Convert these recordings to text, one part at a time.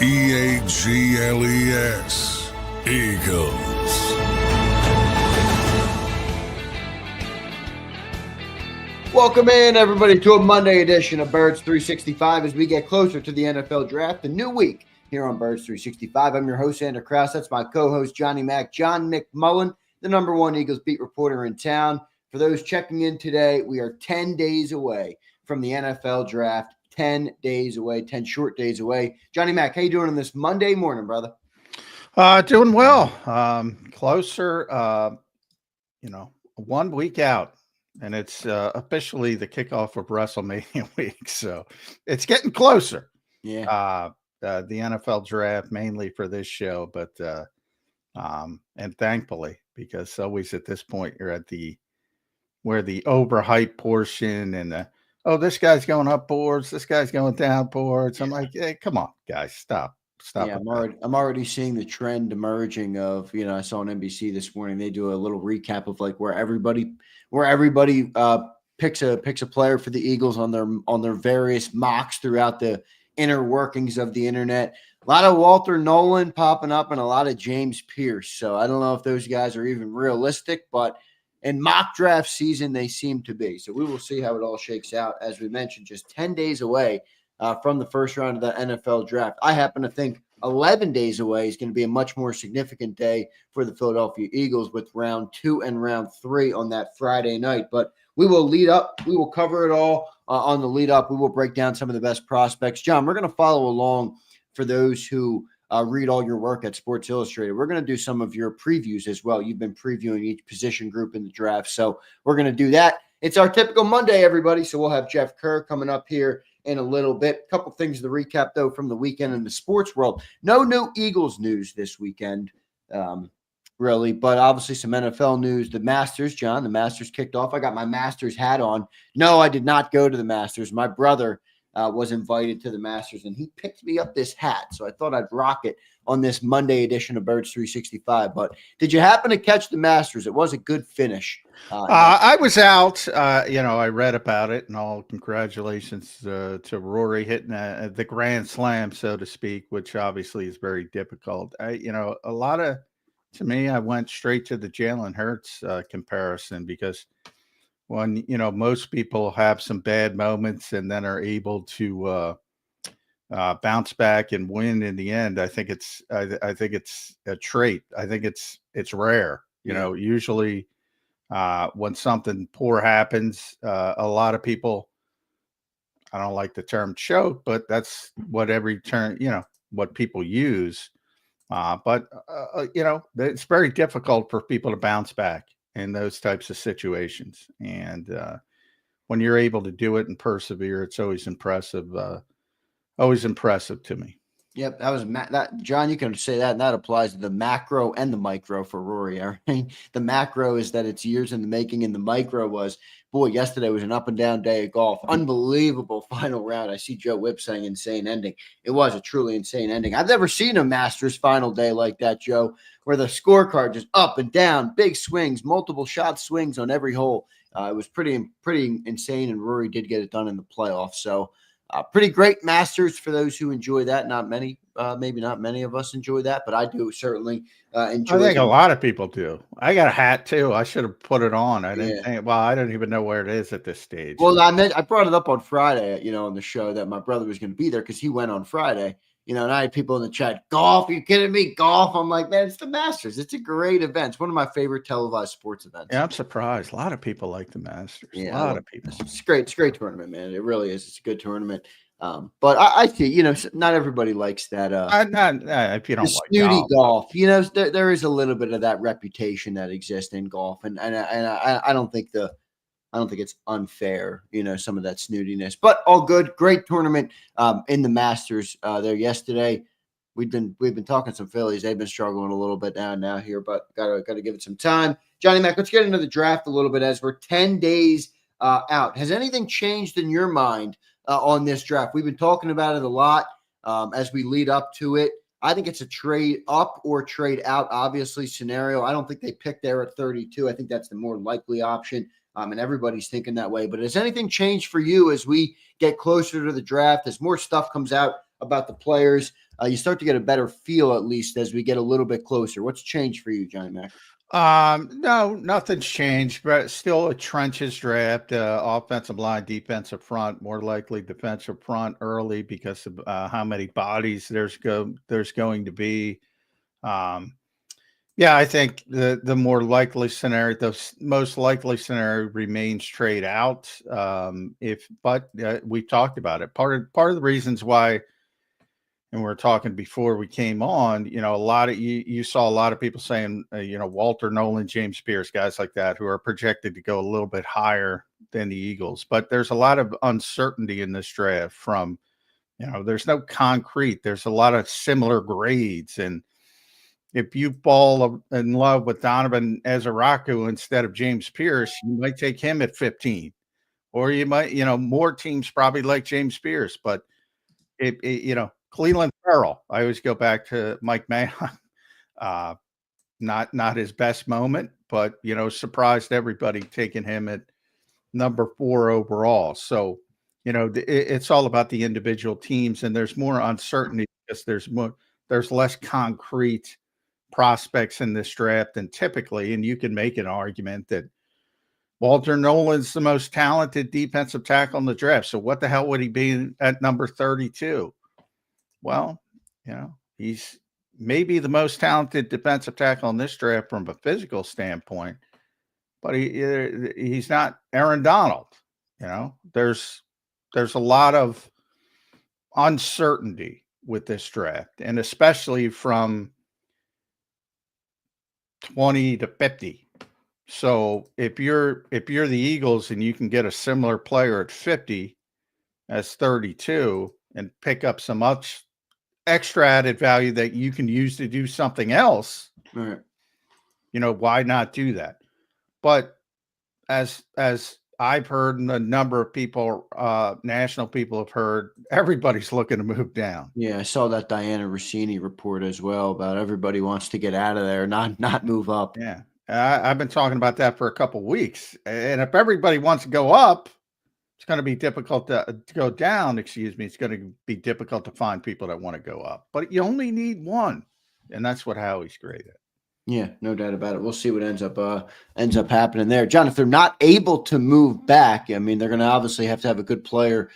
Eagles. Eagles. Welcome in, everybody, to a Monday edition of Birds 365 as we get closer to the NFL Draft, the new week here on Birds 365. I'm your host, Zander Krause. That's my co-host, John McMullen, the number one Eagles beat reporter in town. For those checking in today, we are 10 days away from the NFL Draft. 10 days away, 10 short days away. Johnny Mac, how you doing on this Monday morning, brother? Doing well. Closer, 1 week out, and it's officially the kickoff of WrestleMania week. So it's getting closer. Yeah. The NFL draft mainly for this show, but and thankfully, because always at this point you're at where the overhyped portion and this guy's going up boards, this guy's going down boards. I'm like, hey, come on, guys, stop. Yeah, I'm already seeing the trend emerging of, I saw on NBC this morning, they do a little recap of like where everybody picks a player for the Eagles on their various mocks throughout the inner workings of the internet. A lot of Walter Nolan popping up and a lot of James Pierce. So I don't know if those guys are even realistic, but in mock draft season, they seem to be. So we will see how it all shakes out. As we mentioned, just 10 days away from the first round of the NFL draft. I happen to think 11 days away is going to be a much more significant day for the Philadelphia Eagles with round 2 and round 3 on that Friday night. But we will lead up. We will cover it all on the lead up. We will break down some of the best prospects. John, we're going to follow along for those who read all your work at Sports Illustrated. We're going to do some of your previews as well. You've been previewing each position group in the draft. So we're going to do that. It's our typical Monday, everybody. So we'll have Jeff Kerr coming up here in a little bit. A couple things to recap, though, from the weekend in the sports world. No new Eagles news this weekend, really, but obviously some NFL news. The Masters, John, the Masters kicked off. I got my Masters hat on. No, I did not go to the Masters. My brother was invited to the Masters, and he picked me up this hat. So I thought I'd rock it on this Monday edition of Birds 365. But did you happen to catch the Masters? It was a good finish. I was out. I read about it, and all congratulations to Rory hitting the Grand Slam, so to speak, which obviously is very difficult. To me, I went straight to the Jalen Hurts comparison because when most people have some bad moments and then are able to bounce back and win in the end. I think it's a trait. I think it's rare. Usually when something poor happens, a lot of people, I don't like the term choke, but that's what every term, what people use. But it's very difficult for people to bounce back in those types of situations. And when you're able to do it and persevere, it's always impressive. Always impressive to me. Yep, that was that. John, you can say that, and that applies to the macro and the micro for Rory. I mean, the macro is that it's years in the making, and the micro was, boy, yesterday was an up and down day of golf. Unbelievable final round. I see Joe Whipp saying insane ending. It was a truly insane ending. I've never seen a Masters final day like that, Joe, where the scorecard just up and down, big swings, multiple shot swings on every hole. It was pretty insane, and Rory did get it done in the playoffs. So. Pretty great Masters for those who enjoy that. Not many, maybe not many of us enjoy that, but I do certainly enjoy it. I think a lot of people do. I got a hat too. I should have put it on. I didn't think, I don't even know where it is at this stage. Well, I brought it up on Friday, on the show that my brother was going to be there because he went on Friday. And I had people in the chat, golf, are you kidding me? Golf. I'm like, man, it's the Masters. It's a great event. It's one of my favorite televised sports events. Yeah, I'm surprised. A lot of people like the Masters. Yeah, a lot of people. It's great. It's a great tournament, man. It really is. It's a good tournament. But I see, not everybody likes that. If you don't like snooty golf, there is a little bit of that reputation that exists in golf. And I don't think it's unfair, some of that snootiness, but all good. Great tournament in the Masters there yesterday. We've been talking some Phillies. They've been struggling a little bit now here, but gotta give it some time. Johnny Mac, let's get into the draft a little bit as we're 10 days out. Has anything changed in your mind on this draft? We've been talking about it a lot as we lead up to it. I think it's a trade up or trade out, obviously, scenario. I don't think they picked there at 32. I think that's the more likely option, and everybody's thinking that way. But has anything changed for you as we get closer to the draft, as more stuff comes out about the players? You start to get a better feel, at least, as we get a little bit closer. What's changed for you, Johnny Mac? No, nothing's changed, but still a trenches draft, offensive line, defensive front, more likely defensive front early because of how many bodies there's going to be. Yeah, I think the more likely scenario, the most likely scenario remains trade out. But we talked about it. Part of the reasons why, and we were talking before we came on, a lot of you saw a lot of people saying, Walter Nolan, James Pierce, guys like that who are projected to go a little bit higher than the Eagles. But there's a lot of uncertainty in this draft from, there's no concrete. There's a lot of similar grades. And if you fall in love with Donovan Ezaraku instead of James Pierce, you might take him at 15. Or you might, more teams probably like James Pierce. But, Cleveland Farrell, I always go back to Mike Mayock. Not his best moment, but, surprised everybody taking him at number 4 overall. So, it's all about the individual teams, and there's more uncertainty because there's less concrete prospects in this draft than typically. And you can make an argument that Walter Nolan's the most talented defensive tackle in the draft. So what the hell would he be at number 32? Well, he's maybe the most talented defensive tackle in this draft from a physical standpoint, but he's not Aaron Donald. There's a lot of uncertainty with this draft, and especially from 20 to 50. So if you're the Eagles and you can get a similar player at 50 as 32 and pick up some much extra added value that you can use to do something else, right. Why not do that? But as I've heard, and a number of people, national people have heard, everybody's looking to move down. Yeah, I saw that Diana Rossini report as well about everybody wants to get out of there, not move up. Yeah, I've been talking about that for a couple of weeks. And if everybody wants to go up, it's going to be difficult to go down. Excuse me. It's going to be difficult to find people that want to go up. But you only need one, and that's what Howie's great at. Yeah, no doubt about it. We'll see what ends up happening there. John, if they're not able to move back, I mean, they're going to obviously have to have a good player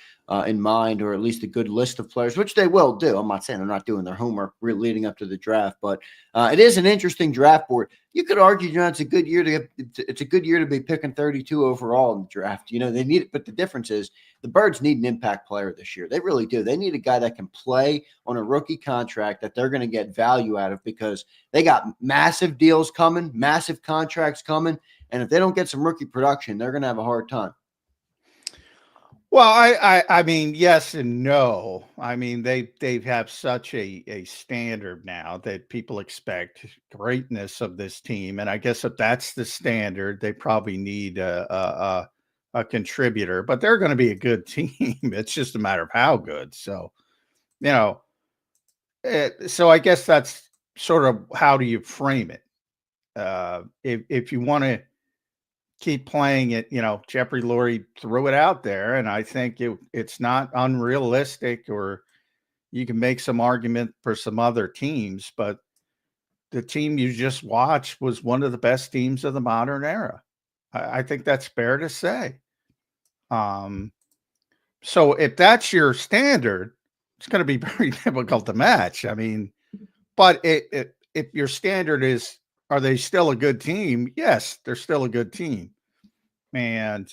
in mind, or at least a good list of players, which they will do. I'm not saying they're not doing their homework leading up to the draft, but it is an interesting draft board. You could argue, John, it's a good year to be picking 32 overall in the draft. They need it, but the difference is the Birds need an impact player this year. They really do. They need a guy that can play on a rookie contract that they're going to get value out of, because they got massive deals coming, massive contracts coming, and if they don't get some rookie production, they're going to have a hard time. Well, I mean, yes and no. I mean, they have such a standard now that people expect greatness of this team, and I guess if that's the standard, they probably need a contributor. But they're going to be a good team. It's just a matter of how good. So, so I guess that's sort of how do you frame it? If you want to keep playing it, Jeffrey Lurie threw it out there, and I think it's not unrealistic, or you can make some argument for some other teams, but the team you just watched was one of the best teams of the modern era. I think that's fair to say. So if that's your standard, it's going to be very difficult to match. I mean, but if your standard is, are they still a good team? Yes, they're still a good team. And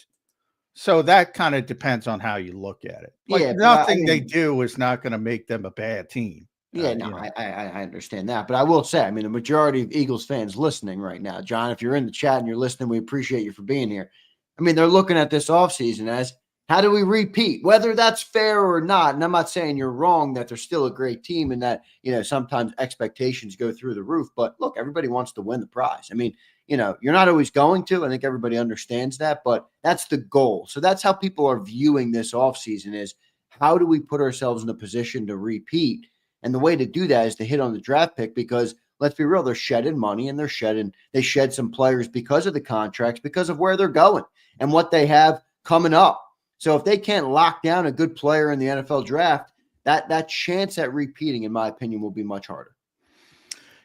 so that kind of depends on how you look at it. But yeah, nothing they do is not going to make them a bad team. Yeah, I understand that. But I will say, I mean, the majority of Eagles fans listening right now, John, if you're in the chat and you're listening, we appreciate you for being here. I mean, they're looking at this offseason as, how do we repeat? Whether that's fair or not, and I'm not saying you're wrong that they're still a great team and that, sometimes expectations go through the roof. But look, everybody wants to win the prize. I mean, you're not always going to. I think everybody understands that, but that's the goal. So that's how people are viewing this offseason is, how do we put ourselves in a position to repeat? And the way to do that is to hit on the draft pick, because let's be real, they're shedding money, and they shed some players because of the contracts, because of where they're going and what they have coming up. So if they can't lock down a good player in the NFL draft, that chance at repeating, in my opinion, will be much harder.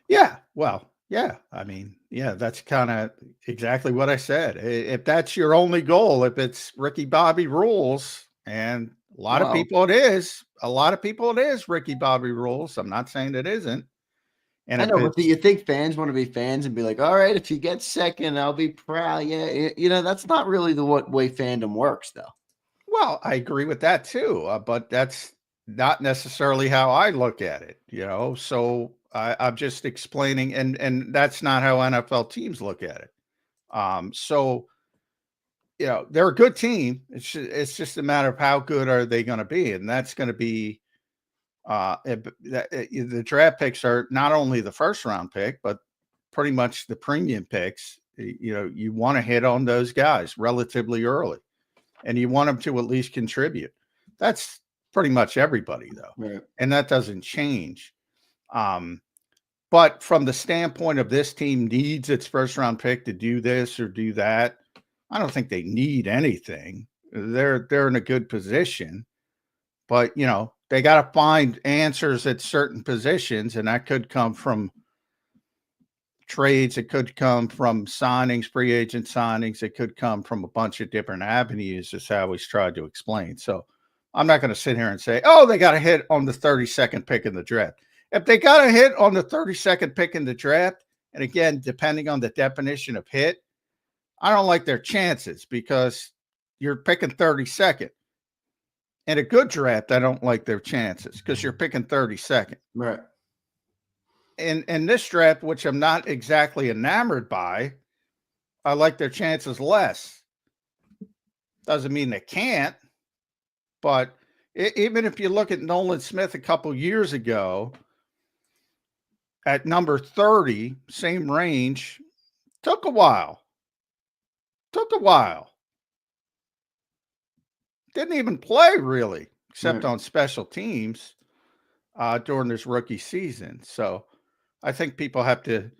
Yeah, well, yeah. I mean, yeah, that's kind of exactly what I said. If that's your only goal, if it's Ricky Bobby rules, and a lot of people it is, Ricky Bobby rules. I'm not saying it isn't. And I if know, but do it's, you think fans want to be fans and be like, all right, if you get second, I'll be proud? Yeah, that's not really the way fandom works, though. well, I agree with that too, but that's not necessarily how I look at it, So I'm just explaining, and that's not how NFL teams look at it. So they're a good team. It's just a matter of how good are they going to be, and that's going to be the draft picks are not only the first round pick, but pretty much the premium picks. You want to hit on those guys relatively early, and you want them to at least contribute. That's pretty much everybody, though, Right. And that doesn't change. But from the standpoint of this team needs its first round pick to do this or do that, I don't think they need anything. They're in a good position, but they got to find answers at certain positions, and that could come from trades. It could come from signings, free agent signings. It could come from a bunch of different avenues, as Howie's tried to explain. So I'm not going to sit here and say, oh, they got a hit on the 32nd pick in the draft. If they got a hit on the 32nd pick in the draft, and again, depending on the definition of hit, I don't like their chances because you're picking 32nd. In a good draft, I don't like their chances because you're picking 32nd. Right. In this draft, which I'm not exactly enamored by, I like their chances less. Doesn't mean they can't, but even if you look at Nolan Smith a couple years ago, at number 30, same range, took a while. Didn't even play really, except on special teams during this rookie season. So I think people have to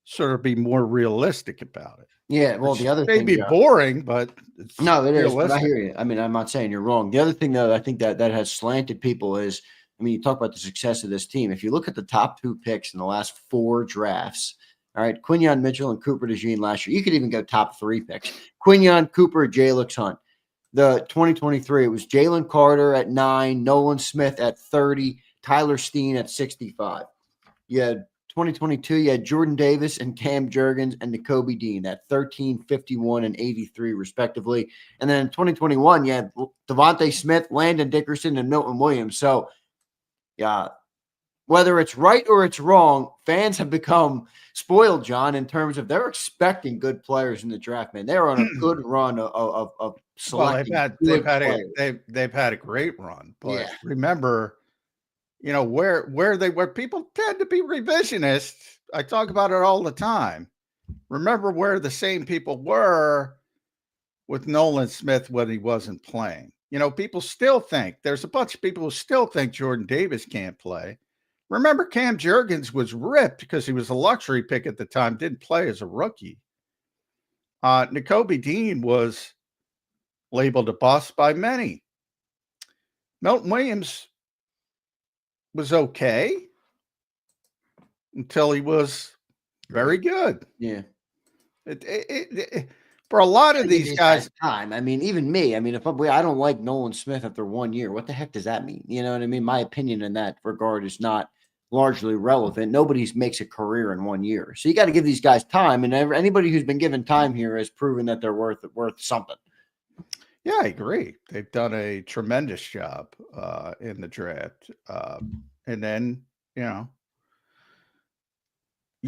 sort of be more realistic about it. Yeah, well, the other thing may be boring, but it's no, it realistic. is. But I hear you. I mean, I'm not saying you're wrong. The other thing, though, I think that has slanted people is, I mean, you talk about the success of this team. If you look at the top 2 picks in the last 4 drafts, all right, Quinyon Mitchell and Cooper DeJean last year. You could even go top 3 picks. Quinyon, Cooper, Jalix Hunt. The 2023, it was Jalen Carter at 9, Nolan Smith at 30, Tyler Steen at 65. You had 2022, you had Jordan Davis and Cam Jurgens and Nakobe Dean at 13, 51, and 83, respectively. And then in 2021, you had Devontae Smith, Landon Dickerson, and Milton Williams. So, yeah, whether it's right or it's wrong, fans have become spoiled, John, in terms of they're expecting good players in the draft, man. They're on a good run of selecting they've had a great run. But remember, where people tend to be revisionists. I talk about it all the time. Remember where the same people were with Nolan Smith when he wasn't playing. People still think there's a bunch of people who still think Jordan Davis can't play. Remember, Cam Jurgens was ripped because he was a luxury pick at the time, didn't play as a rookie. Nakobe Dean was labeled a bust by many. Milton Williams was okay until he was very good. Yeah. For a lot of these guys, time. I mean, even me. I mean, if I don't like Nolan Smith after 1 year, what the heck does that mean? You know what I mean? My opinion in that regard is not largely relevant. Nobody makes a career in 1 year, so you got to give these guys time. And anybody who's been given time here has proven that they're worth something. Yeah, I agree. They've done a tremendous job in the draft. And then, you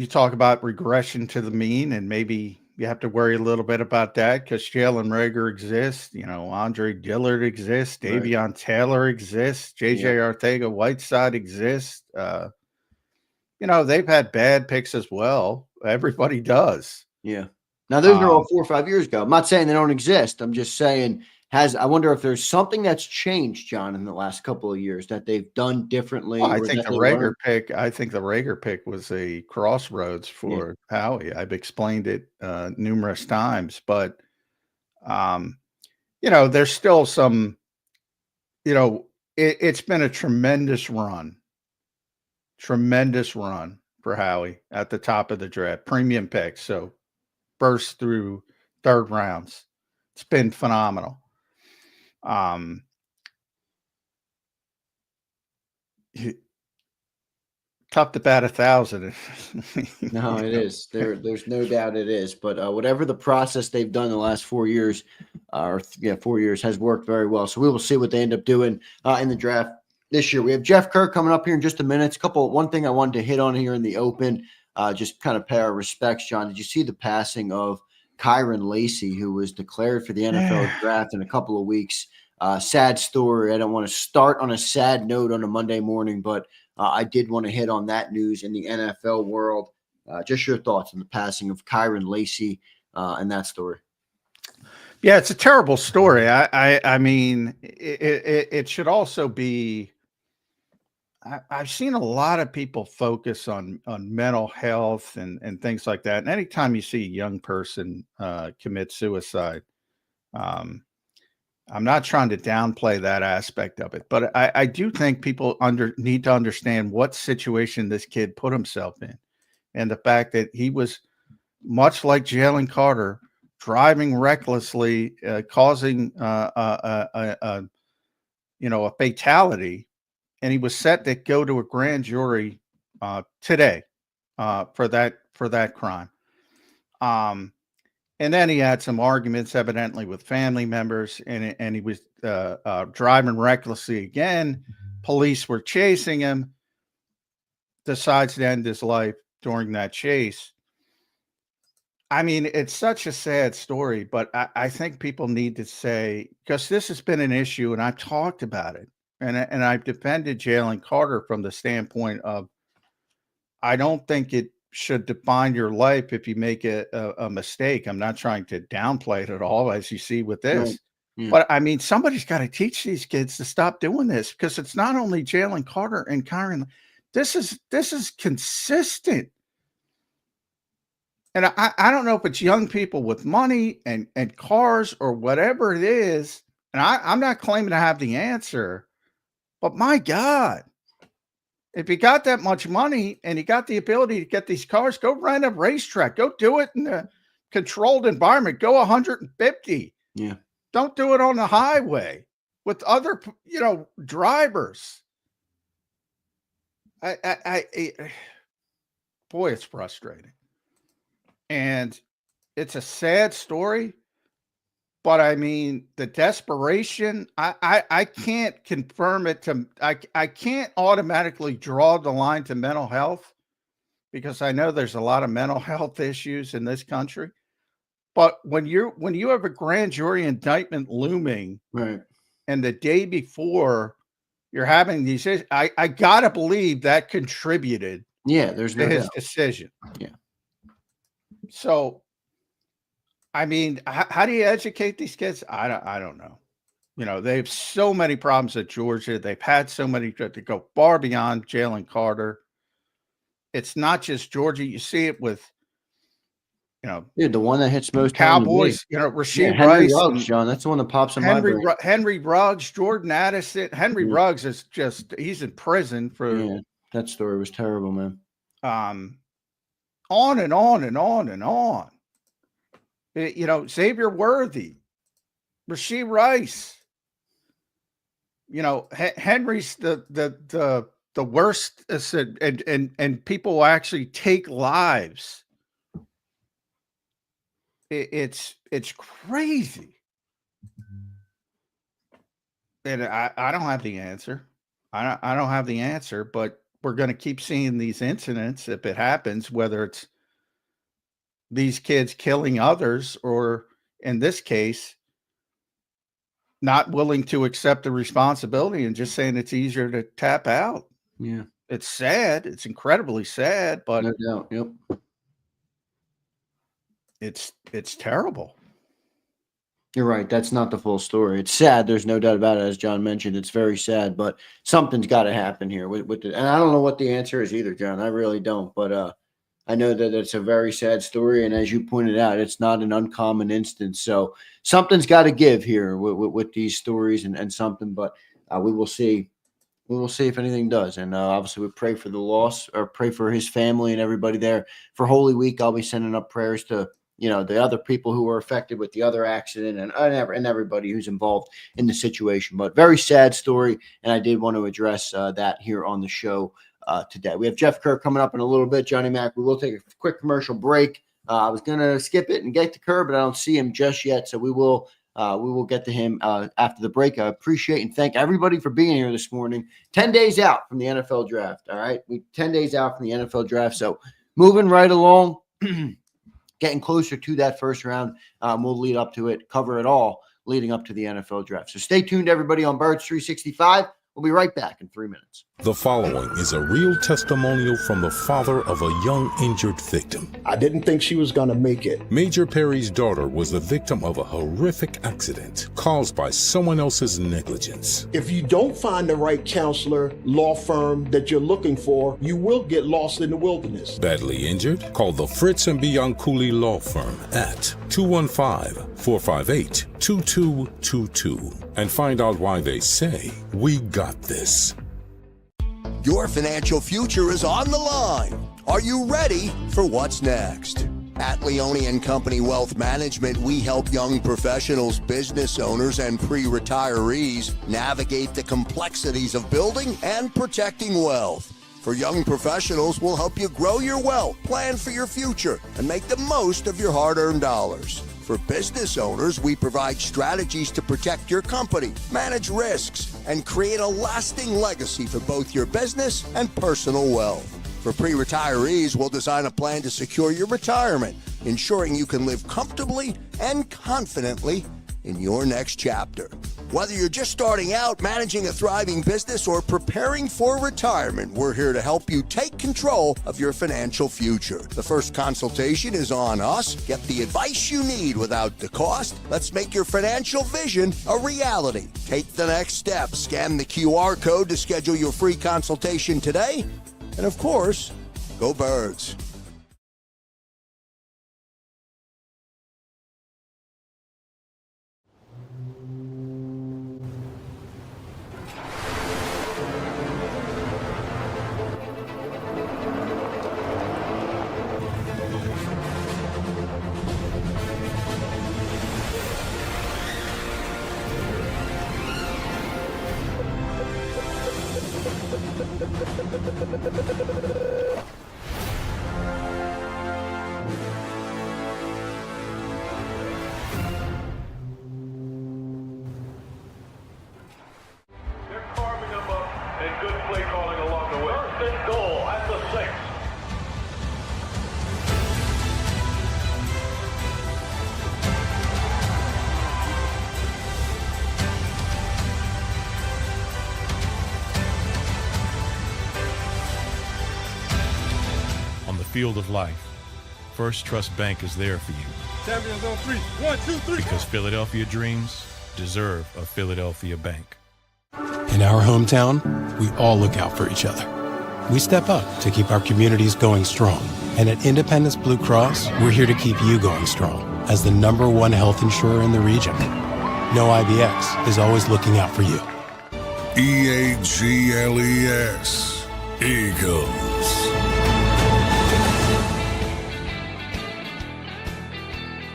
talk about regression to the mean, and maybe you have to worry a little bit about that because Jalen Reagor exists. Andre Dillard exists. Davion Taylor exists. J.J. Arcega-Whiteside exists. They've had bad picks as well. Everybody does. Yeah. Now, those are all 4 or 5 years ago. I'm not saying they don't exist. I'm just saying, I wonder if there's something that's changed, John, in the last couple of years that they've done differently. Well, I think the Reagor pick was a crossroads for Howie. I've explained it numerous times, but there's still some, it's been a tremendous run for Howie at the top of the draft, premium picks. So burst through third rounds. It's been phenomenal. Tough to bat 1,000. No, it is. There's no doubt it is. But whatever the process they've done the last 4 years, 4 years has worked very well. So we will see what they end up doing in the draft this year. We have Jeff Kerr coming up here in just a minute. One thing I wanted to hit on here in the open, just kind of pay our respects, John. Did you see the passing of Kairen Lacy, who was declared for the NFL draft in a couple of weeks? Sad story. I don't want to start on a sad note on a Monday morning, but I did want to hit on that news in the NFL world. Just your thoughts on the passing of Kairen Lacy and that story. Yeah, it's a terrible story. I mean, it should also be. I've seen a lot of people focus on mental health and things like that. And anytime you see a young person commit suicide, I'm not trying to downplay that aspect of it, but I do think people need to understand what situation this kid put himself in, and the fact that he was, much like Jalen Carter, driving recklessly, causing a fatality, and he was set to go to a grand jury today for that crime. And then he had some arguments, evidently, with family members, and he was driving recklessly again. Police were chasing him. Decides to end his life during that chase. I mean, it's such a sad story, but I think people need to say, because this has been an issue, and I've talked about it, and I've defended Jalen Carter from the standpoint of, I don't think it should define your life if you make a mistake. I'm not trying to downplay it at all, as you see with this. Right. Yeah. But I mean, somebody's got to teach these kids to stop doing this, because it's not only Jalen Carter and Kairen. This is consistent. And I don't know if it's young people with money and cars or whatever it is. And I'm not claiming to have the answer, but my God, if you got that much money and you got the ability to get these cars, go rent a racetrack. Go do it in a controlled environment. Go 150. Yeah. Don't do it on the highway with other, drivers. Boy, it's frustrating. And it's a sad story. But I mean, the desperation, I can't confirm it to, I can't automatically draw the line to mental health, because I know there's a lot of mental health issues in this country. But when you have a grand jury indictment looming, right, and the day before you're having these issues, I gotta believe that contributed. Yeah, there's no to his doubt. decision. Yeah. So, I mean, how do you educate these kids? I don't know. They have so many problems at Georgia. They've had so many to go far beyond Jalen Carter. It's not just Georgia. You see it with, the one that hits most Cowboys. Rasheed Henry Rice, Ruggs, John. That's the one that pops in my brain. Henry Ruggs, Jordan Addison. Henry Ruggs is he's in prison for. Yeah, that story was terrible, man. On and on and on and on. Xavier Worthy, Rasheed Rice. Henry's the worst, and people actually take lives. It's crazy, and I don't have the answer. I don't have the answer, but we're going to keep seeing these incidents if it happens, whether it's these kids killing others, or in this case, not willing to accept the responsibility and just saying it's easier to tap out. Yeah. It's sad. It's incredibly sad, but no doubt. Yep. It's terrible. You're right. That's not the full story. It's sad. There's no doubt about it. As John mentioned, it's very sad, but something's got to happen here with it. And I don't know what the answer is either, John. I really don't. But I know that it's a very sad story. And as you pointed out, it's not an uncommon instance. So something's got to give here with these stories and something. But we will see we will see if anything does. And obviously we pray for the loss, or pray for his family and everybody there. For Holy Week, I'll be sending up prayers to, the other people who were affected with the other accident, and everybody who's involved in the situation. But very sad story, and I did want to address that here on the show today. We have Jeff Kerr coming up in a little bit. Johnny Mac, we will take a quick commercial break. I was going to skip it and get to Kerr, but I don't see him just yet, so we will get to him after the break. I appreciate and thank everybody for being here this morning. 10 days out from the NFL draft. All right. 10 days out from the NFL draft. So moving right along, getting closer to that first round. We'll lead up to it, cover it all leading up to the NFL draft. So stay tuned, everybody, on Birds 365. We'll be right back in 3 minutes. The following is a real testimonial from the father of a young injured victim. I didn't think she was going to make it. Major Perry's daughter was the victim of a horrific accident caused by someone else's negligence. If you don't find the right counselor, law firm that you're looking for, you will get lost in the wilderness. Badly injured? Call the Fritz and Bianculli Law Firm at 215-458-2222 and find out why they say, "We got this." Your financial future is on the line. Are you ready for what's next? At Leone & Company Wealth Management, we help young professionals, business owners, and pre-retirees navigate the complexities of building and protecting wealth. For young professionals, we'll help you grow your wealth, plan for your future, and make the most of your hard-earned dollars. For business owners, we provide strategies to protect your company, manage risks, and create a lasting legacy for both your business and personal wealth. For pre-retirees, we'll design a plan to secure your retirement, ensuring you can live comfortably and confidently in your next chapter. Whether you're just starting out, managing a thriving business, or preparing for retirement, we're here to help you take control of your financial future. The first consultation is on us. Get the advice you need without the cost. Let's make your financial vision a reality. Take the next step. Scan the QR code to schedule your free consultation today. And of course, go Birds. Field of life, First Trust Bank is there for you. Champions on 3. 1, 2, 3. Because Philadelphia dreams deserve a Philadelphia bank. In our hometown, we all look out for each other. We step up to keep our communities going strong. And at Independence Blue Cross, we're here to keep you going strong as the #1 health insurer in the region. No IBX is always looking out for you. EAGLES, Eagles.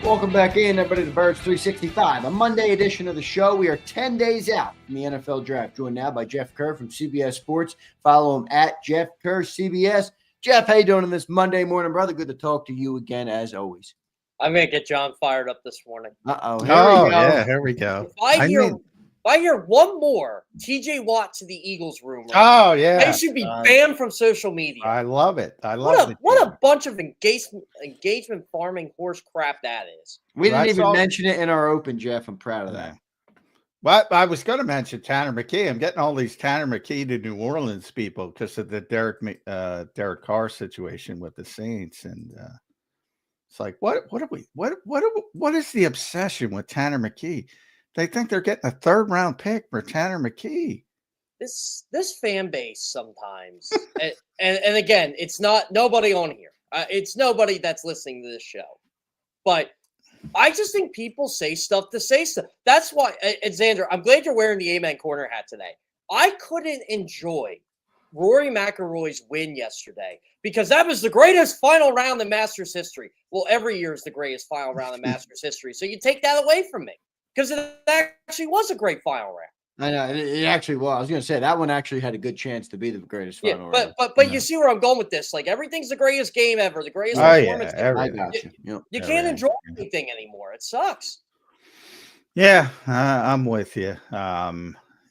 Welcome back in, everybody, to Birds 365, a Monday edition of the show. We are 10 days out from the NFL draft. Joined now by Jeff Kerr from CBS Sports. Follow him at Jeff Kerr CBS. Jeff, how you doing on this Monday morning, brother? Good to talk to you again, as always. I'm going to get John fired up this morning. Uh-oh. Yeah, here we go. If I hear one more TJ Watt to the Eagles room, oh yeah, they should be banned from social media. I love it. I love it. What a bunch of engagement farming horse crap that is. We didn't even mention it in our open, Jeff. I'm proud of that. Well, I was going to mention Tanner McKee. I'm getting all these Tanner McKee to New Orleans people because of the Derek Carr situation with the Saints, and it's like, what is the obsession with Tanner McKee? They think they're getting a 3rd-round pick for Tanner McKee. This fan base sometimes, and again, it's not nobody on here. It's nobody that's listening to this show, but I just think people say stuff to say stuff. That's why, and Zander, I'm glad you're wearing the Amen Corner hat today. I couldn't enjoy Rory McIlroy's win yesterday because that was the greatest final round in Masters history. Well, every year is the greatest final round in Masters history. So you take that away from me because it actually was a great final round. I know it actually was. I was going to say that one actually had a good chance to be the greatest final round. But you see where I'm going with this. Like everything's the greatest game ever, the greatest performance. I got you. You can't enjoy anything anymore. It sucks. Yeah, I'm with you.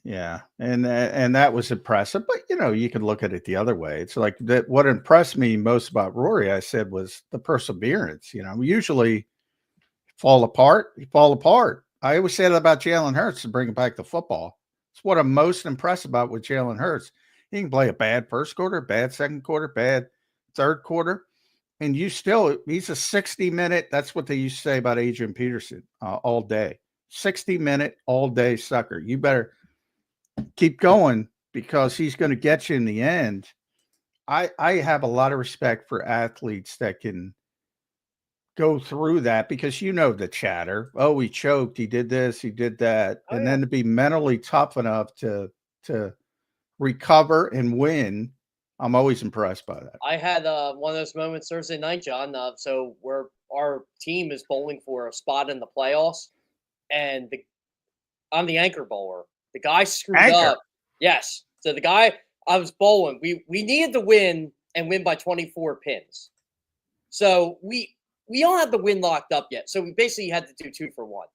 Yeah, and that was impressive. But you can look at it the other way. It's like that. What impressed me most about Rory, I said, was the perseverance. Usually you fall apart. I always say that about Jalen Hurts to bring it back to football. It's what I'm most impressed about with Jalen Hurts. He can play a bad first quarter, bad second quarter, bad third quarter, and he's a 60-minute. That's what they used to say about Adrian Peterson all day. 60-minute, all day sucker. You better keep going because he's going to get you in the end. I have a lot of respect for athletes that can go through that because the chatter. Oh, he choked. He did this. He did that. And then to be mentally tough enough to recover and win. I'm always impressed by that. I had one of those moments Thursday night, John. So where our team is bowling for a spot in the playoffs, and I'm the anchor bowler. The guy screwed up. Yes. So the guy I was bowling, we needed to win and win by 24 pins. So we don't have the win locked up yet. So we basically had to do 2 for 1.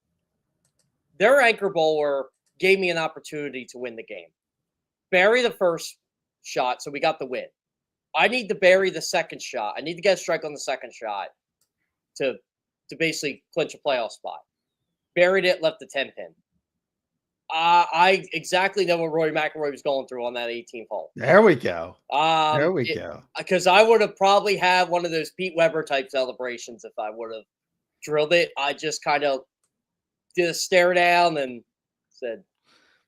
Their anchor bowler gave me an opportunity to win the game. Bury the first shot, so we got the win. I need to bury the second shot. I need to get a strike on the second shot to basically clinch a playoff spot. Buried it, left the 10-pin. I exactly know what Rory McIlroy was going through on that 18th hole. There we go. Go. Because I would have probably had one of those Pete Weber type celebrations if I would have drilled it. I just kind of did a stare down and said,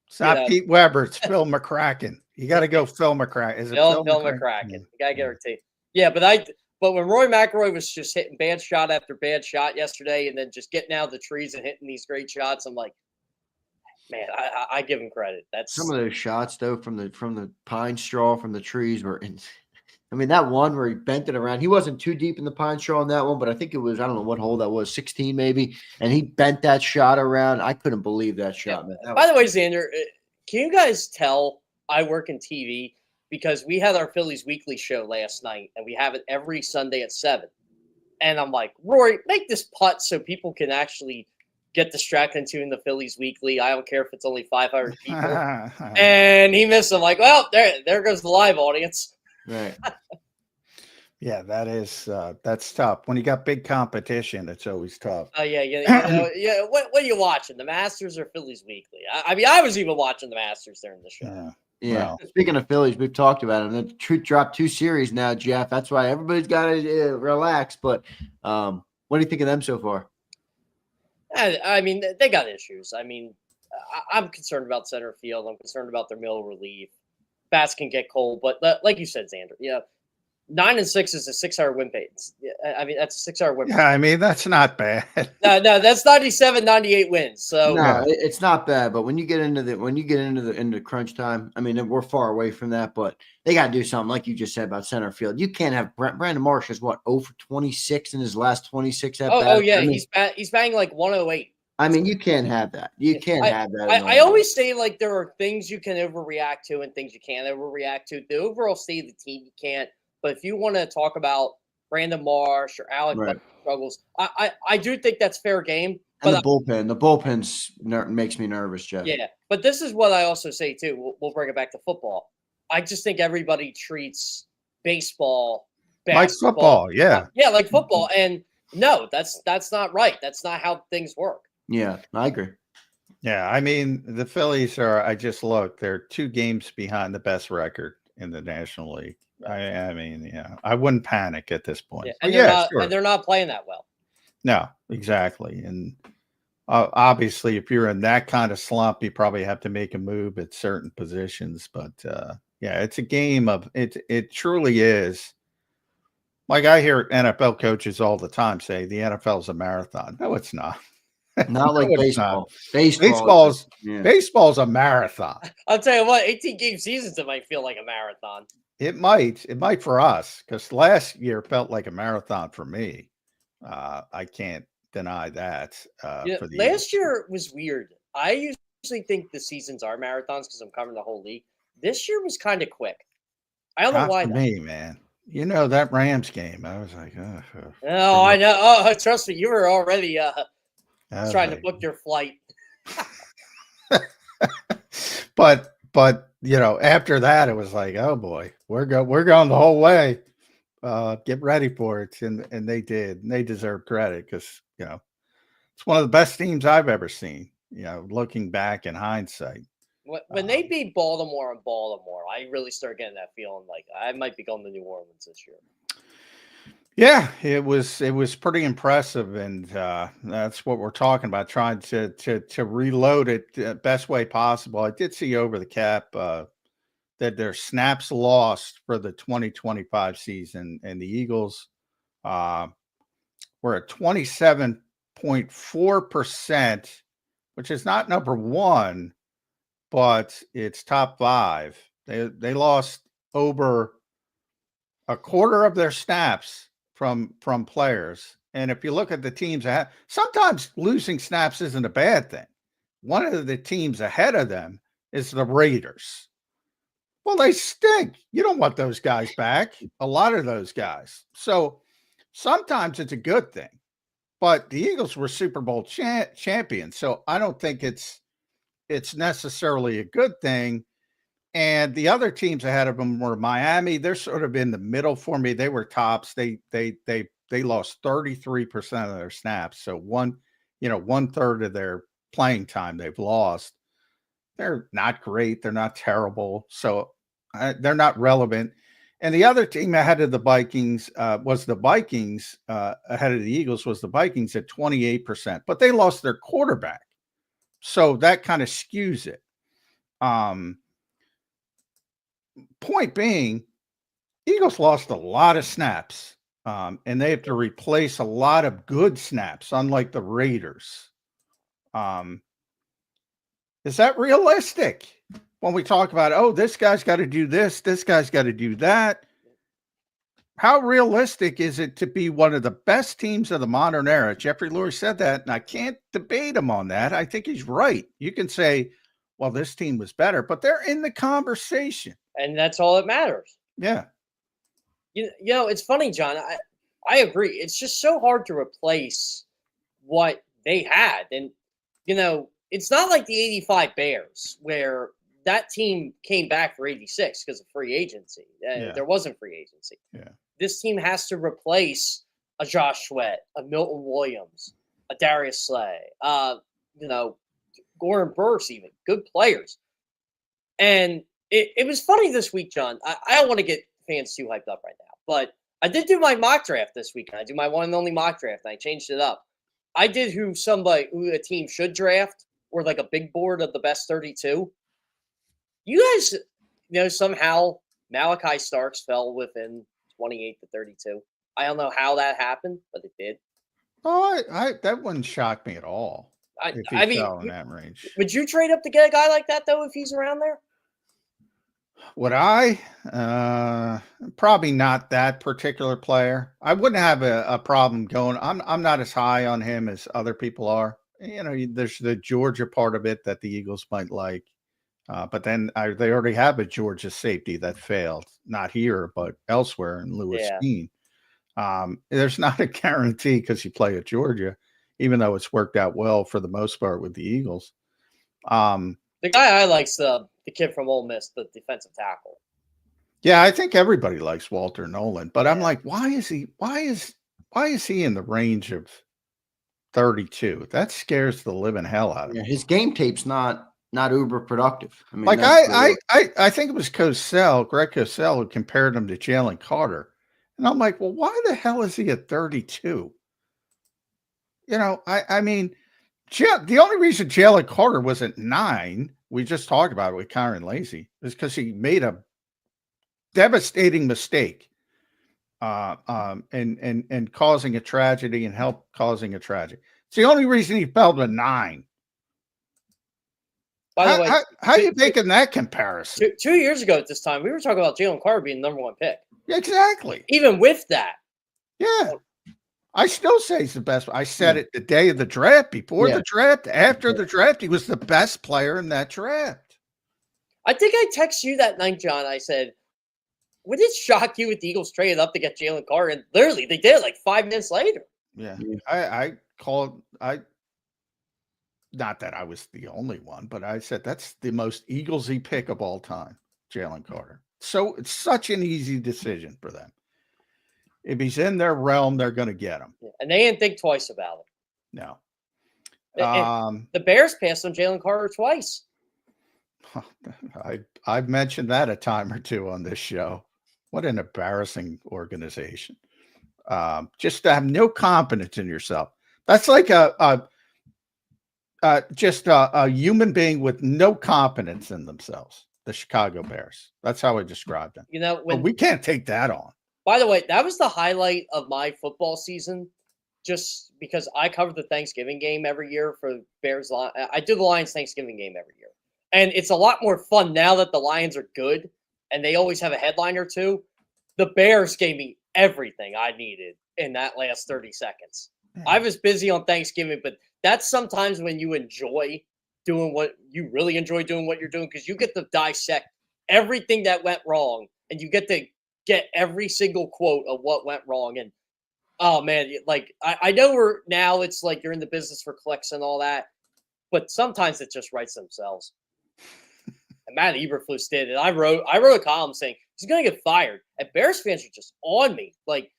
"It's not Pete Weber. It's Phil McCracken. You got to go Phil McCracken. Is it Phil McCracken? You got to guarantee. Yeah, but when Rory McIlroy was just hitting bad shot after bad shot yesterday, and then just getting out of the trees and hitting these great shots, I'm like, man, I give him credit. That's some of those shots though from the pine straw from the trees were. I mean, that one where he bent it around. He wasn't too deep in the pine straw on that one, but I think it was, I don't know what hole that was, 16 maybe, and he bent that shot around. I couldn't believe that shot, man. By the way, Zander, can you guys tell I work in TV? Because we had our Phillies Weekly show last night, and we have it every Sunday at 7. And I'm like, Rory, make this putt so people can actually get distracted into in the Phillies Weekly. I don't care if it's only 500 people. And he missed. I'm like, well, there goes the live audience. Right. Yeah, that's tough. When you got big competition, it's always tough. Oh yeah. What are you watching? The Masters or Phillies Weekly? I mean, I was even watching the Masters during the show. Yeah. Well, Speaking of Phillies, we've talked about them. The dropped 2 series now, Jeff. That's why everybody's got to relax. But what do you think of them so far? I mean, they got issues. I mean, I'm concerned about center field. I'm concerned about their middle relief. Bats can get cold, but like you said, Xander, 9-6 is a 6-hour win pace. I mean, that's a 6-hour win pace. Yeah, I mean, that's not bad. No, that's 97, 98 wins. So no, it's not bad. But when you get into crunch time, I mean, we're far away from that. But they got to do something, like you just said about center field. You can't have Brandon Marsh is 0 for 26 in his last 26 at bats. Oh yeah, I mean, he's batting like 108. I mean, you can't have that. You can't have that. I always say, like, there are things you can overreact to and things you can't overreact to. The overall state of the team, you can't. But if you want to talk about Brandon Marsh or Alec Buck struggles, I do think that's fair game. And the bullpen's makes me nervous, Jeff. Yeah, but this is what I also say too. We'll bring it back to football. I just think everybody treats baseball, basketball, like football. Yeah, like football. And no, that's not right. That's not how things work. Yeah, I agree. Yeah, I mean, the Phillies I just looked, they're 2 games behind the best record in the National League. I mean, I wouldn't panic at this point. Yeah, and they're not playing that well. No, exactly. And obviously, if you're in that kind of slump, you probably have to make a move at certain positions. But it's a game of it truly is. Like I hear NFL coaches all the time say the NFL is a marathon. No, it's not. Not like it's not. baseball. Baseball's a marathon. I'll tell you what, 18-game seasons, it might feel like a marathon. It might for us, because last year felt like a marathon for me. I can't deny that. Yeah, For the last year was weird. I usually think the seasons are marathons because I'm covering the whole league. This year was kind of quick. I don't know Not why. for me, man. You know, that Rams game, I was like, Oh, I know. Oh, trust me, you were already trying to book your flight. But you know, after that, it was like, oh boy, we're going the whole way. Get ready for it, and they did. And they deserve credit because, you know, it's one of the best teams I've ever seen. You know, looking back in hindsight. When they beat Baltimore in Baltimore, I really started getting that feeling like I might be going to New Orleans this year. Yeah, it was pretty impressive, and that's what we're talking about, trying to reload it the best way possible. I did see over the cap that their snaps lost for the 2025 season, and the Eagles were at 27.4%, which is not number one, but it's top 5. They lost over a quarter of their snaps from players. And if you look at the teams ahead, sometimes losing snaps isn't a bad thing. One of the teams ahead of them is the Raiders. Well, they stink. You don't want those guys back, a lot of those guys. So sometimes it's a good thing. But the Eagles were Super Bowl champions, so I don't think it's necessarily a good thing. And the other teams ahead of them were Miami. They're sort of in the middle for me. They were tops. They lost 33% of their snaps. So 1/3 of their playing time they've lost. They're not great. They're not terrible. So they're not relevant. And the other team ahead of the Vikings was the Vikings. Ahead of the Eagles was the Vikings at 28%. But they lost their quarterback. So that kind of skews it. Point being, Eagles lost a lot of snaps, and they have to replace a lot of good snaps, unlike the Raiders. Is that realistic? When we talk about, oh, this guy's got to do this guy's got to do that. How realistic is it to be one of the best teams of the modern era? Jeffrey Lurie said that, and I can't debate him on that. I think he's right. You can say, well, this team was better, but they're in the conversation. And that's all that matters. Yeah. You know, it's funny, John. I agree. It's just so hard to replace what they had. And, you know, it's not like the 85 Bears where that team came back for 86 because of free agency. There wasn't free agency. Yeah. This team has to replace a Josh Sweat, a Milton Williams, a Darius Slay, you know, Gordon Burks, even good players. And it was funny this week, John. I don't want to get fans too hyped up right now, but I did do my mock draft this week. I do my one and only mock draft, and I changed it up. I did who a team should draft, or like a big board of the best 32. You guys, you know, somehow Malachi Starks fell within 28 to 32. I don't know how that happened, but it did. Oh, that wouldn't shock me at all. I mean, fell in that range. Would you trade up to get a guy like that, though, if he's around there? Would I? Probably not that particular player. I wouldn't have a problem going. I'm not as high on him as other people are. You know, there's the Georgia part of it that the Eagles might like. But then they already have a Georgia safety that failed, not here, but elsewhere in Lewis Dean. There's not a guarantee because you play at Georgia, even though it's worked out well for the most part with the Eagles. The guy I like's the kid from Ole Miss, the defensive tackle. Yeah, I think everybody likes Walter Nolan, but I'm like, why is he in the range of 32? That scares the living hell out of me. His game tape's not uber productive. I mean, like I think it was Greg Cosell, who compared him to Jalen Carter. And I'm like, well, why the hell is he at 32? You know, I mean, the only reason Jalen Carter was at 9, we just talked about it with Kairen Lacy, is because he made a devastating mistake and causing a tragedy and helped causing a tragedy. It's the only reason he fell to 9. By the way, how are you making that comparison? 2 years ago at this time, we were talking about Jalen Carter being the number 1 pick. Yeah, exactly. Even with that. Yeah. I still say he's the best. I said it the day of the draft, before the draft, after the draft. He was the best player in that draft. I think I texted you that night, John. I said, would it shock you if the Eagles traded up to get Jalen Carter? And literally, they did it like 5 minutes later. Yeah. I called, not that I was the only one, but I said that's the most Eaglesy pick of all time, Jalen Carter. So it's such an easy decision for them. If he's in their realm, they're going to get him. Yeah, and they didn't think twice about it. No. The Bears passed on Jalen Carter twice. I've mentioned that a time or two on this show. What an embarrassing organization. Just to have no confidence in yourself. That's like just a human being with no confidence in themselves. The Chicago Bears. That's how I described them. You know, we can't take that on. By the way, that was the highlight of my football season, just because I covered the Thanksgiving game every year for Bears. I do the Lions Thanksgiving game every year. And it's a lot more fun now that the Lions are good and they always have a headline or two. The Bears gave me everything I needed in that last 30 seconds. I was busy on Thanksgiving, but that's sometimes when you enjoy doing what you really enjoy doing what you're doing, because you get to dissect everything that went wrong and you get to get every single quote of what went wrong. And oh man, like I know it's like you're in the business for clicks and all that, but sometimes it just writes themselves. And Matt Eberflus did it. I wrote a column saying he's gonna get fired, and Bears fans are just on me. Like,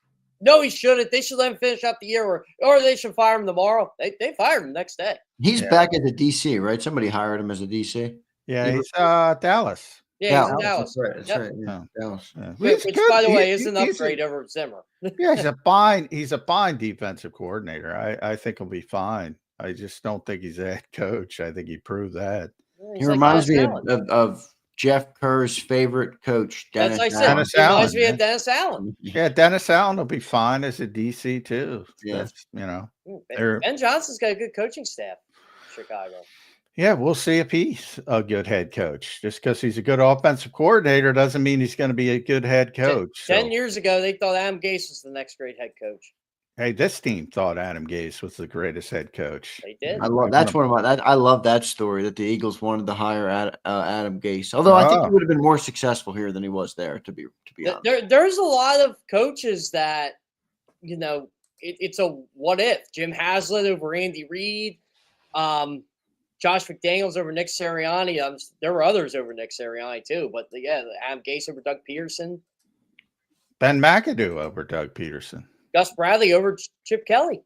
no, he shouldn't. They should let him finish out the year, or they should fire him tomorrow. They fired him the next day. He's back at the DC, right? Somebody hired him as a DC. Yeah, he's Dallas. Yeah, he's in Dallas. That's right. That's right. Yeah. Dallas. Yeah. Which, by the way, is an upgrade over Zimmer. Yeah, he's a fine defensive coordinator. I think he'll be fine. I just don't think he's a head coach. I think he proved that. He reminds me of Jeff Kerr's favorite coach, Dennis Allen. Dennis Allen. Reminds me of Dennis Allen. Yeah, Dennis Allen will be fine as a DC too. Yeah. Ben Johnson's got a good coaching staff in Chicago. Yeah, we'll see if he's a good head coach. Just because he's a good offensive coordinator doesn't mean he's going to be a good head coach. 10 years ago, they thought Adam Gase was the next great head coach. Hey, this team thought Adam Gase was the greatest head coach. They did. I love I love that story that the Eagles wanted to hire Adam Gase. Although I think he would have been more successful here than he was there. To be honest, there's a lot of coaches that it's a what if. Jim Haslett over Andy Reid, Josh McDaniels over Nick Sirianni. There were others over Nick Sirianni too, but Adam Gase over Doug Peterson, Ben McAdoo over Doug Peterson. Gus Bradley over Chip Kelly.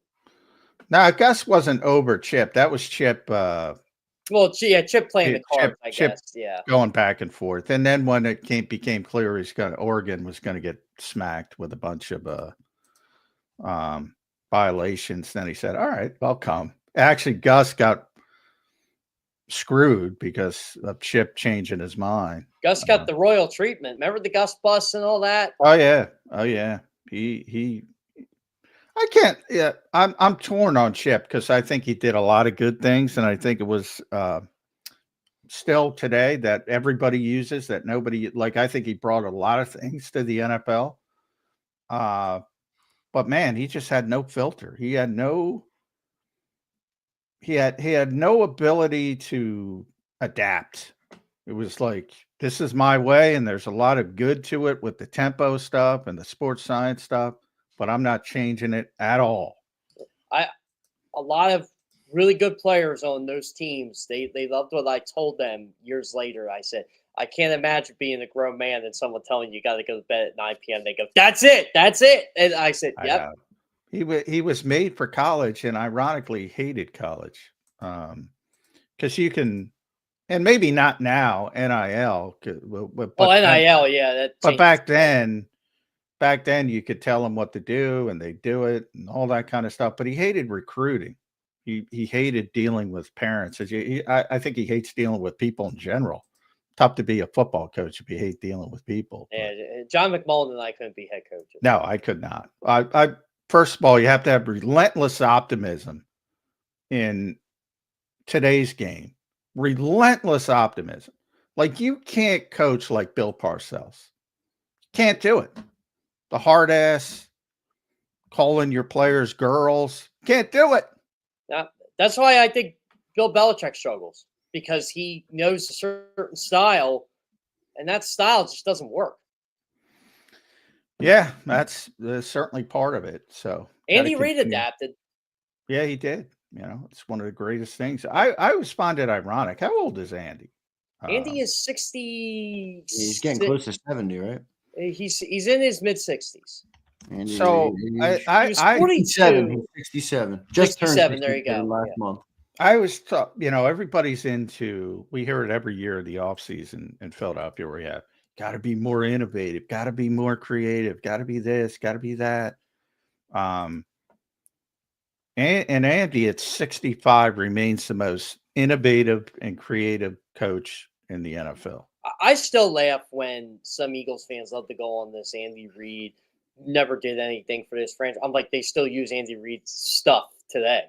No, Gus wasn't over Chip. That was Chip. Chip playing the cards, I guess. Yeah, going back and forth. And then when it became clear Oregon was going to get smacked with a bunch of violations, then he said, "All right, I'll come." Actually, Gus got screwed because of Chip changing his mind. Gus got the royal treatment. Remember the Gus bus and all that? Oh yeah. He. I can't. Yeah, I'm torn on Chip because I think he did a lot of good things, and I think it was still today that everybody uses that nobody like. I think he brought a lot of things to the NFL, but man, he just had no filter. He had no ability to adapt. It was like, this is my way, and there's a lot of good to it with the tempo stuff and the sports science stuff. But I'm not changing it at all. A lot of really good players on those teams, they loved what I told them years later. I said, I can't imagine being a grown man and someone telling you got to go to bed at 9 p.m. They go, that's it. And I said, yep. He was made for college, and ironically hated college. Because you can, and maybe not now, NIL. But NIL, yeah. But back then you could tell them what to do and they do it and all that kind of stuff. But he hated recruiting. He hated dealing with parents. I think he hates dealing with people in general. Tough to be a football coach if you hate dealing with people. Yeah, John McMullen and I couldn't be head coaches. No, I could not. I first of all, you have to have relentless optimism in today's game. Relentless optimism. Like, you can't coach like Bill Parcells. Can't do it. The hard ass, calling your players girls. Can't do it. Yeah, that's why I think Bill Belichick struggles, because he knows a certain style, and that style just doesn't work. Yeah, that's certainly part of it. So Andy Reid adapted. Yeah, he did. It's one of the greatest things. I always find it ironic. How old is Andy? Andy is 60. He's getting close to 70, right? He's in his mid 60s. So I 47. He's 67. Just 67. turned There you go. last month. I was taught, everybody's into. We hear it every year, the offseason in Philadelphia, where you have got to be more innovative, got to be more creative, got to be this, got to be that. And Andy at 65 remains the most innovative and creative coach in the NFL. I still laugh when some Eagles fans love to go on this Andy Reid never did anything for this franchise. I'm like, they still use Andy Reid's stuff today.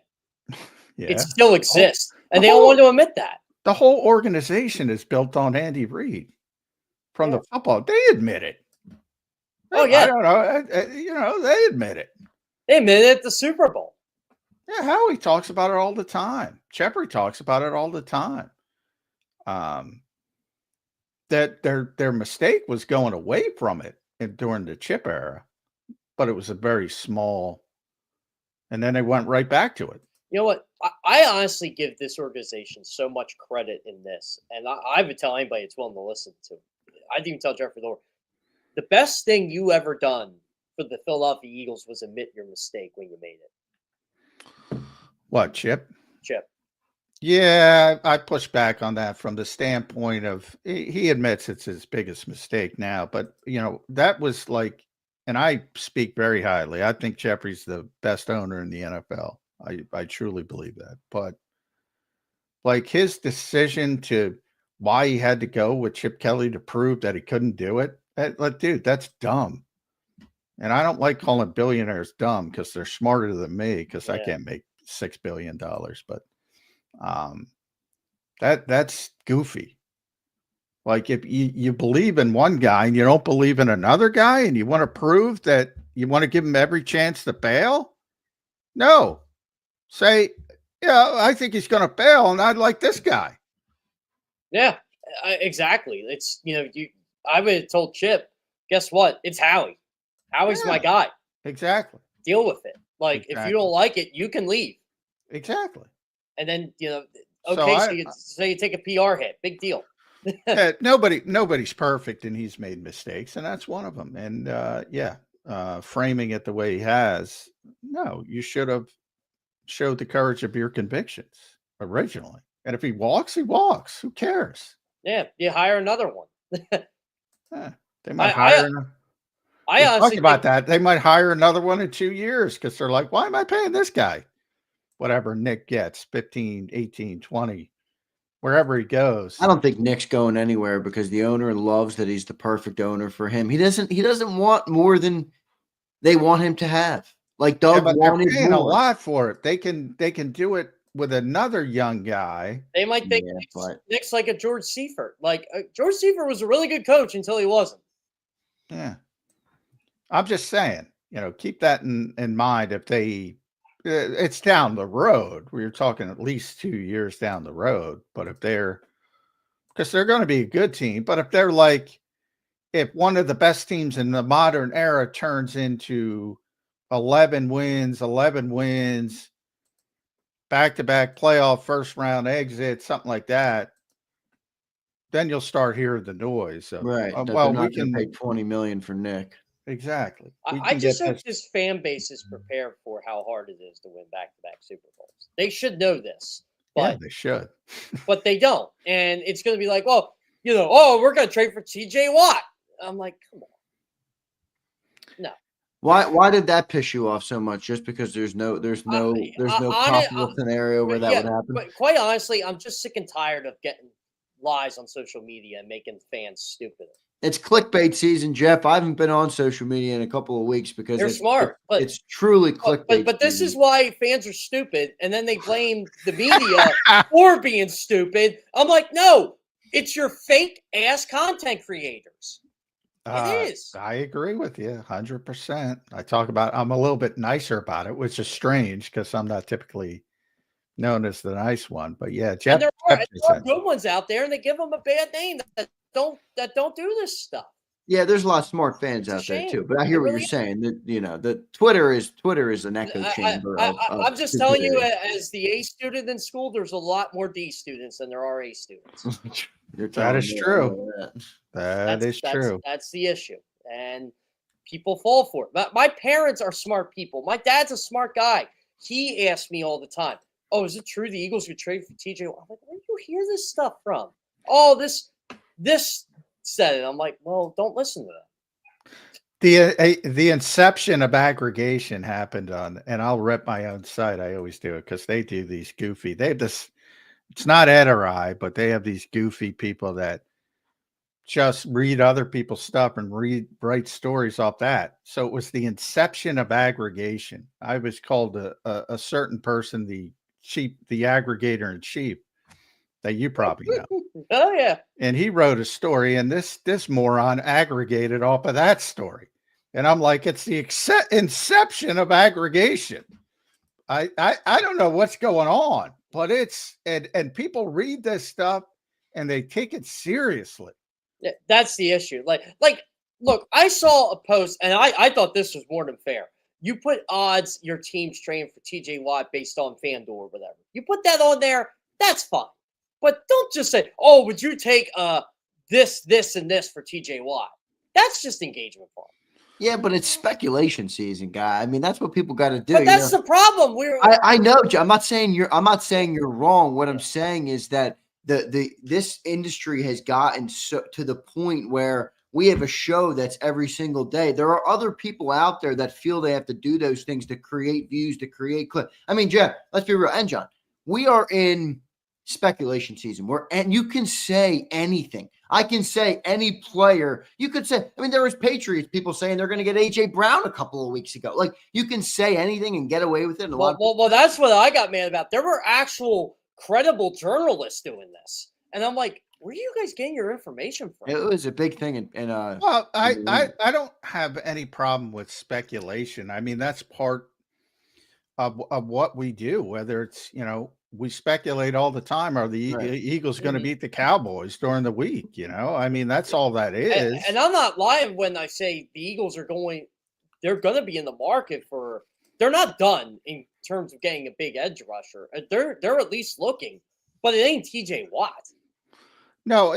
Yeah. It still exists. And they don't want to admit that. The whole organization is built on Andy Reid from the football. They admit it. Oh, yeah. I don't know. They admit it. They admit it at the Super Bowl. Yeah, Howie talks about it all the time. Shepard talks about it all the time. That their mistake was going away from it during the chip era, but it was a very small, and then they went right back to it. You know what? I honestly give this organization so much credit in this, and I would tell anybody it's willing to listen to. I'd even tell Jeffrey Lohr, the best thing you ever done for the Philadelphia Eagles was admit your mistake when you made it. What, Chip? Chip. Yeah, I push back on that from the standpoint of he admits it's his biggest mistake now, but that was like, and I speak very highly. I think Jeffrey's the best owner in the NFL. I truly believe that. But like his decision to why he had to go with Chip Kelly to prove that he couldn't do it, dude, that's dumb. And I don't like calling billionaires dumb because they're smarter than me because I can't make $6 billion. But that's goofy. Like if you believe in one guy and you don't believe in another guy and you want to prove that you want to give him every chance to bail. No, say, I think he's going to bail and I'd like this guy. Yeah, exactly. It's, I would have told Chip, guess what? It's Howie. Howie's my guy. Exactly. Deal with it. Like, if you don't like it, you can leave. Exactly. And then, so you take a PR hit. Big deal. Nobody's perfect, and he's made mistakes, and that's one of them. And framing it the way he has, no, you should have showed the courage of your convictions originally. And if he walks, he walks. Who cares? Yeah, you hire another one. They might hire. I honestly about that. They might hire another one in 2 years because they're like, why am I paying this guy? Whatever Nick gets, 15, 18, 20, wherever he goes. I don't think Nick's going anywhere because the owner loves that he's the perfect owner for him. He doesn't want more than they want him to have. Like Doug wanted paying more. A lot for it. They can do it with another young guy. They might think Nick's like a George Seifert. Like George Seifert was a really good coach until he wasn't. Yeah. I'm just saying, keep that in mind. If it's down the road, we're talking at least 2 years down the road. But because they're going to be a good team, but if they're like, if one of the best teams in the modern era turns into 11 wins, back-to-back playoff first round exit, something like that, then you'll start hearing the noise. Right. We can pay $20 million for Nick. Exactly. I just hope this fan base is prepared for how hard it is to win back-to-back Super Bowls. They should know this. But, they should. But they don't. And it's going to be like, well, we're going to trade for TJ Watt. I'm like, come on. No. Why did that piss you off so much? Just because there's no possible scenario where that would happen? But quite honestly, I'm just sick and tired of getting lies on social media and making fans stupid. It's clickbait season, Jeff. I haven't been on social media in a couple of weeks because They're smart, but it's truly clickbait. But this is why fans are stupid, and then they blame the media for being stupid. I'm like, no, it's your fake ass content creators. It is. I agree with you 100%. I'm a little bit nicer about it, which is strange because I'm not typically known as the nice one. But yeah, Jeff. And there are good ones out there, and they give them a bad name that don't do this stuff. Yeah, there's a lot of smart fans out there too. But I hear what you're saying. That the Twitter is an echo chamber. I'm just telling you, as the A student in school, there's a lot more D students than there are A students. That is true. That is true. That's the issue, and people fall for it. My parents are smart people. My dad's a smart guy. He asks me all the time, "Oh, is it true the Eagles would trade for TJ?" I'm like, "Where do you hear this stuff from?" Oh, this said it. I'm like, well, don't listen to that. The inception of aggregation happened on, and I'll rep my own site. I always do it because they do these goofy. They have this. It's not Ed or I, but they have these goofy people that just read other people's stuff and write stories off that. So it was the inception of aggregation. I was called a certain person the aggregator in chief. That you probably know. Oh yeah. And he wrote a story, and this moron aggregated off of that story. And I'm like, it's the inception of aggregation. I don't know what's going on, but it's and people read this stuff and they take it seriously. Yeah, that's the issue. Like look, I saw a post and I thought this was more than fair. You put odds your team's trading for TJ Watt based on FanDuel or whatever. You put that on there, that's fine. But don't just say, "Oh, would you take this, and this for TJ Watt?" That's just engagement farm. Yeah, but it's speculation season, guy. I mean, that's what people got to do. But that's the problem. I know. I'm not saying you're wrong. What I'm saying is that this industry has gotten to the point where we have a show that's every single day. There are other people out there that feel they have to do those things to create views, to create clips. I mean, Jeff, let's be real, and John, we are in speculation season and you can say anything. I can say any player. You could say, I mean, there was Patriots people saying they're going to get AJ Brown a couple of weeks ago. Like, you can say anything and get away with it. Well, that's what I got mad about. There were actual credible journalists doing this, and I'm like, where are you guys getting your information from? It was a big thing. Well, I don't have any problem with speculation. I mean, that's part of what we do, whether it's, we speculate all the time. Are the Eagles going to beat the Cowboys during the week? I mean, that's all that is. And I'm not lying when I say the Eagles they're going to be in the market they're not done in terms of getting a big edge rusher. They're at least looking, but it ain't TJ Watt. No,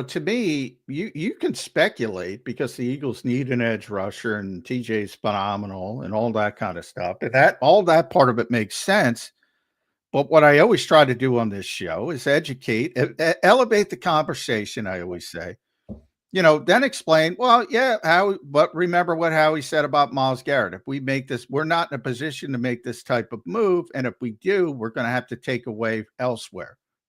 to me, you can speculate because the Eagles need an edge rusher and TJ's phenomenal and all that kind of stuff. All that part of it makes sense. But what I always try to do on this show is educate, elevate the conversation. I always say, then explain, well, yeah, but remember what Howie said about Myles Garrett. If we make this, we're not in a position to make this type of move. And if we do, we're going to have to take away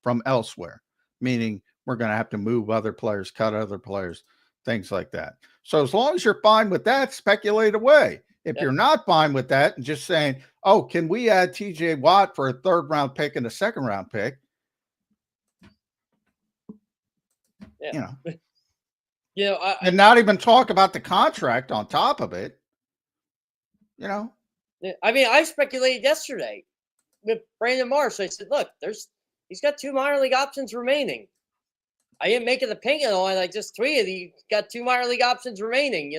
from elsewhere, meaning we're going to have to move other players, cut other players, things like that. So as long as you're fine with that, speculate away. If you're not fine with that and just saying, oh, can we add TJ Watt for a 3rd round pick and a 2nd round pick? Yeah. And not even talk about the contract on top of it. I mean, I speculated yesterday with Brandon Marsh. I said, look, he's got 2 minor league options remaining. I didn't make an opinion on it. I just tweeted he got 2 minor league options remaining.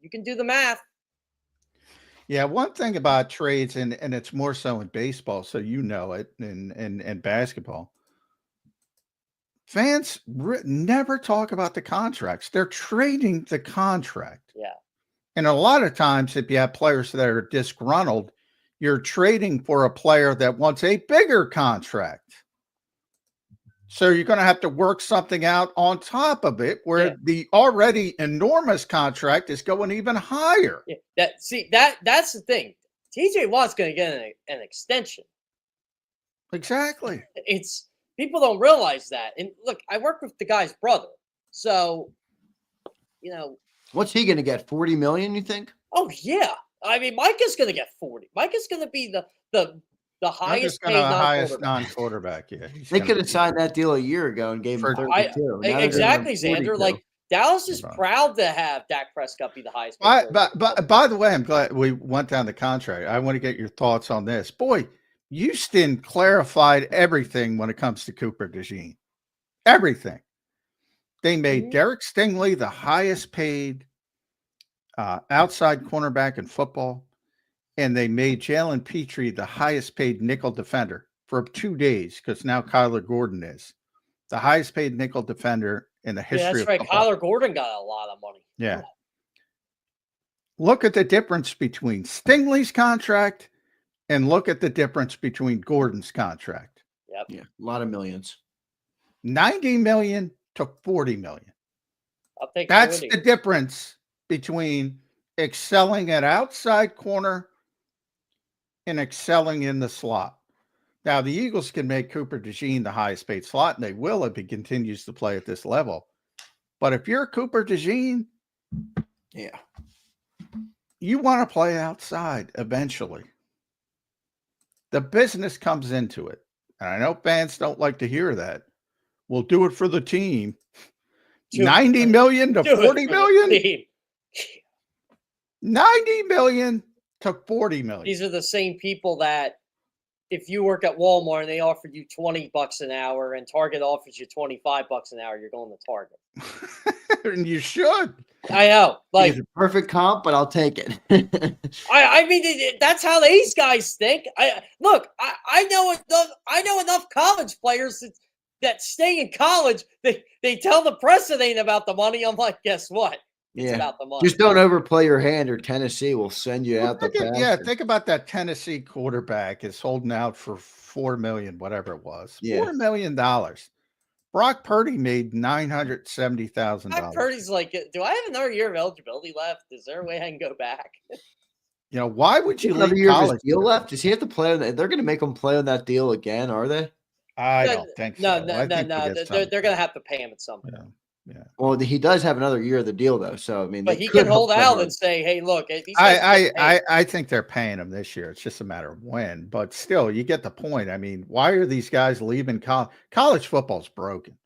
You can do the math. Yeah, one thing about trades, and it's more so in baseball, so it, and basketball. Fans never talk about the contracts. They're trading the contract. Yeah. And a lot of times, if you have players that are disgruntled, you're trading for a player that wants a bigger contract. So you're going to have to work something out on top of it where the already enormous contract is going even higher. Yeah. That's the thing. TJ Watt's going to get an extension. Exactly. people don't realize that. And look, I work with the guy's brother, so what's he going to get? 40 million, you think? Oh yeah, I mean, Micah's going to get 40. Micah's going to be the highest paid non-quarterback. Yeah, they could have signed that deal a year ago and gave him 32. Exactly, Xander. Like Dallas is proud to have Dak Prescott be the highest paid. By the way, I'm glad we went down the contract. I want to get your thoughts on this. Boy, Houston clarified everything when it comes to Cooper DeJean. Everything. They made Derek Stingley the highest paid outside cornerback in football, and they made Jalen Petrie the highest paid nickel defender for 2 days because now Kyler Gordon is the highest paid nickel defender in the history of football. Kyler Gordon got a lot of money. Yeah. Look at the difference between Stingley's contract and look at the difference between Gordon's contract. Yep. Yeah, a lot of millions. 90 million to 40 million. I'll take That's 40. the difference between excelling at outside corner and excelling in the slot. Now, the Eagles can make Cooper DeJean the highest paid slot, and they will if he continues to play at this level. But if you're Cooper DeJean, yeah, you want to play outside eventually. The business comes into it. And I know fans don't like to hear that. We'll do it for the team. 90 million to 40 million? 90 million to 40 million. These are the same people that if you work at Walmart and they offer you $20 an hour and Target offers you $25 an hour, you're going to Target. And you should. I know. Like, it's a perfect comp, but I'll take it. I mean, that's how these guys think. I know enough college players that stay in college. They tell the press it ain't about the money. I'm like, guess what? It's about the money. Just don't overplay your hand, or Tennessee will send you out the pasture. Yeah, think about that Tennessee quarterback is holding out for $4 million, whatever it was. $4 million. Brock Purdy made $970,000. Brock Purdy's like, do I have another year of eligibility left? Is there a way I can go back? Why would you another leave year college? Of his deal left? Does he have to play on that? They're going to make him play on that deal again, are they? I don't think so. No. They're going to have to pay him at some point. Yeah. Well, he does have another year of the deal, though. So I mean, but he can hold out and say, "Hey, look." I think they're paying him this year. It's just a matter of when. But still, you get the point. I mean, why are these guys leaving college? College football's broken.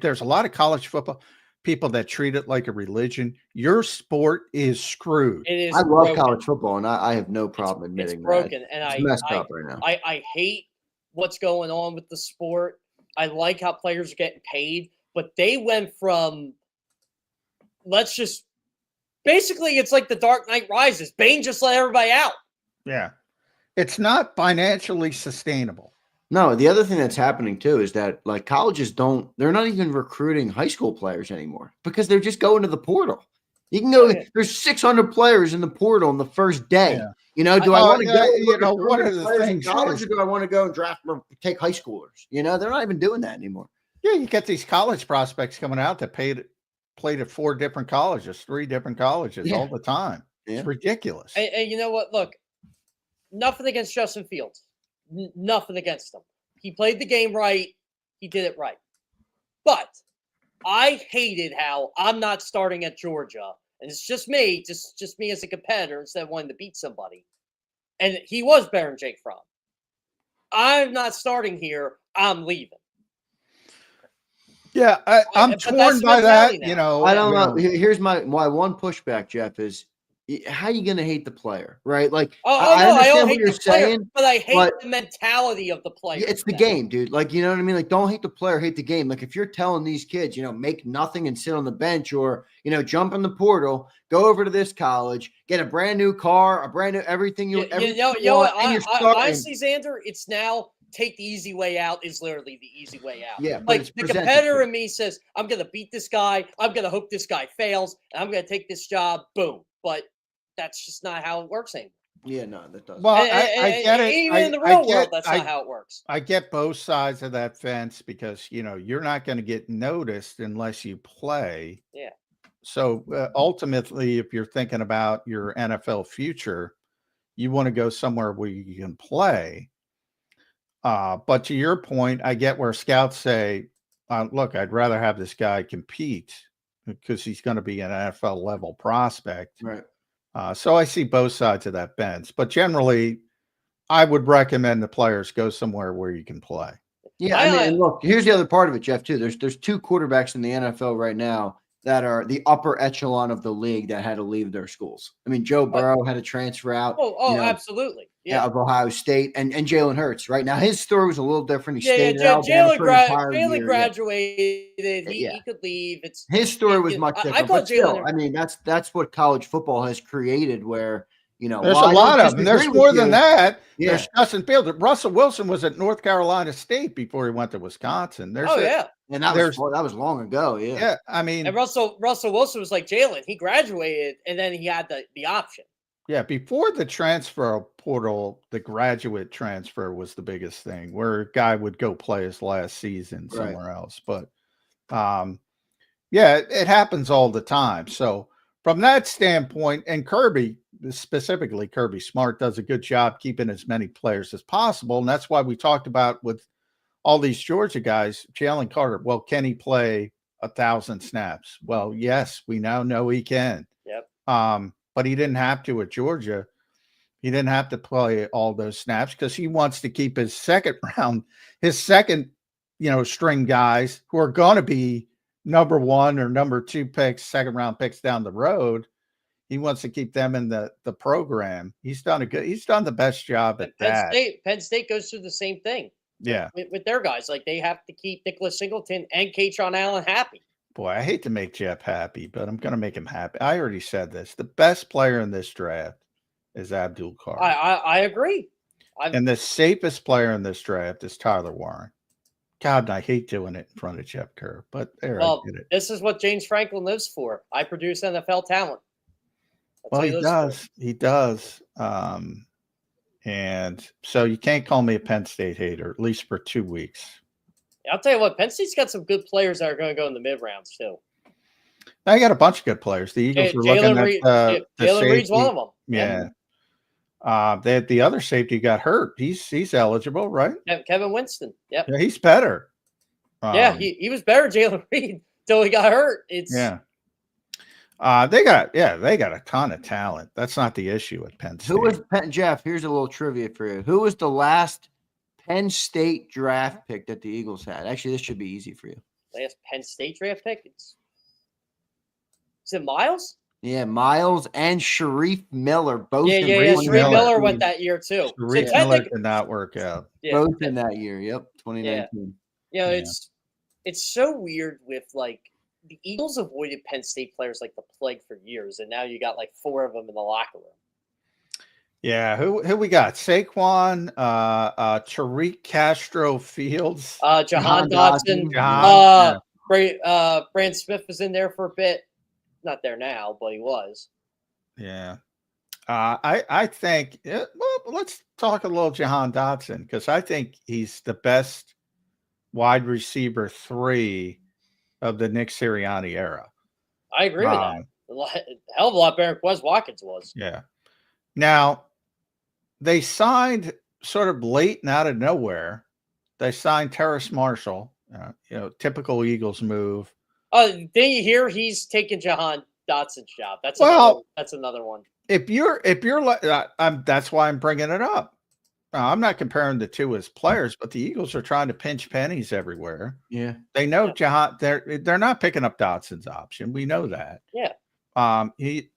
There's a lot of college football people that treat it like a religion. Your sport is screwed. It is. I love college football, and I have no problem admitting it's broken. that. And it's messed up right now. I hate what's going on with the sport. I like how players are getting paid. But they went from, basically, it's like the Dark Knight Rises. Bane just let everybody out. Yeah. It's not financially sustainable. No, the other thing that's happening, too, is that, like, colleges they're not even recruiting high school players anymore because they're just going to the portal. You can go, there's 600 players in the portal on the first day. Yeah. Do I want to go? What are the things? College, or do I want to go and draft or take high schoolers? They're not even doing that anymore. Yeah, you get these college prospects coming out that played at 4 different colleges, 3 different colleges all the time. It's ridiculous. And you know what? Look, nothing against Justin Fields. Nothing against him. He played the game right. He did it right. But I hated how I'm not starting at Georgia. And it's just me as a competitor instead of wanting to beat somebody. And he was better than Jake Fromm. I'm not starting here. I'm leaving. Yeah, I'm torn by that. I don't know. Here's my one pushback, Jeff, is how are you going to hate the player, right? Like, I understand what you're saying, but I hate the mentality of the player. It's the game, dude. Like, you know what I mean? Like, don't hate the player, hate the game. Like, if you're telling these kids, make nothing and sit on the bench, or, jump in the portal, go over to this college, get a brand new car, a brand new everything. Honestly, Xander, it's now take the easy way out is literally the easy way out. Yeah, like the competitor in me says, I'm going to beat this guy. I'm going to hope this guy fails. And I'm going to take this job. Boom. But that's just not how it works anymore. Yeah, no, that doesn't. Well, I get it. Even in the real world, that's not how it works. I get both sides of that fence because, you're not going to get noticed unless you play. Yeah. So ultimately, if you're thinking about your NFL future, you want to go somewhere where you can play. But to your point, I get where scouts say, look, I'd rather have this guy compete because he's going to be an NFL level prospect. Right. So I see both sides of that bench. But generally, I would recommend the players go somewhere where you can play. Yeah, I mean, and look, here's the other part of it, Jeff, too. There's two quarterbacks in the NFL right now that are the upper echelon of the league that had to leave their schools. I mean, Joe Burrow had to transfer out. Absolutely. Yeah. Of Ohio State, and Jalen Hurts. Right now, his story was a little different. He stayed yeah. at Alabama for an entire Jalen year. graduated. He could leave. His story was much different. But still, I mean, that's what college football has created. Where there's a lot of them. There's more than that. Yeah. There's Justin Fields. Russell Wilson was at North Carolina State before he went to Wisconsin. and that was long ago. Yeah, I mean, and Russell Wilson was like Jalen. He graduated, and then he had the option. Yeah, before the transfer portal, the graduate transfer was the biggest thing, where a guy would go play his last season somewhere else. But it happens all the time. So from that standpoint, and Kirby, specifically Kirby Smart, does a good job keeping as many players as possible. And that's why we talked about with all these Georgia guys, Jalen Carter. Well, can he play 1,000 snaps? Well, yes, we now know he can. Yep. But he didn't have to at Georgia. He didn't have to play all those snaps because he wants to keep his second string guys who are going to be number 1 or number 2 picks, second round picks down the road. He wants to keep them in the program. He's done the best job at that. Penn State goes through the same thing. Yeah. With their guys. Like, they have to keep Nicholas Singleton and Kaytron Allen happy. Boy, I hate to make Jeff happy, but I'm going to make him happy. I already said this. The best player in this draft is Abdul Carr. I agree. And the safest player in this draft is Tyler Warren. God, and I hate doing it in front of Jeff Kerr, but I did it. This is what James Franklin lives for. I produce NFL talent. He does. And so you can't call me a Penn State hater, at least for 2 weeks. I'll tell you what, Penn State's got some good players that are going to go in the mid rounds too. I got a bunch of good players. The Eagles were looking at Jalen Reed's one of them. Yeah. The other safety got hurt. He's eligible, right? Kevin Winston. Yep. Yeah, he's better. He was better, Jalen Reed, until he got hurt. They got a ton of talent. That's not the issue at Penn State. Jeff? Here's a little trivia for you. Who was the last Penn State draft pick that the Eagles had? Actually, this should be easy for you. Last Penn State draft pick? Is it Miles? Yeah, Miles and Sharif Miller. Both. Sharif Miller went that year too. Sharif Miller did not work out. Both in that year. Yep, 2019. It's so weird with like the Eagles avoided Penn State players like the plague for years, and now you got like 4 of them in the locker room. Yeah, who we got? Saquon, Tariq Castro Fields, Jahan Dotson, Brand Smith was in there for a bit. Not there now, but he was. Yeah. I think let's talk a little Jahan Dotson, because I think he's the best wide receiver 3 of the Nick Sirianni era. I agree with that. A hell of a lot better than Quez Watkins was. Yeah. Now, they signed sort of late and out of nowhere. They signed Terrace Marshall, typical Eagles move. Didn't you hear he's taking Jahan Dotson's job? That's another one. If you're that's why I'm bringing it up. I'm not comparing the two as players, but the Eagles are trying to pinch pennies everywhere. Yeah, they know Jahan. They're not picking up Dotson's option. We know that. Yeah.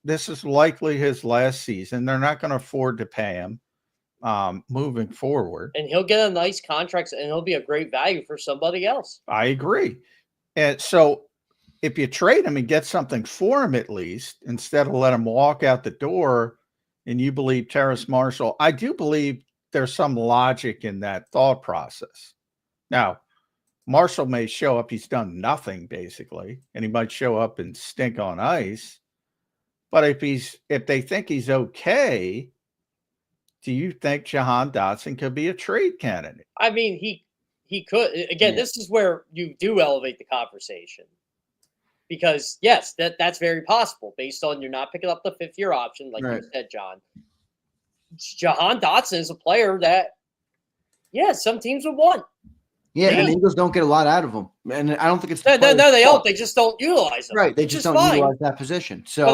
This is likely his last season. They're not going to afford to pay him moving forward. And he'll get a nice contract, and he'll be a great value for somebody else. I agree. And so if you trade him and get something for him, at least, instead of let him walk out the door, and you believe Terrace Marshall, I do believe there's some logic in that thought process. Now, Marshall may show up, he's done nothing basically, and he might show up and stink on ice. But if they think he's okay, do you think Jahan Dotson could be a trade candidate? I mean, he could. Again, This is where you do elevate the conversation. Because, yes, that's very possible based on you're not picking up the 5th-year option, like you said, John. Jahan Dotson is a player that Yeah, some teams would want. Yeah, and the Eagles don't get a lot out of them, and I don't think it's no, they don't. They just don't utilize them. Right, they just don't utilize that position. So,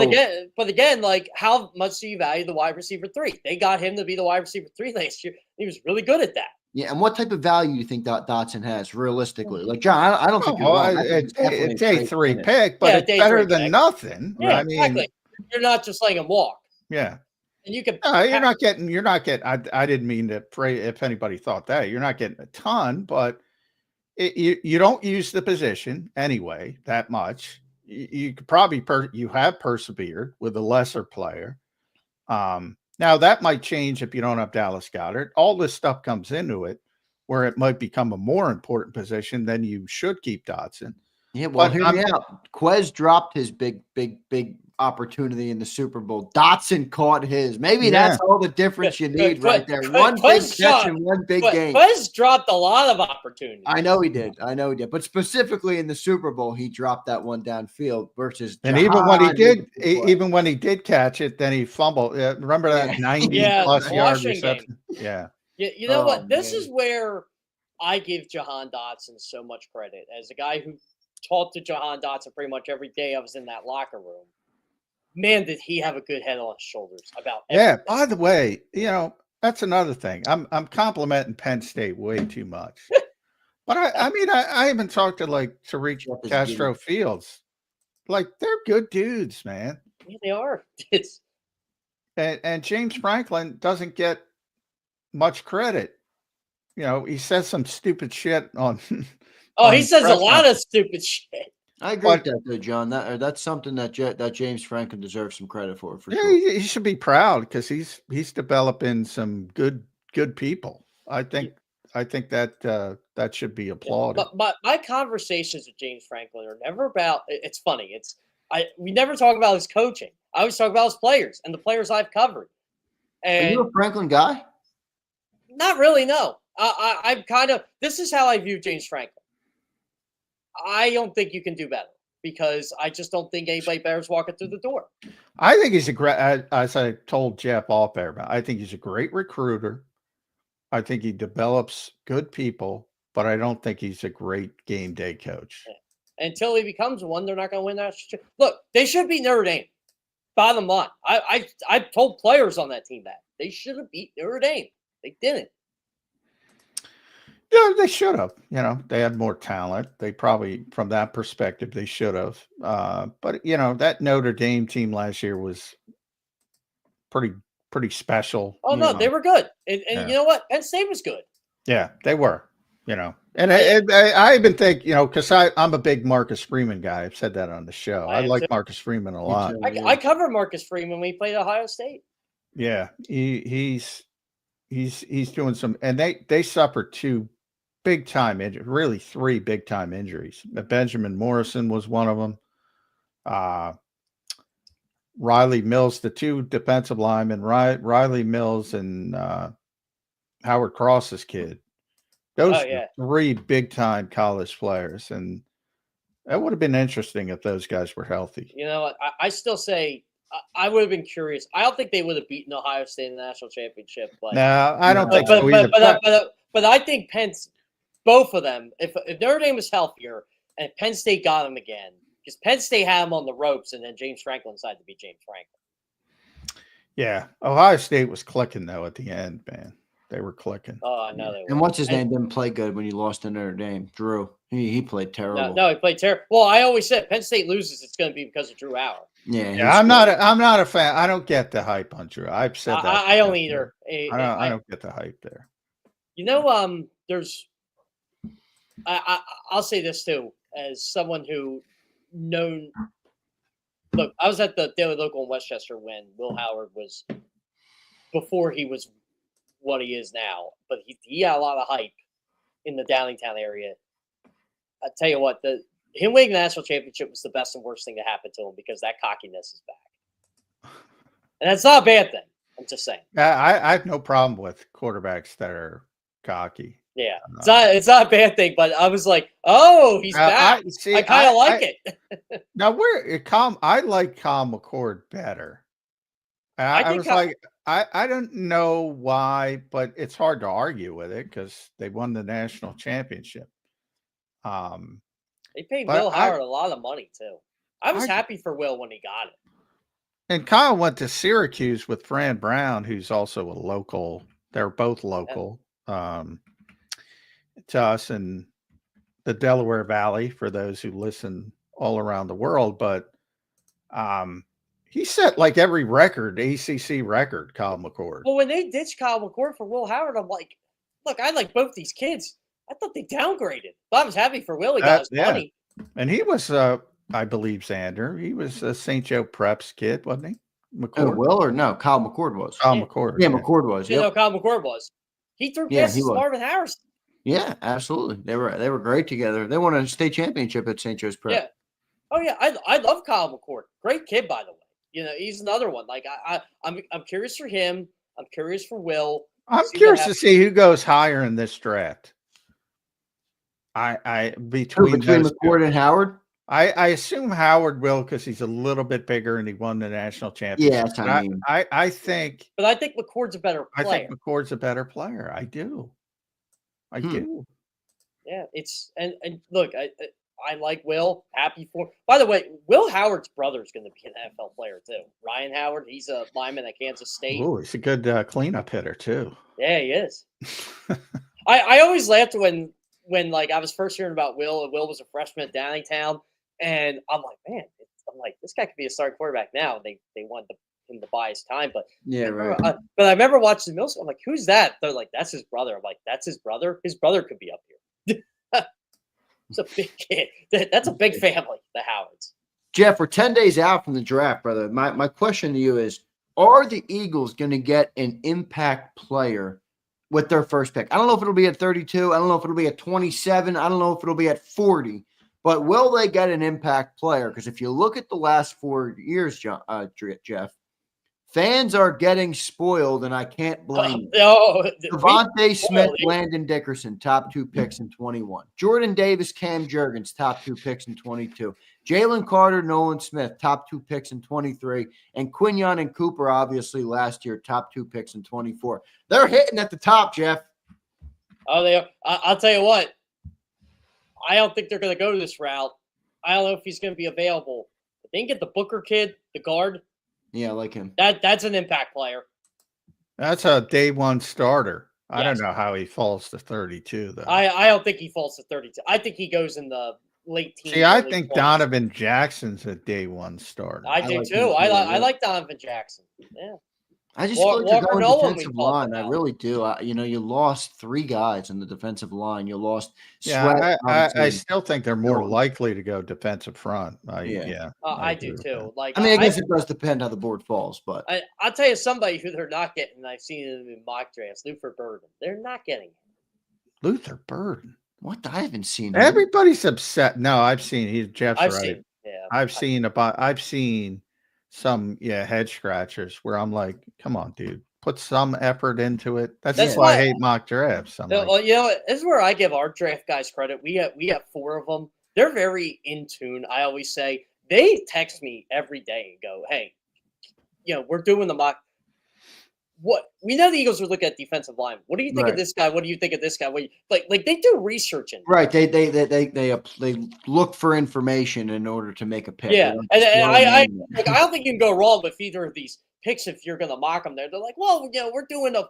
but again, like how much do you value the wide receiver 3? They got him to be the wide receiver 3 last year. He was really good at that. Yeah, and what type of value do you think Dotson has realistically? Like John, I don't think it's a 3 pick, but it's better than nothing. Yeah, I mean, exactly. You're not just letting him walk. Yeah. And you can. You're not getting. I didn't mean to pray if anybody thought that. You're not getting a ton, but you don't use the position anyway that much. You could probably you have persevered with a lesser player. Now that might change if you don't have Dallas Goedert. All this stuff comes into it, where it might become a more important position. Then you should keep Dotson. Yeah, well, hear me out. Quez dropped his big opportunity in the Super Bowl. Dotson caught his. Maybe that's all the difference you need right there. One big catch and one big game. Quez dropped a lot of opportunities. I know he did. But specifically in the Super Bowl, he dropped that one downfield versus. And even when he did catch it, then he fumbled. Remember that 90+ yard reception? Yeah. You know what? This is where I give Jahan Dotson so much credit as a guy who talked to Jahan Dotson pretty much every day I was in that locker room. Man, did he have a good head on his shoulders about everything. Yeah, by the way, that's another thing. I'm complimenting Penn State way too much. But I even talked to like Tariq Castro Fields. Like, they're good dudes, man. Yeah, they are. And James Franklin doesn't get much credit. He says some stupid shit on he says a lot of stupid shit. I agree with that, though, John. That's something that James Franklin deserves some credit for yeah, sure. He should be proud because he's developing some good people. I think that should be applauded. But my conversations with James Franklin are never about. It's funny. We never talk about his coaching. I always talk about his players and the players I've covered. And are you a Franklin guy? Not really. No. I'm kind of. This is how I view James Franklin. I don't think you can do better because I just don't think anybody better is walking through the door. I think he's a great, as I told Jeff off air, I think he's a great recruiter. I think he develops good people, but I don't think he's a great game day coach. Yeah. Until he becomes one, they're not going to win that. Look, they should beat Notre Dame. Bottom line, I told players on that team that they should have beat Notre Dame. They didn't. Yeah, they should have. They had more talent. They probably, from that perspective, they should have. But that Notre Dame team last year was pretty special. Oh no, they were good, and you know what? Penn State was good. Yeah, they were. And I even think because I'm a big Marcus Freeman guy. I've said that on the show. I like Marcus Freeman a lot. I covered Marcus Freeman when he played at Ohio State. Yeah, he's doing some, and they suffered 2 big-time injuries, really 3 big-time injuries. Benjamin Morrison was one of them. Riley Mills, the 2 defensive linemen, Riley Mills and Howard Cross's kid. Those 3 big-time college players, and that would have been interesting if those guys were healthy. You know what? I still say I would have been curious. I don't think they would have beaten Ohio State in the national championship. No, I don't think so either. But I think both of them, if Notre Dame was healthier and Penn State got them again, because Penn State had them on the ropes, and then James Franklin decided to be James Franklin. Yeah, Ohio State was clicking though at the end, man. They were clicking. Oh, I know they were. And what's his name didn't play good when you lost to Notre Dame? Drew. He played terrible. No, he played terrible. Well, I always said Penn State loses, it's going to be because of Drew Howard. Yeah, I'm not a fan. I don't get the hype on Drew. I've said that. I don't either. I don't get the hype there. There's. I'll say this too, as someone who known. Look, I was at the Daily Local in Westchester when Will Howard was, before he was what he is now, but he had a lot of hype in the Downingtown area. I tell you what, him winning the national championship was the best and worst thing to happen to him because that cockiness is back, and that's not a bad thing. I'm just saying. I have no problem with quarterbacks that are cocky. Yeah, it's not a bad thing, but I was like, oh, he's back. I kind of like it. Now I like Kyle McCord better. I was like, I don't know why, but it's hard to argue with it because they won the national championship. They paid but Will Howard a lot of money too. I was happy for Will when he got it. And Kyle went to Syracuse with Fran Brown, who's also a local. They're both local to us in the Delaware Valley for those who listen all around the world. But he set like every record, ACC record, Kyle McCord. Well, when they ditched Kyle McCord for Will Howard, I'm like, look, I like both these kids. I thought they downgraded. But I was happy for Will. He got his money. And he was, I believe, Zander. He was a St. Joe Preps kid, wasn't he? McCord? Will or no? Kyle McCord was. Kyle McCord. Yeah, McCord was. You know, Kyle McCord was. He threw passes to Marvin Harrison. Yeah, absolutely. They were great together. They won a state championship at St. Joe's Prep. Yeah. Oh yeah, I love Kyle McCord. Great kid, by the way. You know, he's another one. Like I'm curious for him. I'm curious for Will. I'm curious to see who goes higher in this draft. Between McCord and Howard. I assume Howard will because he's a little bit bigger and he won the national championship. Yeah, that's what I mean. I think. But I think McCord's a better player. I think McCord's a better player. I do. I do. Yeah, it's and look, I like Will. Happy for. By the way, Will Howard's brother is going to be an NFL player too. Ryan Howard, he's a lineman at Kansas State. Oh, he's a good cleanup hitter too. Yeah, he is. I always laughed when like I was first hearing about Will, and Will was a freshman at Downingtown, and I'm like, man, this guy could be a starting quarterback now. They wanted him to buy his time, but yeah, right. But I remember watching the middle school. I'm like, who's that? They're like, that's his brother. I'm like, that's his brother. His brother could be up here. It's a big kid. That's a big family, the Howards. Jeff, we're 10 days out from the draft, brother. My question to you is, are the Eagles going to get an impact player with their first pick? I don't know if it'll be at 32. I don't know if it'll be at 27. I don't know if it'll be at 40. But will they get an impact player? Because if you look at the last 4 years, Jeff, fans are getting spoiled, and I can't blame them. Devontae Smith, Landon Dickerson, top 2 picks in 21. Jordan Davis, Cam Jurgens, top 2 picks in 22. Jalen Carter, Nolan Smith, top 2 picks in 23. And Quinyon and Cooper, obviously, last year, top 2 picks in 24. They're hitting at the top, Jeff. Oh, they are. I'll tell you what. I don't think they're going to go this route. I don't know if he's going to be available. But they can get the Booker kid, the guard. Yeah, I like him. That's an impact player. That's a day one starter. I don't know how he falls to 32, though. I don't think he falls to 32. I think he goes in the late teens. See, I think 20s. Donovan Jackson's a day one starter. I do too. I like Donovan Jackson. Yeah. I just feel like you're going defensive line. I really do. You lost 3 guys in the defensive line. You lost. Yeah, I still think they're more likely to go defensive front. I do too. Like, I guess it does depend how the board falls, but I'll tell you somebody who they're not getting. I've seen him in mock drafts. Luther Burden. They're not getting him. Luther Burden. What? I haven't seen. Everybody's upset. No, I've seen. Jeff's right. Seen, I've seen some head scratchers where I'm like, come on, dude, put some effort into it. That's why I hate mock drafts. Well, this is where I give our draft guys credit. We have 4 of them. They're very in tune. I always say they text me every day and go, hey, we're doing the mock. What we know, the Eagles are looking at defensive line. What do you think of this guy? What do you think of this guy? Like they do research in right. They look for information in order to make a pick. Yeah, and I don't think you can go wrong with either of these picks if you're going to mock them. They're like, well, we're doing the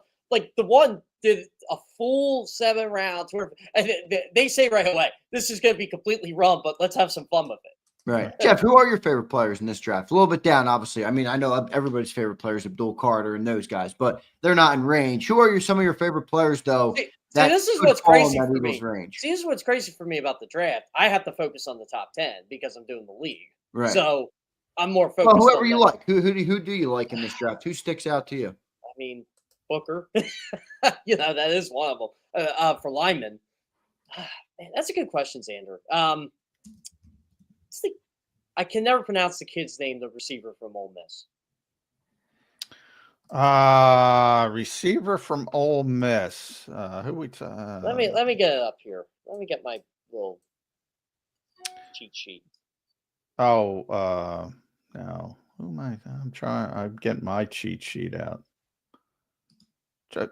one did a full 7 rounds. And they say right away, this is going to be completely wrong, but let's have some fun with it. Right. Jeff, who are your favorite players in this draft? A little bit down, obviously. I mean, I know everybody's favorite players, Abdul Carter and those guys, but they're not in range. Who are some of your favorite players, though? See, this is what's crazy for me. Range? See, this is what's crazy for me about the draft. I have to focus on the top 10 because I'm doing the league. Right. So I'm more focused on whoever on you like. Who do you like in this draft? Who sticks out to you? I mean, Booker. That is one of them. For linemen. Man, that's a good question, Zander. I can never pronounce the kid's name, the receiver from Ole Miss. Receiver from Ole Miss. Who we? Let me get it up here. Let me get my little cheat sheet. No. Who am I? I'm getting my cheat sheet out.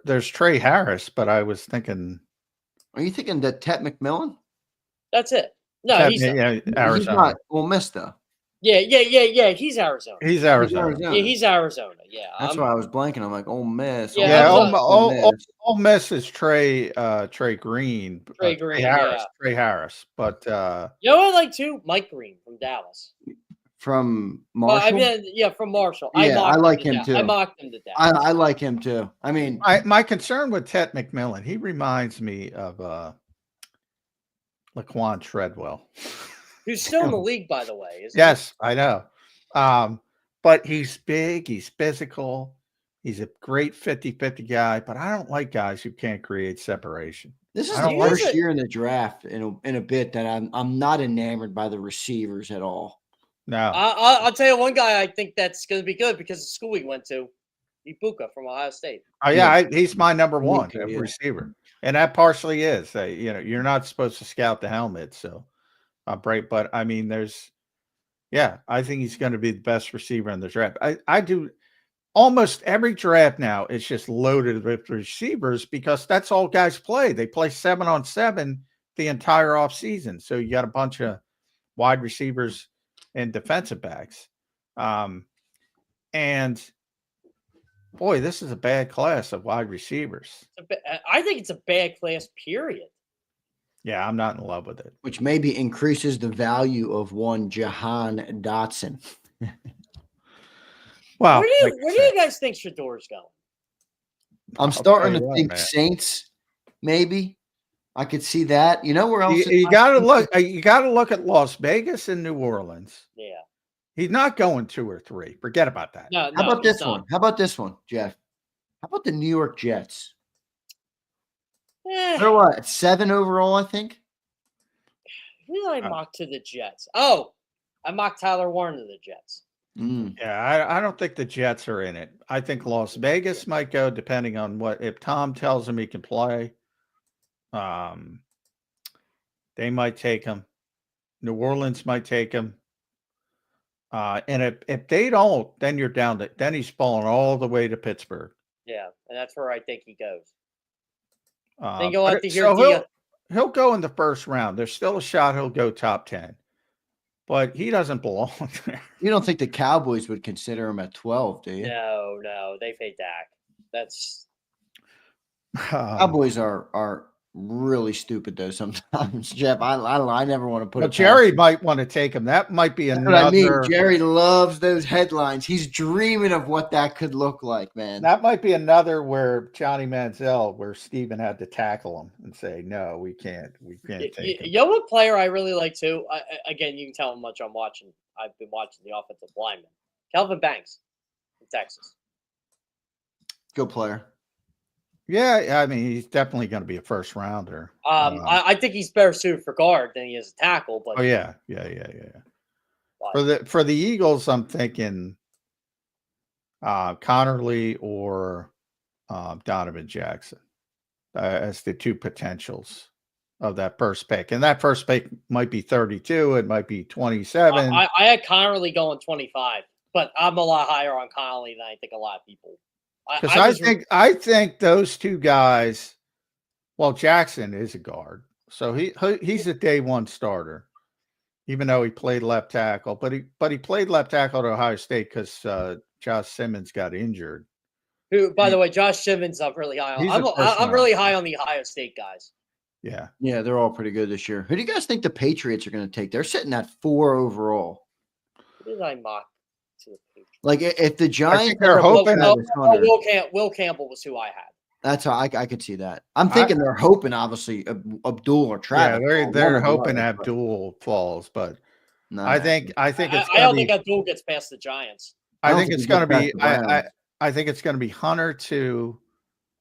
There's Trey Harris, but I was thinking. Are you thinking that Ted McMullen? That's it. No, he's Arizona. He's not Ole Miss though. Yeah. He's Arizona. He's Arizona. Yeah, he's Arizona. Yeah, that's why I was blanking. I'm like Ole Miss. Yeah, Ole Miss is Trey Green. Trey Green. Trey Harris. But you know what I like too? Mike Green from Dallas. From Marshall. From Marshall. Yeah, I like him too. I mocked him to death. I like him too. I mean, my concern with Ted McMullen, he reminds me of Laquan Treadwell, who's still in the league, by the way. Yes, I know. But he's big, he's physical, he's a great 50-50 guy, but I don't like guys who can't create separation. This is the first year in the draft in a bit that I'm not enamored by the receivers at all. No. I'll tell you one guy I think that's going to be good because the school he went to, Ibuka from Ohio State. Oh, yeah, he's my number one receiver. And that partially is. You're not supposed to scout the helmet, so break. But, I mean, I think he's going to be the best receiver in the draft. I do almost every draft now is just loaded with receivers because that's all guys play. They play 7-on-7 the entire offseason. So you got a bunch of wide receivers and defensive backs. And boy, this is a bad class of wide receivers. I think it's a bad class, period. Yeah, I'm not in love with it. Which maybe increases the value of one Jahan Dotson. Well, where do you guys think Shador's going? I'm starting to think Saints, maybe. I could see that. You know where else? You got to look. You got to look at Las Vegas and New Orleans. Yeah, he's not going 2 or 3. Forget about that. No, How about this one? How about this one, Jeff? How about the New York Jets? They're what, 7 overall, I think. Who did I mock to the Jets? Oh, I mocked Tyler Warren to the Jets. Yeah, I don't think the Jets are in it. I think Las Vegas might go, depending on if Tom tells him he can play. They might take him. New Orleans might take him. And if they don't, then you're down then he's falling all the way to Pittsburgh. Yeah, and that's where I think he goes. He'll go in the first round. There's still a shot he'll go top 10. But he doesn't belong there. You don't think the Cowboys would consider him at 12, do you? No, they pay Dak. That's Cowboys are really stupid though sometimes, Jeff. I never want to put it. Jerry might want to take him. That might be another. What I mean, Jerry loves those headlines. He's dreaming of what that could look like, man. That might be another where Johnny Manziel, where Steven had to tackle him and say, "No, we can't take him." You know what player I really like too? Again, you can tell how much I'm watching. I've been watching the offensive lineman, Kelvin Banks, in Texas. Good player. Yeah, I mean, he's definitely going to be a first rounder. I think he's better suited for guard than he is a tackle. But yeah. For the Eagles, I'm thinking Connerly or Donovan Jackson as the 2 potentials of that first pick. And that first pick might be 32. It might be 27. I had Connerly going 25, but I'm a lot higher on Connerly than I think a lot of people. Because I think those 2 guys. Well, Jackson is a guard, so he's a day 1 starter, even though he played left tackle. But he played left tackle at Ohio State because Josh Simmons got injured. Who, by the way, Josh Simmons, I'm really high on. I'm really high on the Ohio State guys. Yeah, they're all pretty good this year. Who do you guys think the Patriots are going to take? They're sitting at 4 overall. Who did I mock? Like if the Giants are hoping, Will Campbell was who I had. That's how I could see that. I'm thinking they're hoping, obviously, Abdul or Travis. Yeah, they're hoping Abdul falls, but I think it's. I don't think Abdul gets past the Giants. I think it's going to be. I think it's going to be Hunter 2.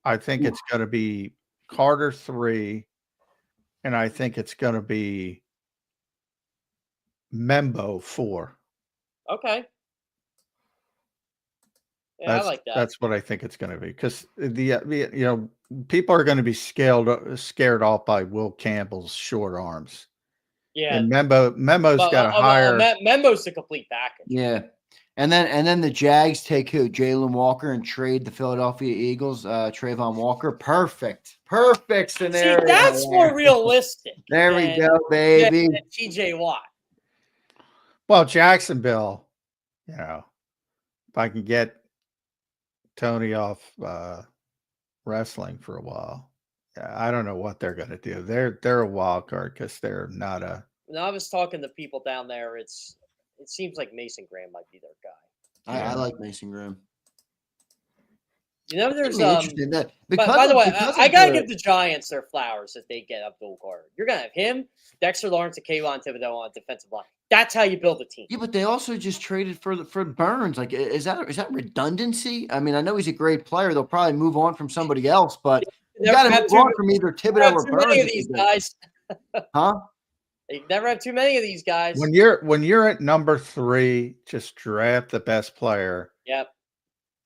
I think it's going to be Carter 3, and I think it's going to be Membo 4. Okay. Yeah, I like that. That's what I think it's going to be because the people are going to be scared off by Will Campbell's short arms. Yeah, and Membo's got a higher. Membo's the complete package. Yeah, And then the Jags take who? Jalen Walker and trade the Philadelphia Eagles, Trayvon Walker. Perfect scenario. See, that's more realistic. There we go, baby. TJ Watt. Well, Jacksonville, you know, if I can get Tony off wrestling for a while, I don't know what they're going to do. They're a wild card because they're not a. When I was talking to people down there, it seems like Mason Graham might be their guy. I like Mason Graham. You know, there's interesting that by the way, I gotta give the Giants their flowers if they get Abdul Carter. You're gonna have him, Dexter Lawrence, and Kayvon Thibodeau on defensive line. That's how you build a team. Yeah, but they also just traded for Burns. Like, is that redundancy? I mean, I know he's a great player. They'll probably move on from somebody else, but you got to move on from either Thibodeau or Burns. Many of these guys, huh? They never have too many of these guys. When you're at number 3, just draft the best player. Yep.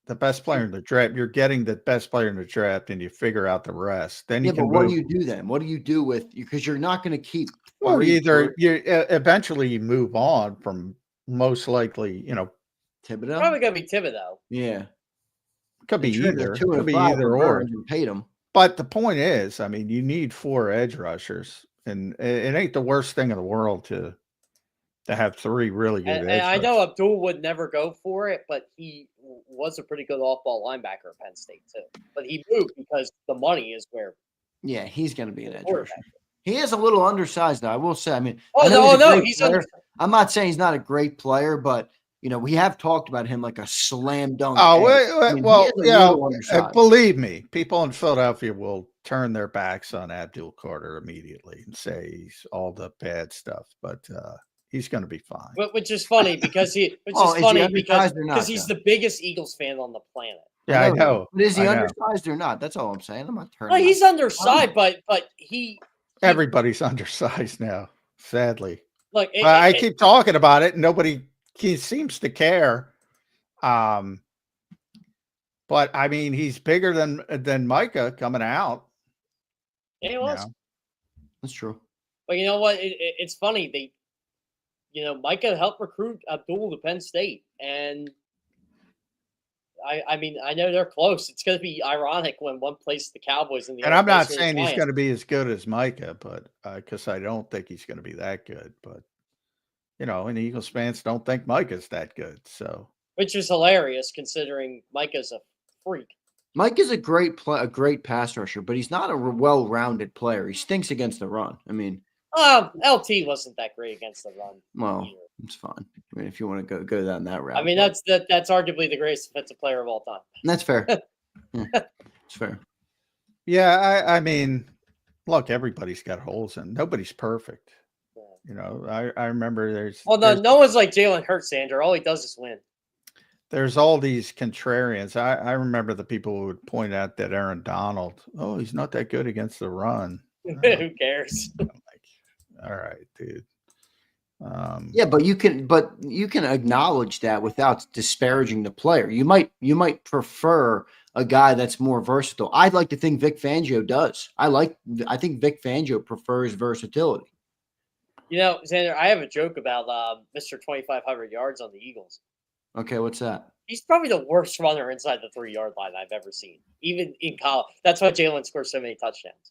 The best player in the draft. You're getting the best player in the draft, and you figure out the rest. Then you can. But what do you do then? What do you do with because you're not going to keep? Well, eventually you move on from most likely, you know, Thibodeau. Probably gonna be Thibodeau. Yeah, could be either. Could be either or. And paid him. But the point is, I mean, you need 4 edge rushers, and it ain't the worst thing in the world to have 3 really good. And I know Abdul would never go for it, but he was a pretty good off-ball linebacker at Penn State too. But he moved because the money is where. Yeah, he's going to be an edge rusher. He is a little undersized, though. I will say. I mean, he's I'm not saying he's not a great player, but you know, we have talked about him like a slam dunk. Believe me, people in Philadelphia will turn their backs on Abdul Carter immediately and say he's all the bad stuff, but he's going to be fine. Which is funny because he's the biggest Eagles fan on the planet. Yeah, I know. But is he undersized or not? That's all I'm saying. I'm not turning. No, he's undersized, but everybody's undersized now. Sadly, look, I keep talking about it, and nobody seems to care. But I mean, he's bigger than Micah coming out. Yeah, he was. That's true. But you know what? It's funny. Micah helped recruit Abdul to Penn State, and I mean, I know they're close. It's going to be ironic when one plays the Cowboys and the other. And I'm not saying he's going to be as good as Micah, but because I don't think he's going to be that good. But you know, and the Eagles fans don't think Micah's that good. So, which is hilarious considering Micah's a freak. Mike is a great pass rusher, but he's not a well-rounded player. He stinks against the run. I mean, LT wasn't that great against the run. Well, it's fine. I mean, if you want to go down that route. I mean, that's arguably the greatest defensive player of all time. That's fair. It's fair. Yeah, I mean, look, everybody's got holes and nobody's perfect. Yeah. You know, I remember there's no one's like Jalen Hurts, Zander. All he does is win. There's all these contrarians. I remember the people who would point out that Aaron Donald, he's not that good against the run. Who cares? I'm like, all right, dude. Yeah, but you can acknowledge that without disparaging the player. You might prefer a guy that's more versatile. I'd like to think Vic Fangio does. I think Vic Fangio prefers versatility. You know, Zander, I have a joke about Mr. 2,500 yards on the Eagles. Okay, what's that? He's probably the worst runner inside the 3-yard line I've ever seen, even in college. That's why Jalen scores so many touchdowns.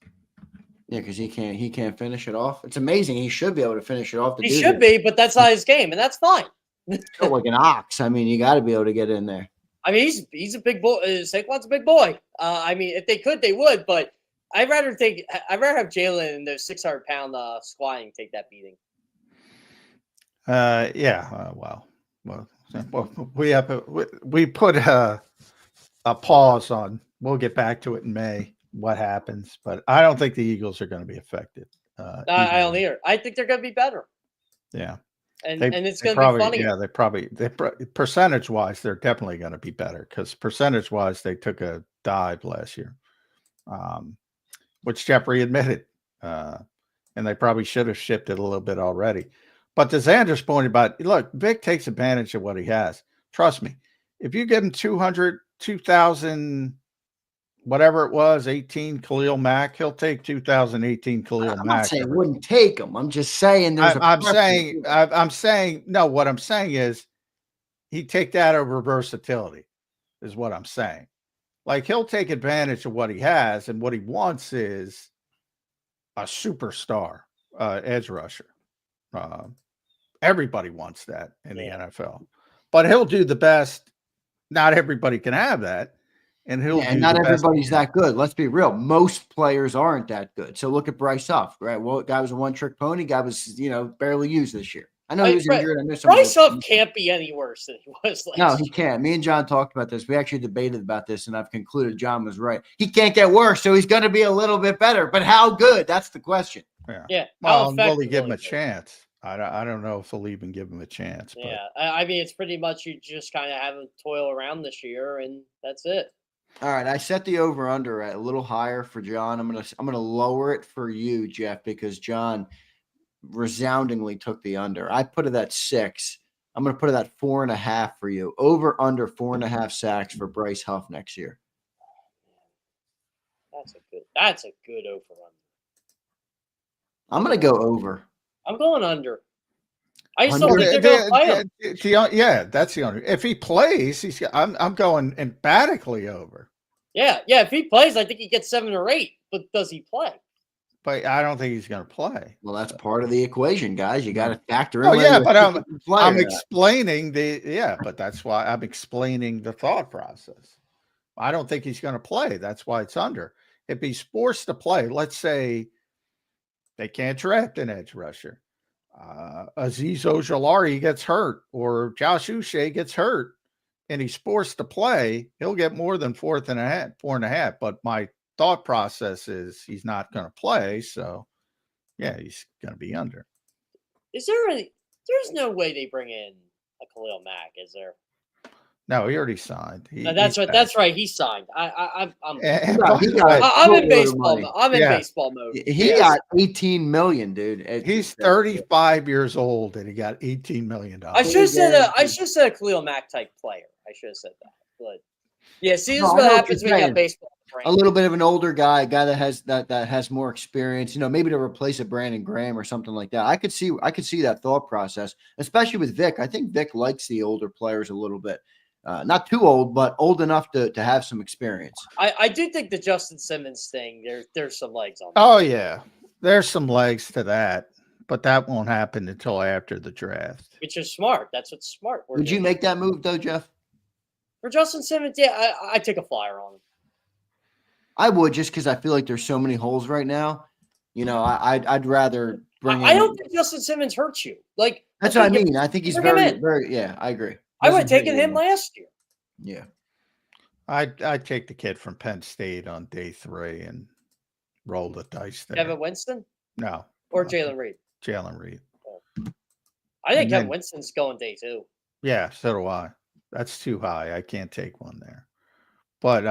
Yeah, because he can't finish it off. It's amazing. He should be able to finish it off. He should be, but that's not his game, and that's fine. Like an ox. I mean, you got to be able to get in there. I mean, he's a big boy. Saquon's a big boy. I mean, if they could, they would. But I'd rather have Jalen in those 600-pound squatting take that beating. Yeah. Well, we put a pause on. We'll get back to it in May. What happens, but I don't think the Eagles are going to be affected. I don't either. I think they're going to be better. Yeah, and it's going to be funny. Yeah, they percentage wise, they're definitely going to be better because percentage wise, they took a dive last year, which Jeffrey admitted, and they probably should have shifted a little bit already. But to Zander's point about, look, Vic takes advantage of what he has. Trust me, if you give him 2,000. Whatever it was, 18 Khalil Mack, he'll take 2018 Khalil Mack. I'm not saying it wouldn't take him. I'm just saying I'm saying no. What I'm saying is, he'd take that over versatility, is what I'm saying. Like, he'll take advantage of what he has, and what he wants is a superstar edge rusher. Everybody wants that in the NFL, but he'll do the best. Not everybody can have that, and and not everybody's that good. Let's be real. Most players aren't that good. So look at Bryce Huff, right? Well, guy was a one-trick pony. Guy was, barely used this year. I know he was injured. I know Bryce Huff can't be any worse than he was last No, he can't. Me and John talked about this. We actually debated about this, and I've concluded John was right. He can't get worse, so he's going to be a little bit better. But how good? That's the question. Yeah. Well, will he give him a chance? I don't know if he'll even give him a chance. But. Yeah. I mean, it's pretty much you just kind of have him toil around this year, and that's it. All right, I set the over/under at a little higher for John. I'm gonna lower it for you, Jeff, because John resoundingly took the under. I put it at 6. I'm gonna put it at 4.5 for you. Over/under 4.5 sacks for Bryce Huff next year. That's a good over/under. I'm gonna go over. I'm going under. I just don't think they're going to play him. Yeah, that's the only. If he plays, I'm going emphatically over. Yeah. If he plays, I think he gets 7 or 8. But does he play? But I don't think he's going to play. Well, that's part of the equation, guys. You got to factor in. Oh yeah, but I'm explaining but that's why I'm explaining the thought process. I don't think he's going to play. That's why it's under. If he's forced to play, let's say they can't draft an edge rusher. Azeez Ojulari gets hurt, or Josh Uche gets hurt, and he's forced to play, he'll get more than 4.5. But my thought process is he's not going to play, so yeah, he's going to be under. There's no way they bring in a Khalil Mack, is there? No, he already signed. That's right. He signed. I'm in baseball mode. Baseball mode. He got $18 million, dude. He's 35 years old, and he got $18 million. I should have said a Khalil Mack type player. I should have said that. But yeah, see, this is what happens when you got baseball. A little bit of an older guy, a guy that has more experience, maybe to replace a Brandon Graham or something like that. I could see that thought process, especially with Vic. I think Vic likes the older players a little bit. Not too old, but old enough to have some experience. I do think the Justin Simmons thing, there's some legs on that. Oh, yeah. There's some legs to that, but that won't happen until after the draft. Which is smart. That's what's smart. Would you make that move, though, Jeff? For Justin Simmons, yeah, I'd take a flyer on him. I would, just because I feel like there's so many holes right now. I'd rather bring I don't think Justin Simmons hurts you. Like, that's what I mean. I think he's very, yeah, I agree. I would have taken him last year. Yeah. I'd take the kid from Penn State on day 3 and roll the dice there. Kevin Winston? No. Or Jalen Reed? Jalen Reed. I think Kevin Winston's going day 2. Yeah, so do I. That's too high. I can't take one there. But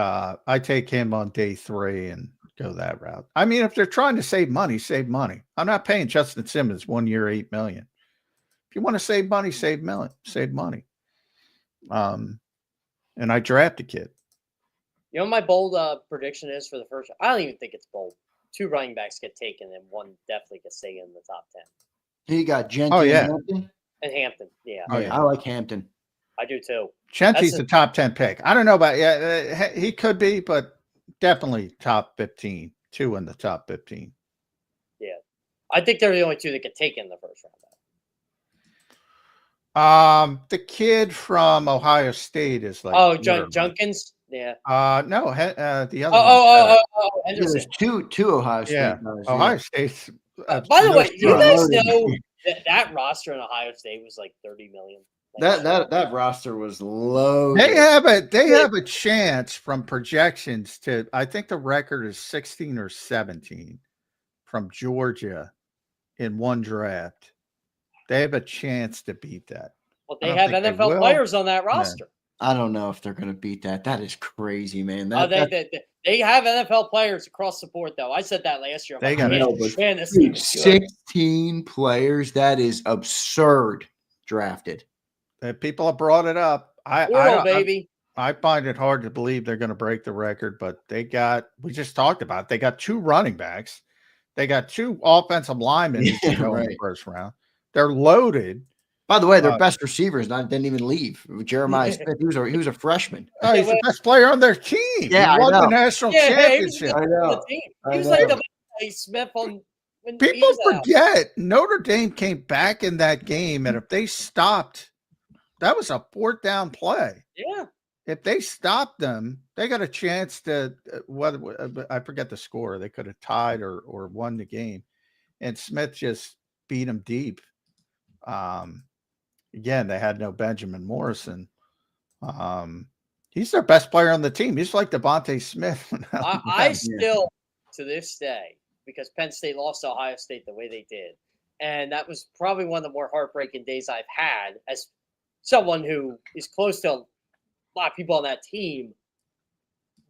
I take him on day 3 and go that route. I mean, if they're trying to save money, save money. I'm not paying Justin Simmons 1 year, $8 million. If you want to save money, save money. And I draft a kid. You know what my bold prediction is for the first? I don't even think it's bold. 2 running backs get taken, and 1 definitely gets taken in the top 10. He got Gentry and Hampton? And Hampton, yeah. Oh, yeah. I like Hampton. I do too. Gentry's a top 10 pick. I don't know about he could be, but definitely top 15. 2 in the top 15. Yeah, I think they're the only 2 that get taken in the first round. The kid from Ohio State is like Junkins. Yeah. No, the other. Henderson. There's two Ohio State. Yeah, Ohio State's. By the way, you guys know that roster in Ohio State was like 30 million. That roster was low. They have a chance from projections to, I think the record is 16 or 17 from Georgia in 1 draft. They have a chance to beat that. Well, they have NFL players on that roster. I don't know if they're going to beat that. That is crazy, man. They have NFL players across the board, though. I said that last year. They got 16 players. That is absurd. Drafted. People have brought it up. Baby. I find it hard to believe they're going to break the record, but we just talked about it. They got 2 running backs. They got 2 offensive linemen in the first round. They're loaded. By the way, their best receivers didn't even leave. Jeremiah Smith, he was a freshman. Oh, he's the best player on their team. Yeah, he won I know. the national championship. I know. He was like the Smith on. When People forget Notre Dame came back in that game, and if they stopped, that was a 4th down play. Yeah. If they stopped them, they got a chance to I forget the score. They could have tied or won the game, and Smith just beat them deep. Again, they had no Benjamin Morrison. He's their best player on the team. He's like Devontae Smith. I still, to this day, because Penn State lost to Ohio State the way they did, and that was probably one of the more heartbreaking days I've had as someone who is close to a lot of people on that team.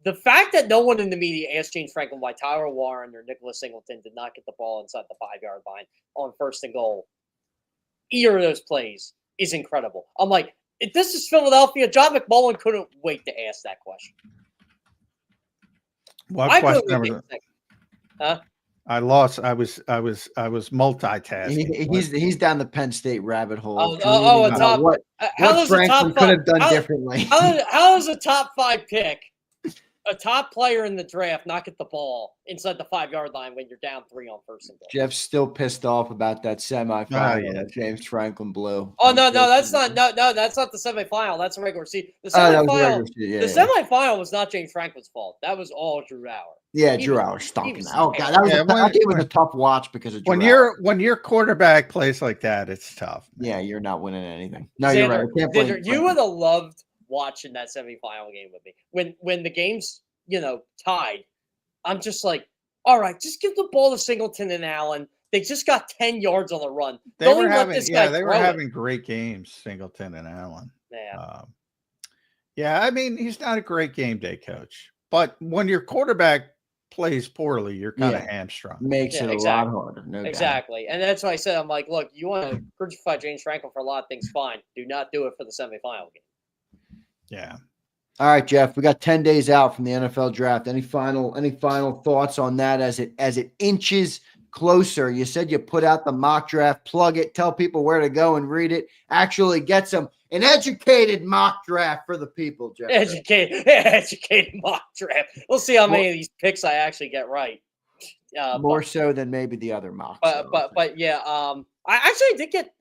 The fact that no one in the media asked James Franklin why Tyler Warren or Nicholas Singleton did not get the ball inside the 5-yard line on 1st and goal, either of those plays, is incredible. I'm like, if this is Philadelphia, John McMullen couldn't wait to ask that question. What question? Huh? I lost. I was multitasking. He's down the Penn State rabbit hole. What Franklin could have done differently. How is a top 5 pick, a top player in the draft, not get the ball inside the 5-yard line when you're down 3 on 1st and goal? Jeff's still pissed off about that semifinal that James Franklin blew. Oh no, that's not that's not the semifinal. That's a regular season. The semifinal, semifinal was not James Franklin's fault. That was all Drew Hauer. Yeah, Drew Hauer stomping that. Oh god, that game was a tough watch because of Drew Hauer. When your quarterback plays like that, it's tough. Man. Yeah, you're not winning anything. No, you're right. Xander, you would have loved watching that semifinal game with me. When the game's tied, I'm just like, all right, just give the ball to Singleton and Allen. They just got 10 yards on the run. They were having great games, Singleton and Allen. Yeah. I mean, he's not a great game day coach, but when your quarterback plays poorly, you're kind of hamstrung. Makes it a lot harder. No exactly. And that's why I said, I'm like, look, you want to crucify James Franklin for a lot of things, fine. Do not do it for the semifinal game. Yeah. All right, Jeff, we got 10 days out from the NFL draft. Any final thoughts on that as it inches closer? You said you put out the mock draft, plug it, tell people where to go and read it, actually get an educated mock draft for the people, Jeff. Educated mock draft. We'll see how many of these picks I actually get right. More so than maybe the other mocks. But yeah, I actually did get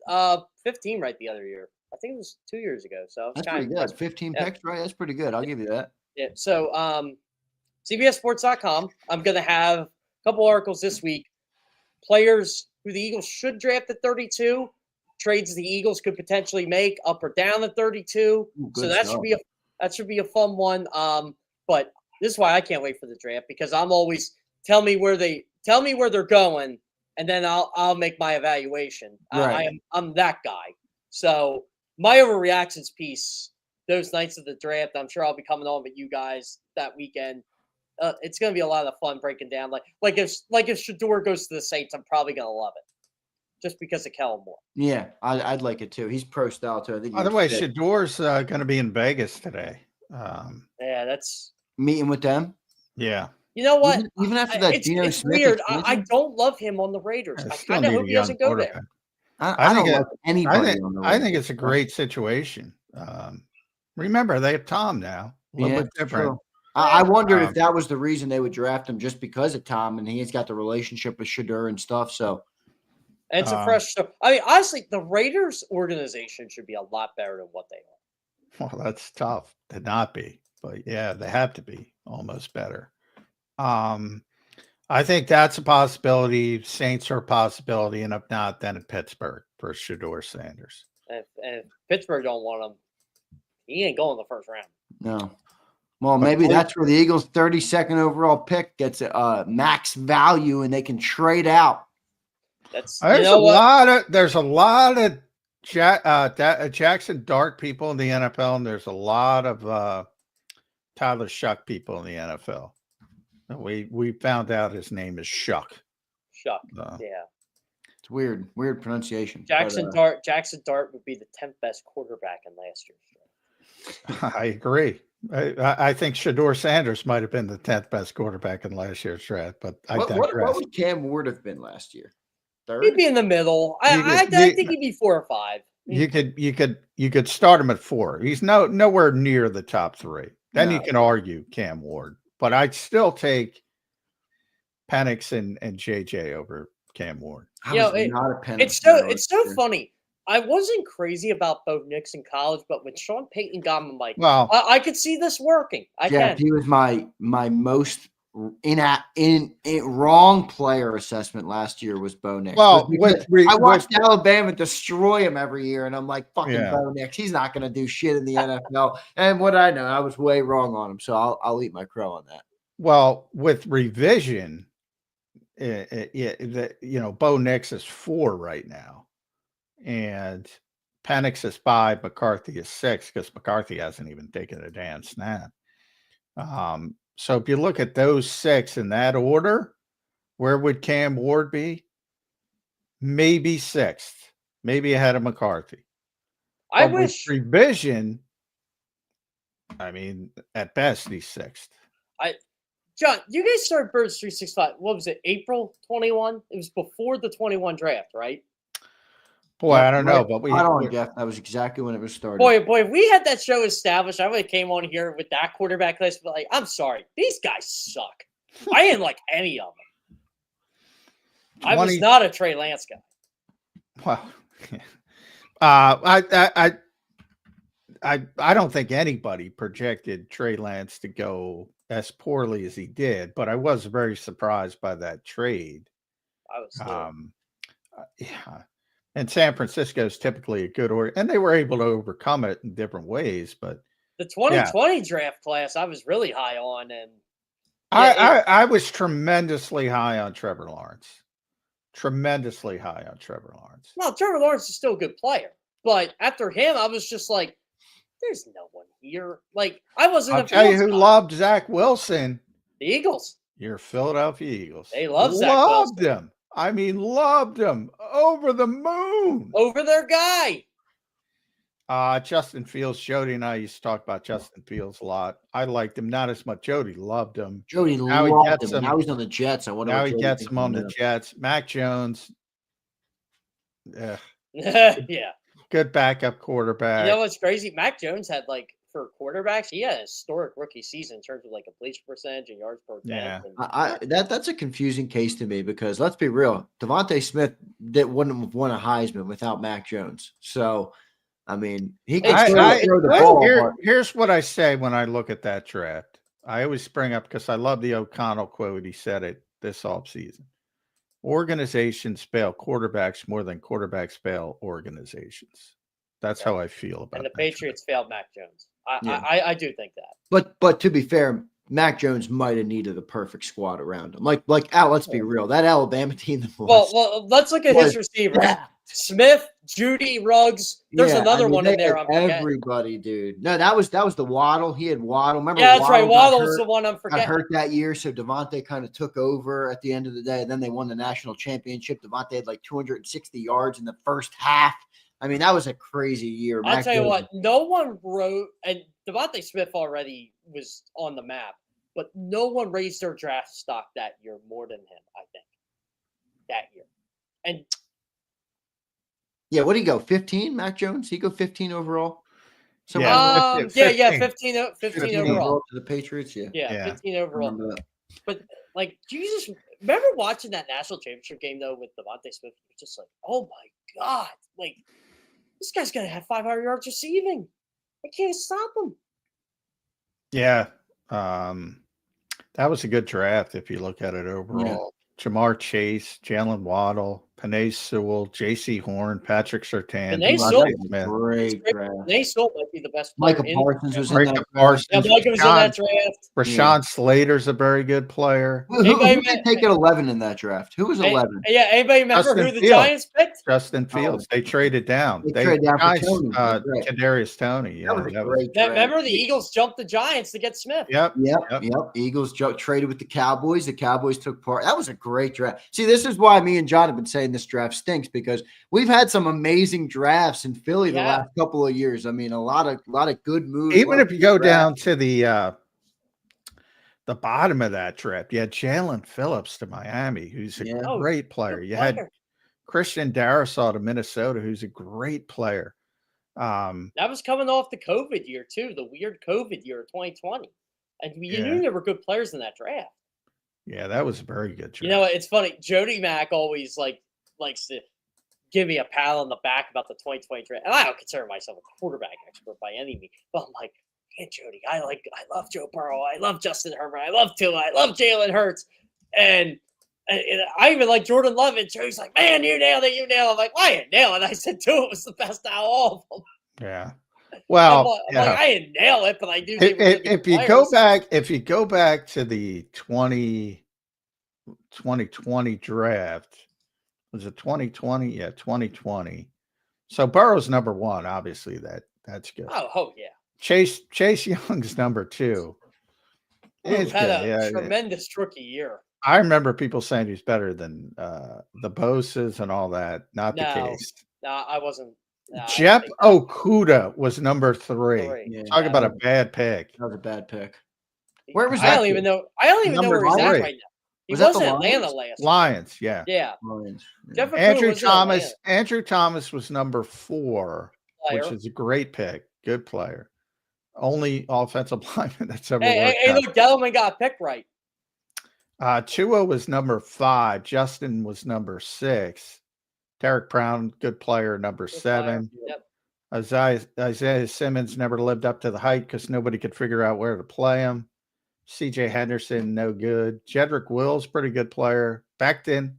15 right the other year. I think it was 2 years ago. So that's pretty good. 15 picks, right? That's pretty good. I'll give you that. Yeah. So CBSSports.com, I'm going to have a couple articles this week. Players who the Eagles should draft at 32, trades the Eagles could potentially make up or down at 32. So that should be a fun one. But this is why I can't wait for the draft, because I'm always tell me where they're going, and then I'll make my evaluation. Right. I'm that guy. So my overreactions piece, those nights of the draft, I'm sure I'll be coming on with you guys that weekend. It's going to be a lot of fun breaking down. Like if Shedeur goes to the Saints, I'm probably going to love it, just because of Kellen Moore. Yeah, I'd like it too. He's pro style too. I think. By the way, Shedeur's going to be in Vegas today. Yeah, that's meeting with them. Yeah. You know what? Even after that, it's weird. I don't love him on the Raiders. I kind of hope he doesn't go there. I don't like anybody on the Raiders. I think it's a great situation. Remember, they have Tom now. A little bit different. True. I wondered if that was the reason they would draft him, just because of Tom, and he's got the relationship with Shedeur and stuff. So it's a fresh start. I mean, honestly, the Raiders organization should be a lot better than what they are. Well, that's tough to not be, but yeah, they have to be almost better. I think that's a possibility. Saints are a possibility, and if not, then at Pittsburgh for Shedeur Sanders. And if Pittsburgh don't want him, he ain't going the first round. No. Well, maybe that's where the Eagles' 32nd overall pick gets max value, and they can trade out. There's a lot of Jackson Dart people in the NFL, and there's a lot of Tyler Shuck people in the NFL. We found out his name is Shuck. Shuck, yeah. It's weird pronunciation. Jackson Dart would be the 10th best quarterback in last year's draft. I agree. I think Shedeur Sanders might have been the 10th best quarterback in last year's draft, but what would Cam Ward have been last year? Third? He'd be in the middle. I think he'd be 4 or 5. You could start him at 4. He's nowhere near the top 3. Then you can argue Cam Ward, but I'd still take Penix and JJ over Cam Ward. It's so funny. I wasn't crazy about Bo Nix in college, but when Sean Payton got him, I'm like, well, I could see this working. He was my most wrong player assessment last year was Bo Nix. Well, I watched Alabama destroy him every year, and I'm like, fucking Bo Nix. He's not going to do shit in the NFL. And what I know, I was way wrong on him, so I'll eat my crow on that. Well, with revision, Bo Nix is 4 right now. And Penix is 5, McCarthy is 6 because McCarthy hasn't even taken a damn snap. So if you look at those 6 in that order, where would Cam Ward be? Maybe 6th, maybe ahead of McCarthy. I wish revision. I mean, at best, he's 6th. John, you guys started Birds 365. What was it? April 21? It was before the 21 draft, right? Boy, I don't know, but Jeff. That was exactly when it was started. Boy, if we had that show established, I would have came on here with that quarterback list. But I'm sorry, these guys suck. I didn't like any of them. I was not a Trey Lance guy. Well, I don't think anybody projected Trey Lance to go as poorly as he did, but I was very surprised by that trade. I was. Yeah. And San Francisco is typically a good order, and they were able to overcome it in different ways. But the 2020 draft class, I was really high on, and I was tremendously high on Trevor Lawrence. Tremendously high on Trevor Lawrence. Well, Trevor Lawrence is still a good player, but after him, I was just like, "There's no one here." Like I wasn't. I'll tell you who loved Zach Wilson. The Eagles. Your Philadelphia Eagles. They love Zach Wilson. Loved him. I mean, loved him. Over the moon. Over their guy. Justin Fields. Jody and I used to talk about Justin Fields a lot. I liked him. Not as much. Jody loved him. Jody loved him. Now he's on the Jets. I wonder now he gets him on the Jets. Mac Jones. Yeah. Good backup quarterback. You know what's crazy? Mac Jones had for quarterbacks, he had a historic rookie season in terms of completion percentage and yards per attempt. Yeah. That's a confusing case to me because let's be real, Devontae Smith wouldn't have won a Heisman without Mac Jones. So, I mean, he can throw the ball. Here's what I say when I look at that draft. I always spring up because I love the O'Connell quote. He said it this offseason. Organizations fail quarterbacks more than quarterbacks fail organizations. That's how I feel about it. And the Patriots failed Mac Jones. I do think that. But to be fair, Mac Jones might have needed a perfect squad around him. Let's be real. That Alabama team. Well, let's look at his receivers. Smith, Judy, Ruggs. There's another one in there. Everybody, dude. No, that was the Waddle. He had Waddle. Remember? Yeah, that's right. Waddle was the one I'm forgetting. Got hurt that year, so Devontae kind of took over at the end of the day. And then they won the national championship. Devontae had 260 yards in the first half. I mean, that was a crazy year. I'll tell you what, no one wrote, and Devontae Smith already was on the map, but no one raised their draft stock that year more than him, I think, that year. And yeah, what did he go, 15, Mac Jones? He go 15 overall? 15 overall. To the Patriots, yeah. 15 overall. But, do you just remember watching that national championship game, though, with Devontae Smith? You're just like, oh, my God. This guy's going to have 500 yards receiving. I can't stop him. Yeah. That was a good draft if you look at it overall. Yeah. Jamar Chase, Jalen Waddle, Penei Sewell, J.C. Horn, Patrick Surtain. Great draft. Penei Sewell might be the best player. Micah Parsons was in that draft. Yeah, Micah was in that draft. Rashawn Slater's a very good player. Who did take at 11 in that draft? Who was 11? Yeah, anybody remember who the Giants picked? Justin Fields. They traded down. They traded down for Tony. Kadarius Toney. That was a great draft. Remember the Eagles jumped the Giants to get Smith. Yep. Eagles traded with the Cowboys. The Cowboys took part. That was a great draft. See, this is why me and John have been saying this draft stinks, because we've had some amazing drafts in Philly the last couple of years. I mean, a lot of good moves. Even if you go down to the bottom of that draft, you had Jalen Phillips to Miami, who's a great player. You had Christian Darrisaw to Minnesota, who's a great player. That was coming off the COVID year too, the weird COVID year of 2020, and you knew there were good players in that draft. Yeah, that was a very good draft. You know, it's funny. Jody Mack always likes to give me a pat on the back about the 2020 draft, and I don't consider myself a quarterback expert by any means, but I'm like, hey, Jody, I love Joe Burrow, I love Justin Herbert, I love Tua, I love Jalen Hurts, and I even like Jordan Love. And Joey's like, man, you nailed it, you nailed it. I'm like, why you nail it? I said Tua was the best out of all of them. Yeah. Well, I'm like, I didn't nail it, but I do. If you go back to the 2020 draft, was it 2020? Yeah, 2020. So Burrow's number one. Obviously, that's good. Oh yeah. Chase Young's number two. He's had a tremendous rookie year. I remember people saying he's better than the Bosa's and all that. Not the case. No, I wasn't. Jeff Okuda was number 3. Yeah, Talk about a bad pick. That was a bad pick. Where was I don't even know where he's at right now. He was in Atlanta last. Lions, yeah. Yeah. Lions. Jeff Andrew Thomas was number 4, which is a great pick. Good player. Only offensive lineman that's ever worked Hey, look, Delman got a pick right. Tua was number 5. Justin was number 6. Derek Brown, good player, number 7. Yep. Isaiah Simmons never lived up to the height because nobody could figure out where to play him. C.J. Henderson, no good. Jedrick Wills, pretty good player. Becton,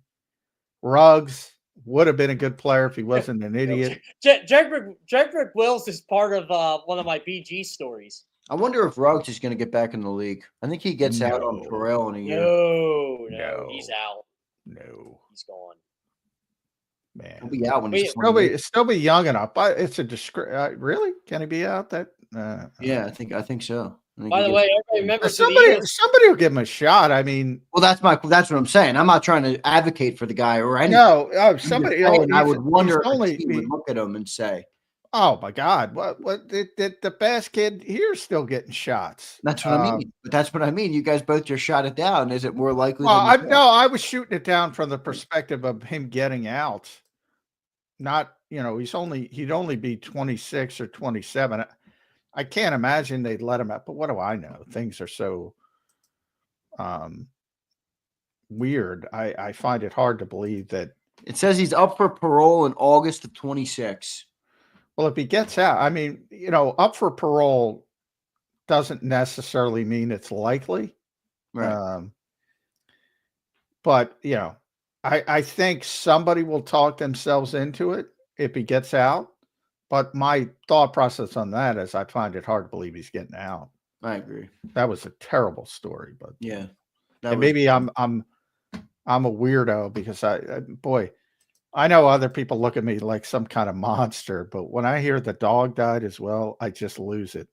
Ruggs would have been a good player if he wasn't an idiot. Jedrick Wills is part of one of my BG stories. I wonder if Ruggs is going to get back in the league. I think he gets out on parole in a year. No, he's out. No, he's gone. Man, he'll be out when he's still be young enough. But it's a really, can he be out? That yeah, I think so. By the way, everybody remember somebody will give him a shot. I mean, well, that's what I'm saying. I'm not trying to advocate for the guy or anything. No, somebody. I would wonder if he would look at him and say, "Oh my God, what the best kid here is still getting shots." That's what I mean. But that's what I mean. You guys both just shot it down. Is it more likely? Well, I was shooting it down from the perspective of him getting out. Not, he'd only be 26 or 27. I can't imagine they'd let him out, but what do I know? Things are so weird. I find it hard to believe that. It says he's up for parole in August of 26. Well, if he gets out, I mean, up for parole doesn't necessarily mean it's likely. Right. But, I think somebody will talk themselves into it if he gets out. But my thought process on that is I find it hard to believe he's getting out. I agree. That was a terrible story, but yeah. Maybe I'm a weirdo because I know other people look at me like some kind of monster, but when I hear the dog died as well, I just lose it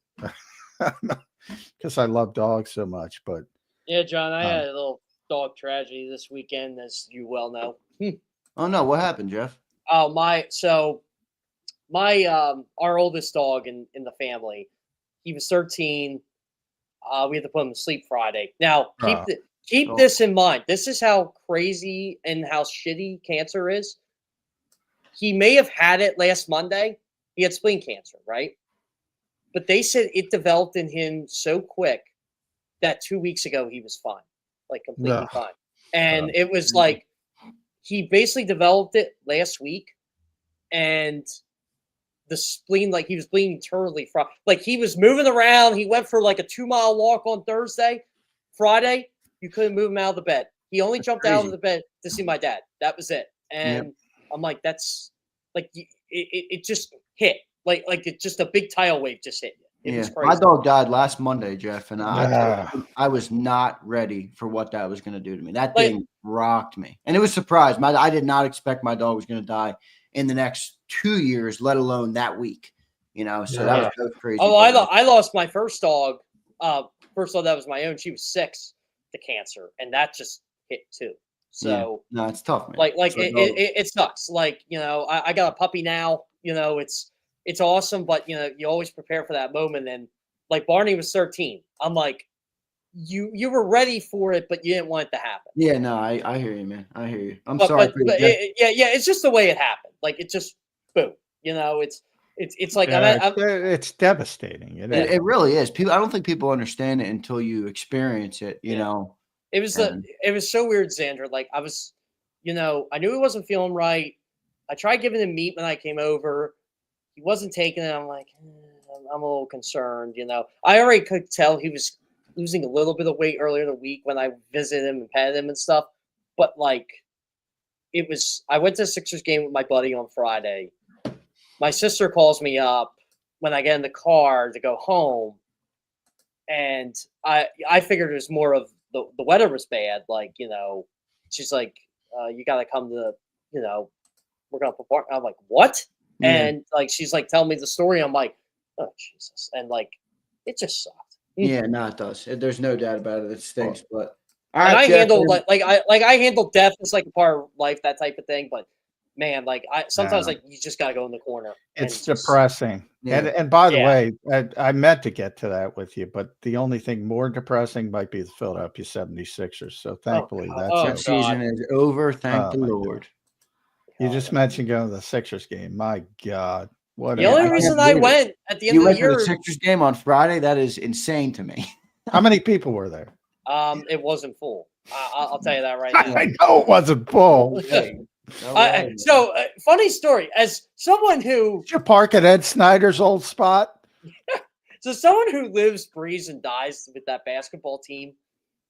because I love dogs so much. But yeah, John, I had a little dog tragedy this weekend, as you well know. Oh no, what happened, Jeff? Oh our oldest dog in the family, he was 13. We had to put him to sleep Friday. Now keep this in mind. This is how crazy and how shitty cancer is. He may have had it last Monday. He had spleen cancer, right? But they said it developed in him so quick that 2 weeks ago he was fine, like completely fine. And it was like he basically developed it last week, and the spleen, like he was bleeding internally from, like he was moving around. He went for like a 2-mile walk on Thursday. Friday, you couldn't move him out of the bed. He only jumped out of the bed to see my dad. That was it. And I'm like, that's like, it just hit. Like it's just a big tidal wave just hit. It was crazy. My dog died last Monday, Jeff, and I was not ready for what that was going to do to me. That thing rocked me. And it was surprised. I did not expect my dog was going to die in the next 2 years, let alone that week. So that was crazy. Oh, I lost my first dog. First dog that was my own. She was 6 to cancer, and that just hit too. So no, it's tough, man. It sucks. Like, I got a puppy now. It's awesome, but you always prepare for that moment. And like Barney was 13. I'm like, you were ready for it, but you didn't want it to happen. Yeah, no, I hear you, man. I hear you. I'm sorry. But it's just the way it happened. Like it just boom. It's like it's devastating. It really is. People, I don't think people understand it until you experience it. You know, it was so weird, Xander. Like I was, I knew he wasn't feeling right. I tried giving him meat when I came over. He wasn't taking it. I'm like, I'm a little concerned. I already could tell he was losing a little bit of weight earlier in the week when I visited him and petted him and stuff. But like, I went to the Sixers game with my buddy on Friday. My sister calls me up when I get in the car to go home. And I figured it was more of the weather was bad. Like, she's like, you got to come to, we're going to perform. I'm like, what? Yeah. And like, she's like, tell me the story. I'm like, oh, Jesus. And like, it just sucked. Yeah, no, it does. There's no doubt about it. It stinks, but I handle I handle death as like a part of life, that type of thing. But man, like sometimes like you just gotta go in the corner. It's depressing. Yeah. And by the way, I meant to get to that with you, but the only thing more depressing might be the Philadelphia 76ers. So thankfully that season is over. Thank the Lord. You just mentioned going to the Sixers game. My God. The only reason I went at the end of the year, to the Sixers game on Friday. That is insane to me. How many people were there? It wasn't full. I'll tell you that right now. I know it wasn't full. So, funny story. As someone who did you park at Ed Snyder's old spot? So, someone who lives, breathes, and dies with that basketball team,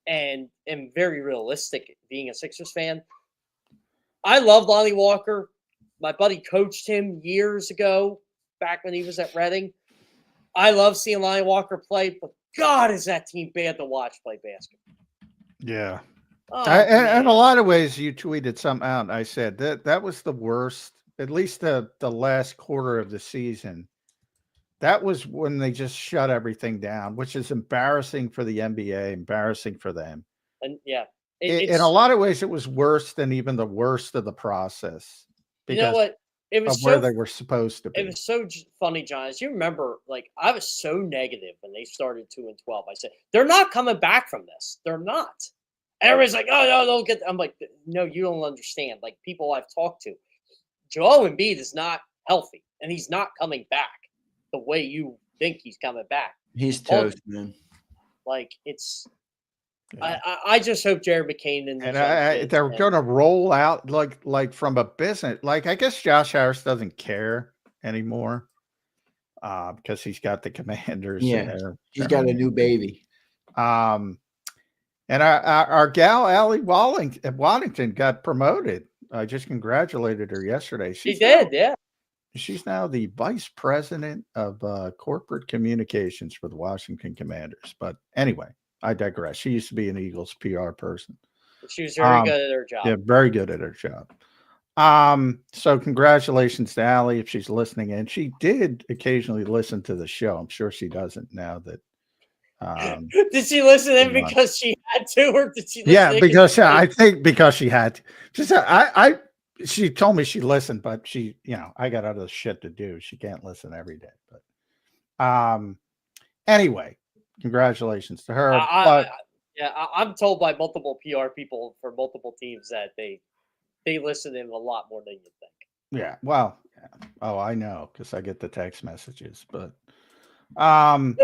and am very realistic, being a Sixers fan. I love Lonnie Walker. My buddy coached him years ago, back when he was at Reading. I love seeing Lonnie Walker play, but God, is that team bad to watch play basketball. Yeah. In a lot of ways, you tweeted something out. I said that was the worst, at least the last quarter of the season. That was when they just shut everything down, which is embarrassing for the NBA, embarrassing for them. And yeah. In a lot of ways, it was worse than even the worst of the process. You know what? It was where they were supposed to be. It was so funny, John. As you remember, like I was so negative when they started 2-12. I said they're not coming back from this. They're not. Everybody's like, "Oh no, don't get." I'm like, "No, you don't understand." Like people I've talked to, Joel Embiid is not healthy, and he's not coming back the way you think he's coming back. He's toast, man. Like it's. Yeah. I just hope Jared McCain and they're going to roll out like from a business. Like I guess Josh Harris doesn't care anymore because he's got the Commanders. Yeah, he's got a new baby. And our gal Allie Waddington got promoted. I just congratulated her yesterday. She did, yeah. She's now the vice president of corporate communications for the Washington Commanders. But anyway. I digress. She used to be an Eagles PR person. She was very good at her job. Yeah, very good at her job. So congratulations to Allie if she's listening in. She did occasionally listen to the show. I'm sure she doesn't now that. Did she listen in because she had to, or did she? Yeah, because I think because she had to. She said she told me she listened, but she, I got other shit to do. She can't listen every day. But anyway. Congratulations to her. I'm told by multiple PR people for multiple teams that they listen to him a lot more than you think. Yeah, well, oh, I know because I get the text messages. But from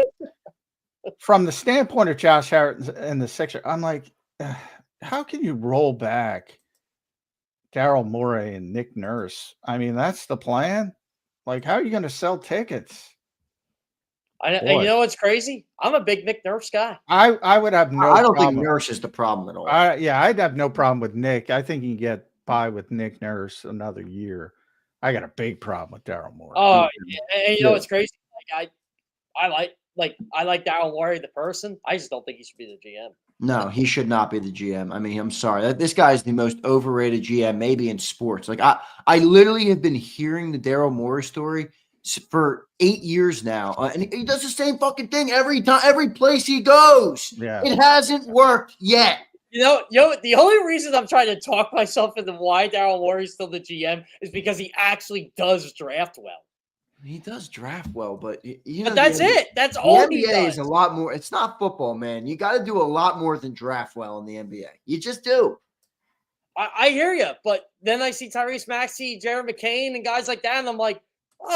the standpoint of Josh Harris and the Sixers, I'm like, how can you roll back Daryl Morey and Nick Nurse? I mean, that's the plan. Like, how are you going to sell tickets? And you know what's crazy? I'm a big Nick Nurse guy. I would have no. I don't think Nurse is the problem at all. I'd have no problem with Nick. I think you can get by with Nick Nurse another year. I got a big problem with Daryl Morey. Oh, and you know what's crazy? Like I like Daryl Morey the person. I just don't think he should be the GM. No, he should not be the GM. I mean, I'm sorry. This guy is the most overrated GM maybe in sports. Like I literally have been hearing the Daryl Morey story for 8 years now, and he does the same fucking thing every time, every place he goes. Yeah, it hasn't worked yet. You know, the only reason I'm trying to talk myself into why Daryl Morey is still the GM is because he actually does draft well. He does draft well, but but that's it. That's all he does. The NBA is a lot more. It's not football, man. You got to do a lot more than draft well in the NBA. You just do. I hear you, but then I see Tyrese Maxey, Jared McCain, and guys like that, and I'm like,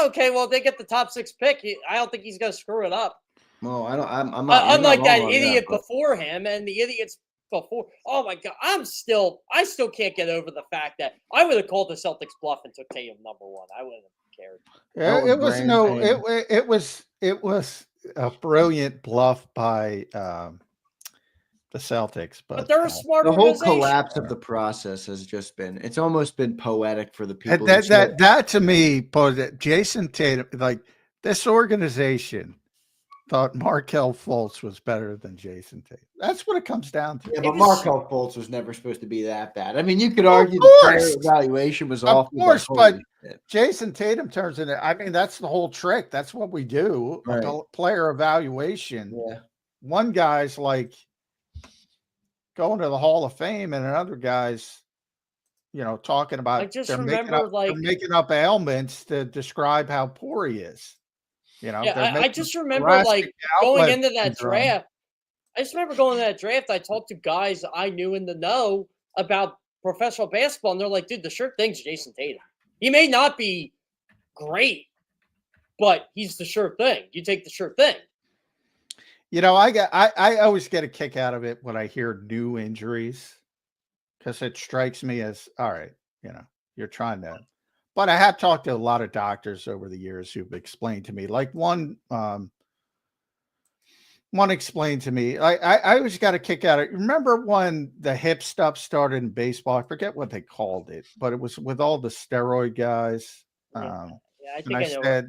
Okay, well, they get the top 6 pick. I don't think he's going to screw it up. Well, I don't. I'm not. Unlike that wrong on idiot but- before him and the idiots before. Oh my God, I still can't get over the fact that I would have called the Celtics bluff and took Tatum number 1. I wouldn't have cared. Yeah, it was a brilliant bluff by the Celtics, But they're a smart the whole organization. collapse of the process has just been. It's almost been poetic for the people. That to me, Jason Tatum, like this organization, thought Markelle Fultz was better than Jason Tatum. That's what it comes down to. Yeah, but Markelle Fultz was never supposed to be that bad. I mean, you could argue the player evaluation was awful. Of course, but Jason Tatum turns into. I mean, that's the whole trick. That's what we do. Right. A player evaluation. Yeah. One guy's like going to the Hall of Fame, and another guy's, talking about. I just they're remember making up ailments to describe how poor he is. I just remember going into that draft. I just remember going to that draft. I talked to guys I knew in the know about professional basketball, and they're like, "Dude, the sure thing's Jason Tatum. He may not be great, but he's the sure thing. You take the sure thing." I always get a kick out of it when I hear new injuries, because it strikes me as, all right, you're trying to. But I have talked to a lot of doctors over the years who've explained to me, like one explained to me, I always got a kick out of it. Remember when the hip stuff started in baseball? I forget what they called it, but it was with all the steroid guys. I think I know.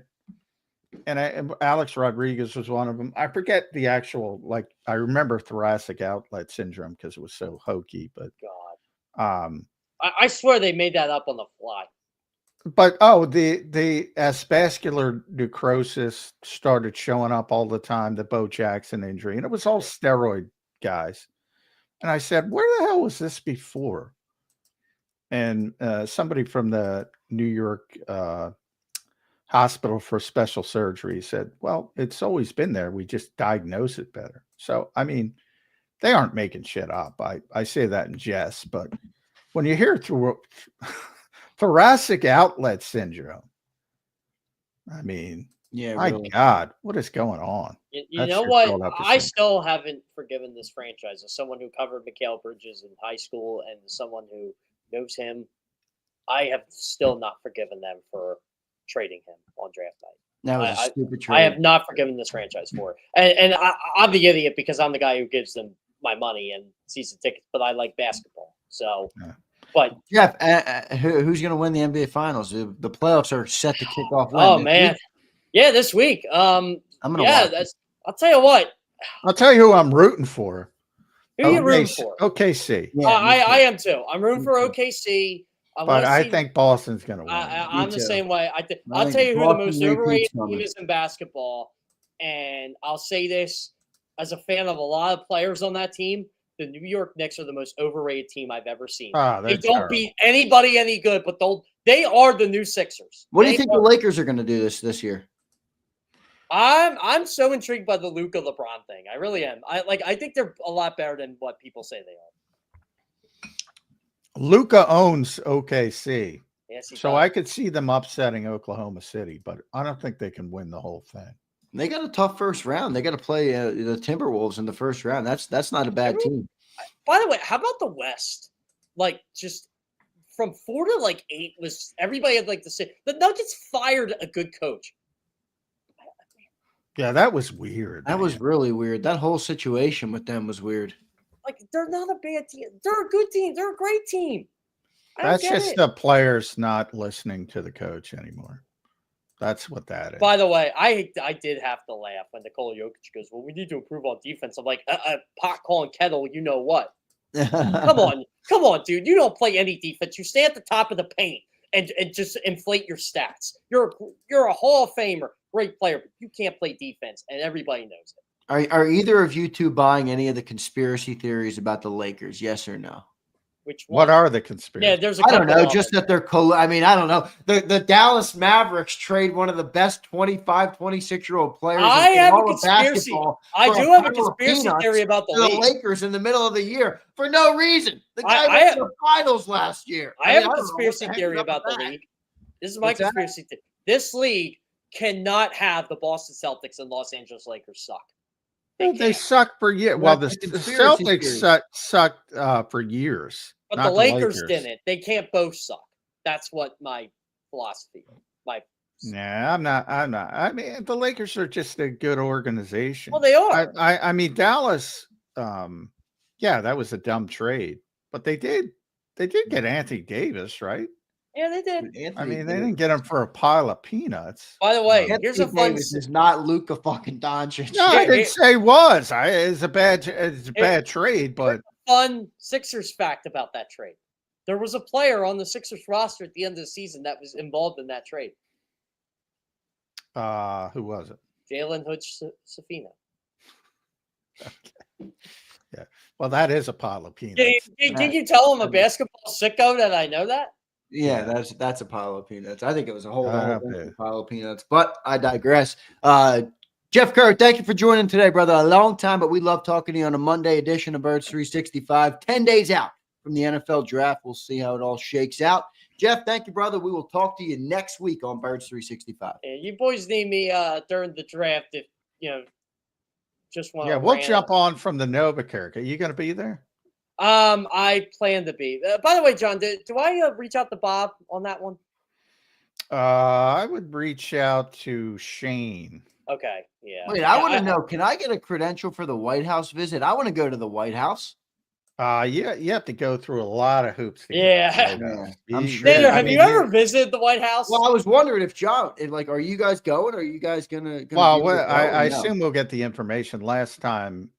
And Alex Rodriguez was one of them. I forget the actual, I remember thoracic outlet syndrome because it was so hokey, but God, I swear they made that up on the fly. But the vascular necrosis started showing up all the time, the Bo Jackson injury, and it was all steroid guys. And I said, where the hell was this before? And somebody from the New York Hospital for Special Surgery said, well, it's always been there. We just diagnose it better. So, I mean, they aren't making shit up. I say that in jest, but when you hear through thoracic outlet syndrome, I mean, my God, what is going on? You know what? I still haven't forgiven this franchise. As someone who covered Mikal Bridges in high school and someone who knows him, I have still not forgiven them for trading him on draft night. That was a stupid trade. I have not forgiven this franchise for it. And I'm the idiot because I'm the guy who gives them my money and season tickets, but I like basketball. So, but Jeff, who's going to win the NBA Finals? The playoffs are set to kick off. Oh man, yeah, this week. I'm gonna. Yeah, I'll tell you what. I'll tell you who I'm rooting for. Who are you rooting for? OKC. Yeah, I am too. I'm rooting for OKC. But I think Boston's going to win. I'm the same way. I'll tell you who the most overrated team is in basketball, and I'll say this as a fan of a lot of players on that team. The New York Knicks are the most overrated team I've ever seen. They don't beat anybody any good, but they are the new Sixers. What do you think the Lakers are going to do this year? I'm so intrigued by the Luka LeBron thing. I really am. I think they're a lot better than what people say they are. Luka owns OKC. Yes, so I could see them upsetting Oklahoma City, but I don't think they can win the whole thing. They got a tough first round. They got to play the Timberwolves in the first round. That's not a bad team. By the way, how about the West? Just from 4 to 8 was everybody had to say the Nuggets fired a good coach. Yeah, that was weird. That was really weird. That whole situation with them was weird. They're not a bad team. They're a good team. They're a great team. That's just the players not listening to the coach anymore. That's what that is. By the way, I did have to laugh when Nikola Jokic goes, well, we need to improve on defense. I'm like, pot calling kettle, you know what? Come on, dude. You don't play any defense. You stay at the top of the paint and just inflate your stats. You're a Hall of Famer, great player, but you can't play defense, and everybody knows it. Are either of you two buying any of the conspiracy theories about the Lakers? Yes or no? Which one? What are the conspiracies? Yeah, there's I don't know. Just that they're I mean, I don't know. The Dallas Mavericks trade one of the best 25, 26-year-old players. I in have all a of conspiracy. I do have a conspiracy theory about the Lakers in the middle of the year for no reason. The guy went to the finals last year. I have a conspiration theory about the league. This is my conspiracy theory. This league cannot have the Boston Celtics and Los Angeles Lakers suck. They suck for years. Well, the Celtics sucked for years. But the Lakers didn't. They can't both suck. That's what my philosophy is. Nah, I'm not. I mean, the Lakers are just a good organization. Well, they are. I mean, Dallas. Yeah, that was a dumb trade, but they did get Anthony Davis, right? Yeah, they did. I mean, they didn't get him for a pile of peanuts. By the way, here's a fun. Davis is not Luka fucking Doncic. No, I didn't say was. It's a bad trade, but fun Sixers fact about that trade. There was a player on the Sixers roster at the end of the season that was involved in that trade. Who was it? Jalen Hood-Safina. Okay. Yeah. Well, that is a pile of peanuts. Did you tell him a basketball sicko that I know that? Yeah, that's a pile of peanuts. I think it was a whole pile of peanuts, but I digress. Jeff Kerr, thank you for joining today, brother. A long time, but we love talking to you on a Monday edition of Birds 365. 10 days out from the NFL draft. We'll see how it all shakes out. Jeff, thank you, brother. We will talk to you next week on Birds 365. Yeah, you boys need me during the draft if just want. Yeah, we'll jump on from the Novacare. Are you going to be there? I plan to be. By the way, John, do I reach out to Bob on that one? I would reach out to Shane. Okay, yeah. Wait, I want to know, can I get a credential for the White House visit? I want to go to the White House. Yeah, you have to go through a lot of hoops. I'm sure. Xander, have you ever visited the White House? Well, I was wondering if John, are you guys going? Are you guys gonna well, I assume we'll get the information last time,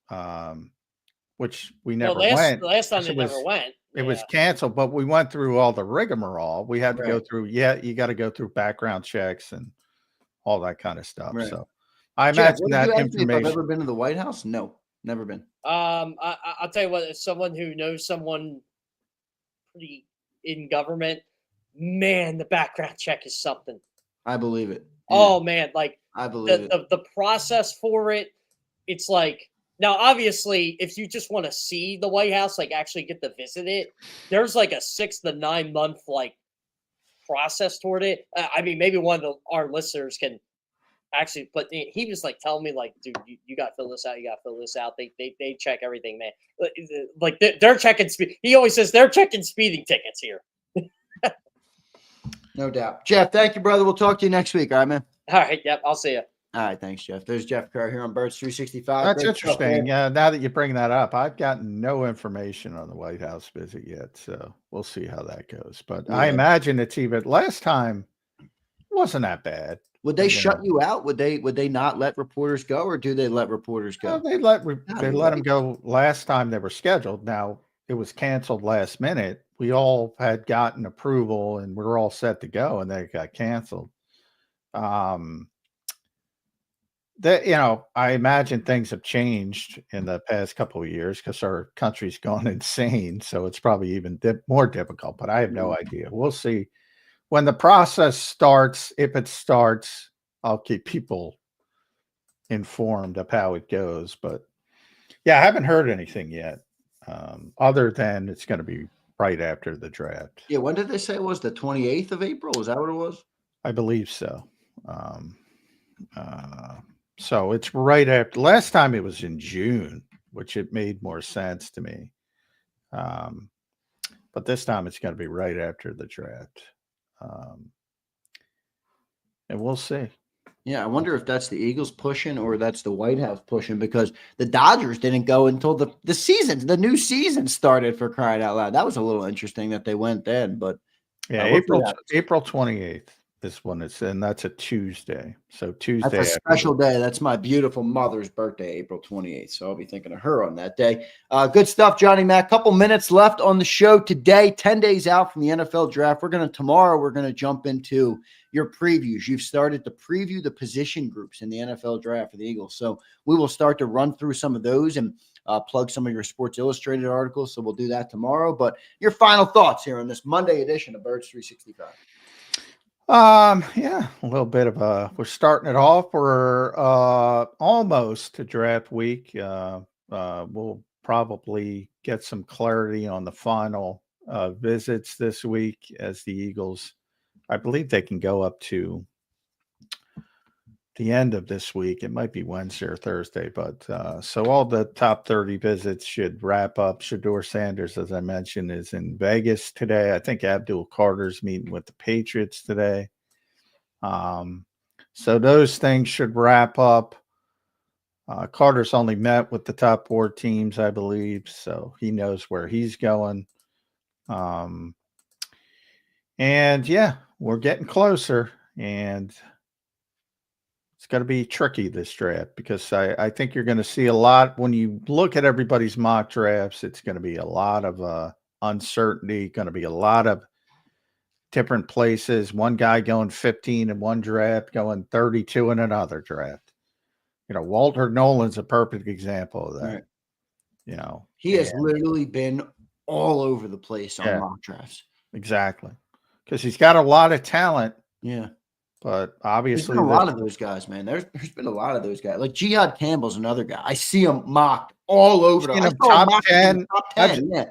which we never went. Last time they never went. It was canceled, but we went through all the rigmarole. We had to go through. Yeah, you got to go through background checks and all that kind of stuff. Right. So I imagine that information. If I've ever been to the White House? No, never been. I'll tell you what, as someone who knows someone pretty in government, man, the background check is something. I believe it. Yeah. Oh man, like I believe it. The process for it, it's like now obviously if you just want to see the White House, like actually get to visit it, there's like a 6 to 9 month like process toward it. I mean, maybe one of our listeners can actually, but he was like telling me like, dude, you got to fill this out. You got to fill this out. They check everything, man. Like they're checking speed. He always says they're checking speeding tickets here. No doubt. Jeff, thank you, brother. We'll talk to you next week. All right, man. All right. Yep. I'll see you. All right. Thanks, Jeff. There's Jeff Kerr here on Birds 365. That's interesting. Now that you bring that up, I've gotten no information on the White House visit yet. So we'll see how that goes. But I imagine it's even last time it wasn't that bad. Would they shut you out? Would they not let reporters go, or do they let reporters go? No, they let them go last time they were scheduled. Now it was canceled last minute. We all had gotten approval and we were all set to go, and they got canceled. I imagine things have changed in the past couple of years because our country's gone insane. So it's probably even more difficult. But I have no idea. We'll see. When the process starts, if it starts, I'll keep people informed of how it goes. But yeah, I haven't heard anything yet, other than it's going to be right after the draft. Yeah, when did they say it was? The 28th of April? Is that what it was? I believe so. So it's right after. Last time it was in June, which it made more sense to me. But this time it's going to be right after the draft. And we'll see. Yeah, I wonder if that's the Eagles pushing or that's the White House pushing, because the Dodgers didn't go until the new season started, for crying out loud. That was a little interesting that they went then, but yeah, April 28th is when it's in. That's a Tuesday. So Tuesday. That's a special day. That's my beautiful mother's birthday, April 28th. So I'll be thinking of her on that day. Good stuff, Johnny Mac. Couple minutes left on the show today, 10 days out from the NFL draft. Tomorrow we're going to jump into your previews. You've started to preview the position groups in the NFL draft for the Eagles. So we will start to run through some of those and plug some of your Sports Illustrated articles. So we'll do that tomorrow. But your final thoughts here on this Monday edition of Birds 365. Yeah, a little bit of we're starting it off. We're almost to draft week. We'll probably get some clarity on the final visits this week as the Eagles, I believe they can go up to the end of this week. It might be Wednesday or Thursday, but so all the top 30 visits should wrap up. Shedeur Sanders, as I mentioned, is in Vegas today. I think Abdul Carter's meeting with the Patriots today. So those things should wrap up. Carter's only met with the top 4 teams, I believe, so he knows where he's going. And yeah, we're getting closer, and it's going to be tricky this draft, because I think you're going to see a lot when you look at everybody's mock drafts. It's going to be a lot of uncertainty, going to be a lot of different places. One guy going 15 in one draft, going 32 in another draft. Walter Nolan's a perfect example of that. Right. He has literally been all over the place on mock drafts. Exactly. Because he's got a lot of talent. Yeah. But obviously, there's been a lot of those guys, man. There's been a lot of those guys. Like Jihad Campbell's another guy. I see him mocked all over. Top 10. Top 10. Yeah.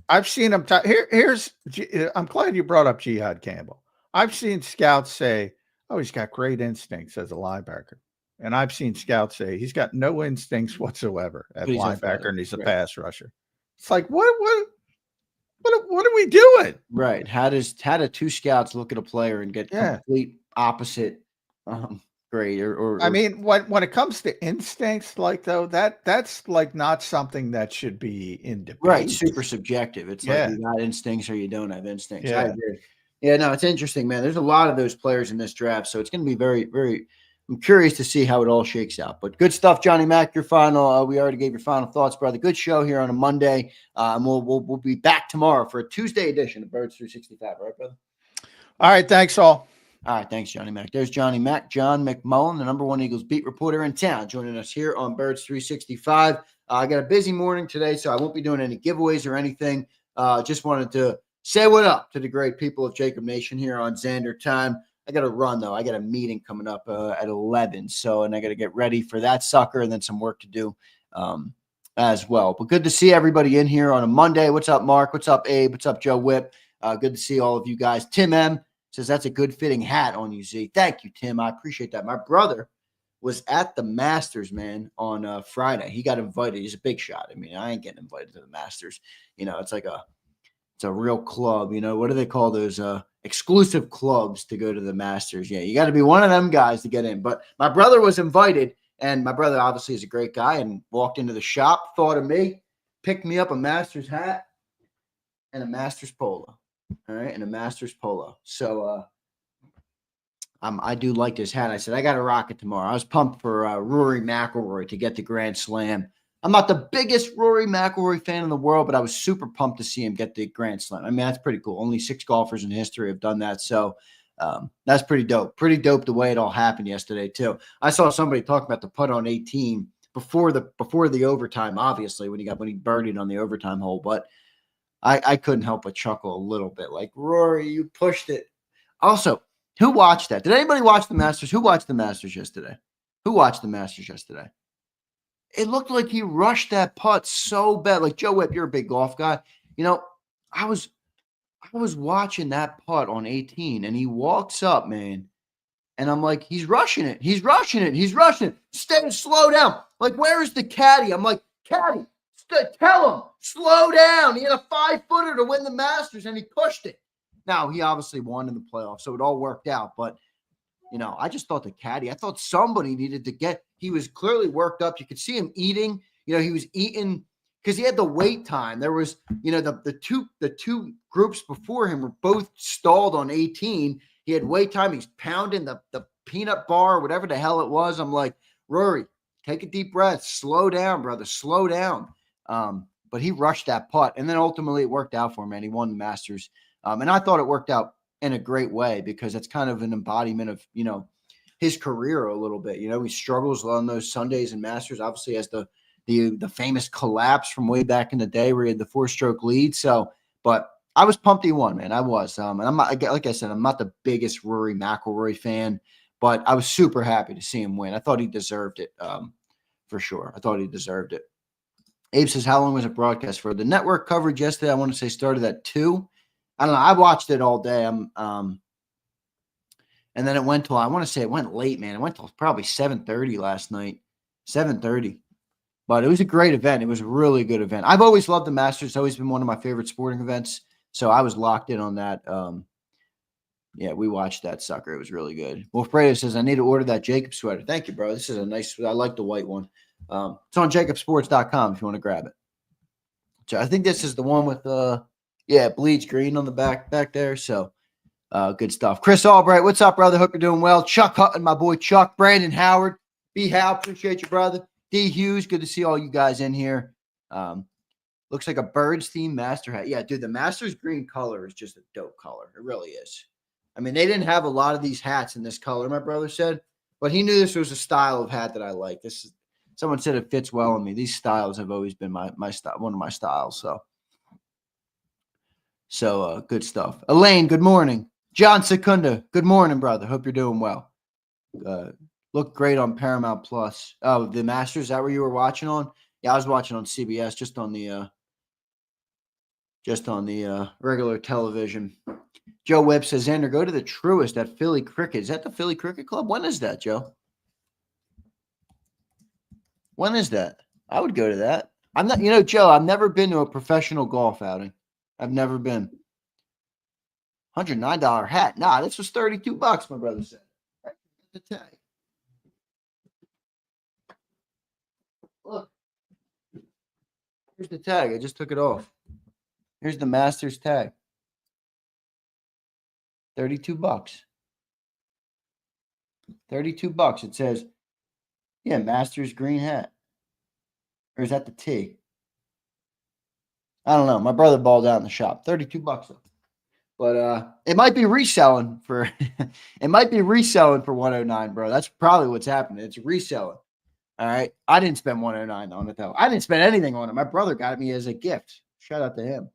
I've seen him. I'm glad you brought up Jihad Campbell. I've seen scouts say, "Oh, he's got great instincts as a linebacker," and I've seen scouts say he's got no instincts whatsoever at linebacker, and he's a pass rusher. It's like, what are we doing? Right? How do 2 scouts look at a player and get complete opposite grade? Or I mean, when it comes to instincts, like that's like not something that should be in debate. Right? Super subjective. It's like you got instincts or you don't have instincts. I agree. Yeah, no, it's interesting, man. There's a lot of those players in this draft, so it's going to be very, very. I'm curious to see how it all shakes out. But good stuff, Johnny Mac. Your final. We already gave your final thoughts, brother. Good show here on a Monday. And we'll be back tomorrow for a Tuesday edition of Birds 365. Right, brother? All right. Thanks, all. All right. Thanks, Johnny Mac. There's Johnny Mac, John McMullen, the #1 Eagles beat reporter in town, joining us here on Birds 365. I got a busy morning today, so I won't be doing any giveaways or anything. Just wanted to say what up to the great people of JAKIB Nation here on Zander Time. I got to run, though. I got a meeting coming up at 11. And I got to get ready for that sucker and then some work to do as well. But good to see everybody in here on a Monday. What's up, Mark? What's up, Abe? What's up, Joe Whip? Good to see all of you guys. Tim M says that's a good fitting hat on you, Z. Thank you, Tim. I appreciate that. My brother was at the Masters, man, on Friday. He got invited. He's a big shot. I mean, I ain't getting invited to the Masters. It's like it's a real club. What do they call those exclusive clubs to go to the Masters? Yeah, you got to be one of them guys to get in. But my brother was invited, and my brother obviously is a great guy, and walked into the shop, thought of me, picked me up a Masters hat and a Masters polo. All right, and a Masters polo. So I do like this hat. I said, I got to rock it tomorrow. I was pumped for Rory McIlroy to get the Grand Slam. I'm not the biggest Rory McIlroy fan in the world, but I was super pumped to see him get the Grand Slam. I mean, that's pretty cool. Only 6 golfers in history have done that. So that's pretty dope. Pretty dope the way it all happened yesterday, too. I saw somebody talking about the putt on 18 before the overtime, obviously, when he birdied on the overtime hole. But I couldn't help but chuckle a little bit. Like, Rory, you pushed it. Also, who watched that? Did anybody watch the Masters? Who watched the Masters yesterday? It looked like he rushed that putt so bad. Like, Joe Whip, you're a big golf guy. I was watching that putt on 18, and he walks up, man, and I'm like, he's rushing it. Slow down. Like, where is the caddy? I'm like, caddy, tell him, slow down. He had a 5-footer to win the Masters, and he pushed it. Now, he obviously won in the playoffs, so it all worked out, but I just thought the caddy, I thought somebody needed to get, he was clearly worked up. You could see him eating, he was eating because he had the wait time. There was, the two groups before him were both stalled on 18. He had wait time. He's pounding the peanut bar, whatever the hell it was. I'm like, Rory, take a deep breath. Slow down, brother. Slow down. But he rushed that putt. And then ultimately it worked out for him, and he won the Masters. And I thought it worked out in a great way, because it's kind of an embodiment of, his career a little bit. He struggles on those Sundays and Masters, obviously has the famous collapse from way back in the day where he had the 4-stroke lead. So, but I was pumped he won, man. I was. And I'm not, like I said, I'm not the biggest Rory McIlroy fan, but I was super happy to see him win. I thought he deserved it, for sure. I thought he deserved it. Abe says, how long was it broadcast for? The network coverage yesterday, I want to say, started at 2. I don't know. I watched it all day. And then it went till, I want to say it went late, man. It went till probably 7:30 last night. 7:30. But it was a great event. It was a really good event. I've always loved the Masters. It's always been one of my favorite sporting events. So I was locked in on that. Yeah, we watched that sucker. It was really good. Wilfredo says, I need to order that JAKIB sweater. Thank you, bro. This is a nice, I like the white one. It's on JAKIBsports.com if you want to grab it. So I think this is the one with, bleach green on the back there. So good stuff. Chris Albright, what's up, brother? Hope you're doing well. Chuck Hutton, my boy Chuck. Brandon Howard. B. Howe, appreciate you, brother. D. Hughes, good to see all you guys in here. Looks like a birds themed master hat. Yeah, dude, the Masters green color is just a dope color. It really is. I mean, they didn't have a lot of these hats in this color, my brother said, but he knew this was a style of hat that I like. This is, someone said it fits well on me. These styles have always been my style, one of my styles. So good stuff. Elaine, good morning. John Secunda, good morning, brother. Hope you're doing well. Looked great on Paramount Plus. Oh, the Masters, is that where you were watching on? Yeah, I was watching on CBS, just on the regular television. Joe Webb says, Xander, go to the Truist at Philly Cricket. Is that the Philly Cricket Club? When is that, Joe? When is that? I would go to that. I'm not, Joe, I've never been to a professional golf outing. I've never been. $109 hat. Nah, this was $32, my brother said. The tag. Look. Here's the tag. I just took it off. Here's the Masters tag. $32. $32. It says, yeah, Masters green hat. Or is that the T? I don't know. My brother balled out in the shop. $32 though. But it might be reselling for $109, bro. That's probably what's happening. It's reselling. All right. I didn't spend $109 on it though. I didn't spend anything on it. My brother got it me as a gift. Shout out to him.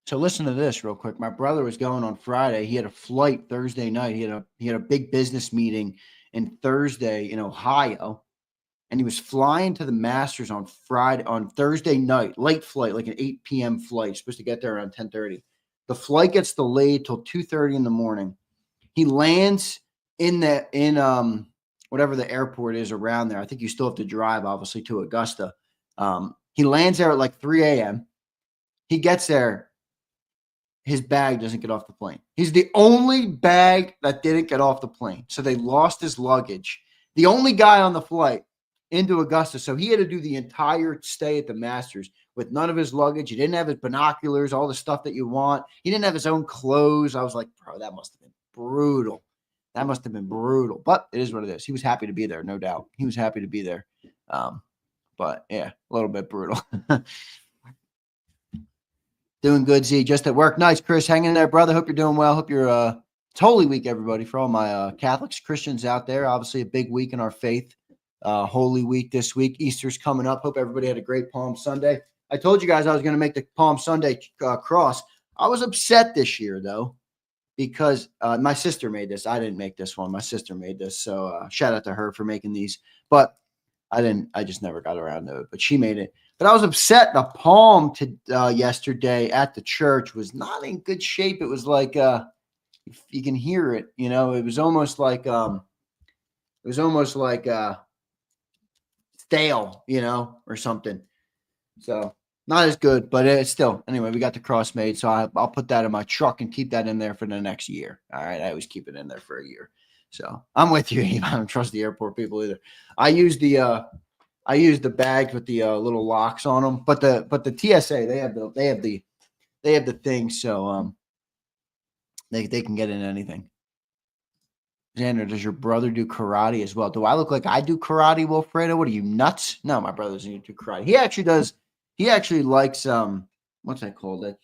So listen to this real quick. My brother was going on Friday. He had a flight Thursday night. He had a big business meeting in Thursday in Ohio, and he was flying to the Masters on Thursday night, late flight, like an 8 p.m. flight. He's supposed to get there around 10:30. The flight gets delayed till 2:30 in the morning. He lands in whatever the airport is around there. I think you still have to drive, obviously, to Augusta. He lands there at like 3 a.m. He gets there. His bag doesn't get off the plane. He's the only bag that didn't get off the plane. So they lost his luggage. The only guy on the flight into Augusta. So he had to do the entire stay at the Masters with none of his luggage. He didn't have his binoculars, all the stuff that you want. He didn't have his own clothes. I was like, bro, that must have been brutal. But it is what it is. He was happy to be there, no doubt. He was happy to be there. But yeah, a little bit brutal. Doing good, Z. Just at work. Nice, Chris. Hanging in there, brother. Hope you're doing well. Hope you're it's Holy Week, everybody, for all my Catholics, Christians out there. Obviously, a big week in our faith. Holy Week this week. Easter's coming up. Hope everybody had a great Palm Sunday. I told you guys I was going to make the Palm Sunday cross. I was upset this year, though, because my sister made this. I didn't make this one. My sister made this. So shout out to her for making these. But I just never got around to it. But she made it. But I was upset. The palm yesterday at the church was not in good shape. It was like you can hear it. It was almost like stale, or something. So not as good, but it's still. Anyway, we got the cross made, so I'll put that in my truck and keep that in there for the next year. All right, I always keep it in there for a year. So I'm with you. I don't trust the airport people either. I use the bags with the little locks on them, but the TSA they have the thing, so they can get in anything. Xander, does your brother do karate as well? Do I look like I do karate, Wilfredo? What are you, nuts? No, my brother doesn't do karate. He actually does. He actually likes what's that called?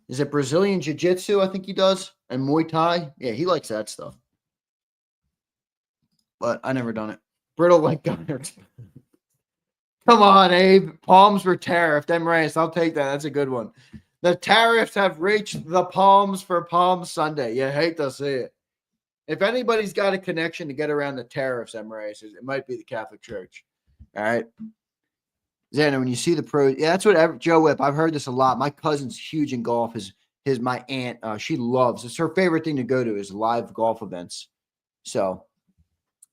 Is it Brazilian Jiu-Jitsu? I think he does, and Muay Thai. Yeah, he likes that stuff. But I never done it. Brittle like gunners. Come on, Abe. Palms were tariffed. Emirates, I'll take that. That's a good one. The tariffs have reached the Palms for Palm Sunday. You hate to see it. If anybody's got a connection to get around the tariffs, Emirates, it might be the Catholic Church. All right. Xander, when you see the pros, yeah, that's what Joe Whip. I've heard this a lot. My cousin's huge in golf. My aunt, she loves. It's her favorite thing to go to is live golf events. So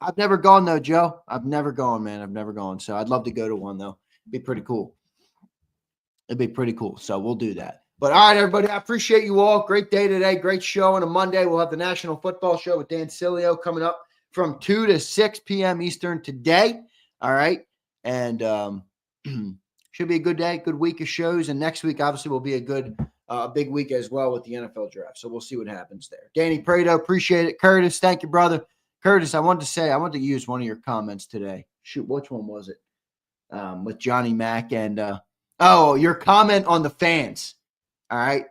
I've never gone though, Joe. I've never gone, man. I've never gone. So I'd love to go to one though. It'd be pretty cool. So we'll do that. But all right, everybody, I appreciate you all. Great day today. Great show. On a Monday, we'll have the National Football Show with Dan Cilio coming up from 2 to 6 p.m. Eastern today. All right. And should be a good day, good week of shows. And next week, obviously, will be a good, big week as well with the NFL draft. So we'll see what happens there. Danny Prado, appreciate it. Curtis, thank you, brother. Curtis, I wanted to use one of your comments today. Shoot, which one was it? With Johnny Mack and your comment on the fans. All right.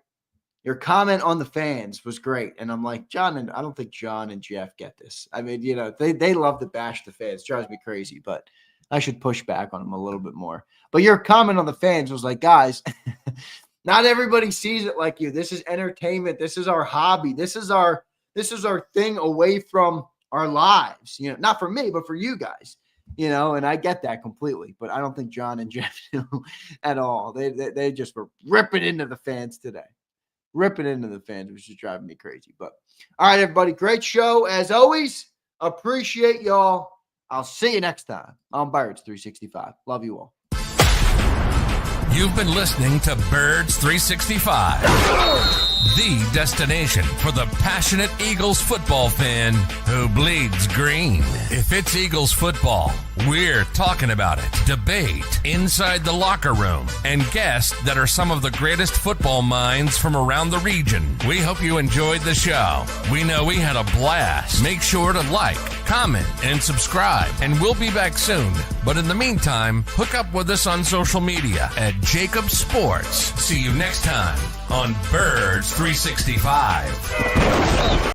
Your comment on the fans was great. And I'm like, I don't think John and Jeff get this. I mean, they love to bash the fans. It drives me crazy, but I should push back on them a little bit more. But your comment on the fans was like, guys, not everybody sees it like you. This is entertainment. This is our hobby. This is our thing away from our lives. Not for me, but for you guys. And I get that completely, but I don't think John and Jeff do at all. They just were ripping into the fans today. Ripping into the fans, which is driving me crazy. But all right, everybody, great show. As always, appreciate y'all. I'll see you next time on Birds 365. Love you all. You've been listening to Birds 365, the destination for the passionate Eagles football fan who bleeds green. If it's Eagles football, we're talking about it. Debate inside the locker room and guests that are some of the greatest football minds from around the region. We hope you enjoyed the show. We know we had a blast. Make sure to like, comment, and subscribe, and we'll be back soon. But in the meantime, hook up with us on social media at JAKIB Sports. See you next time on Birds 365.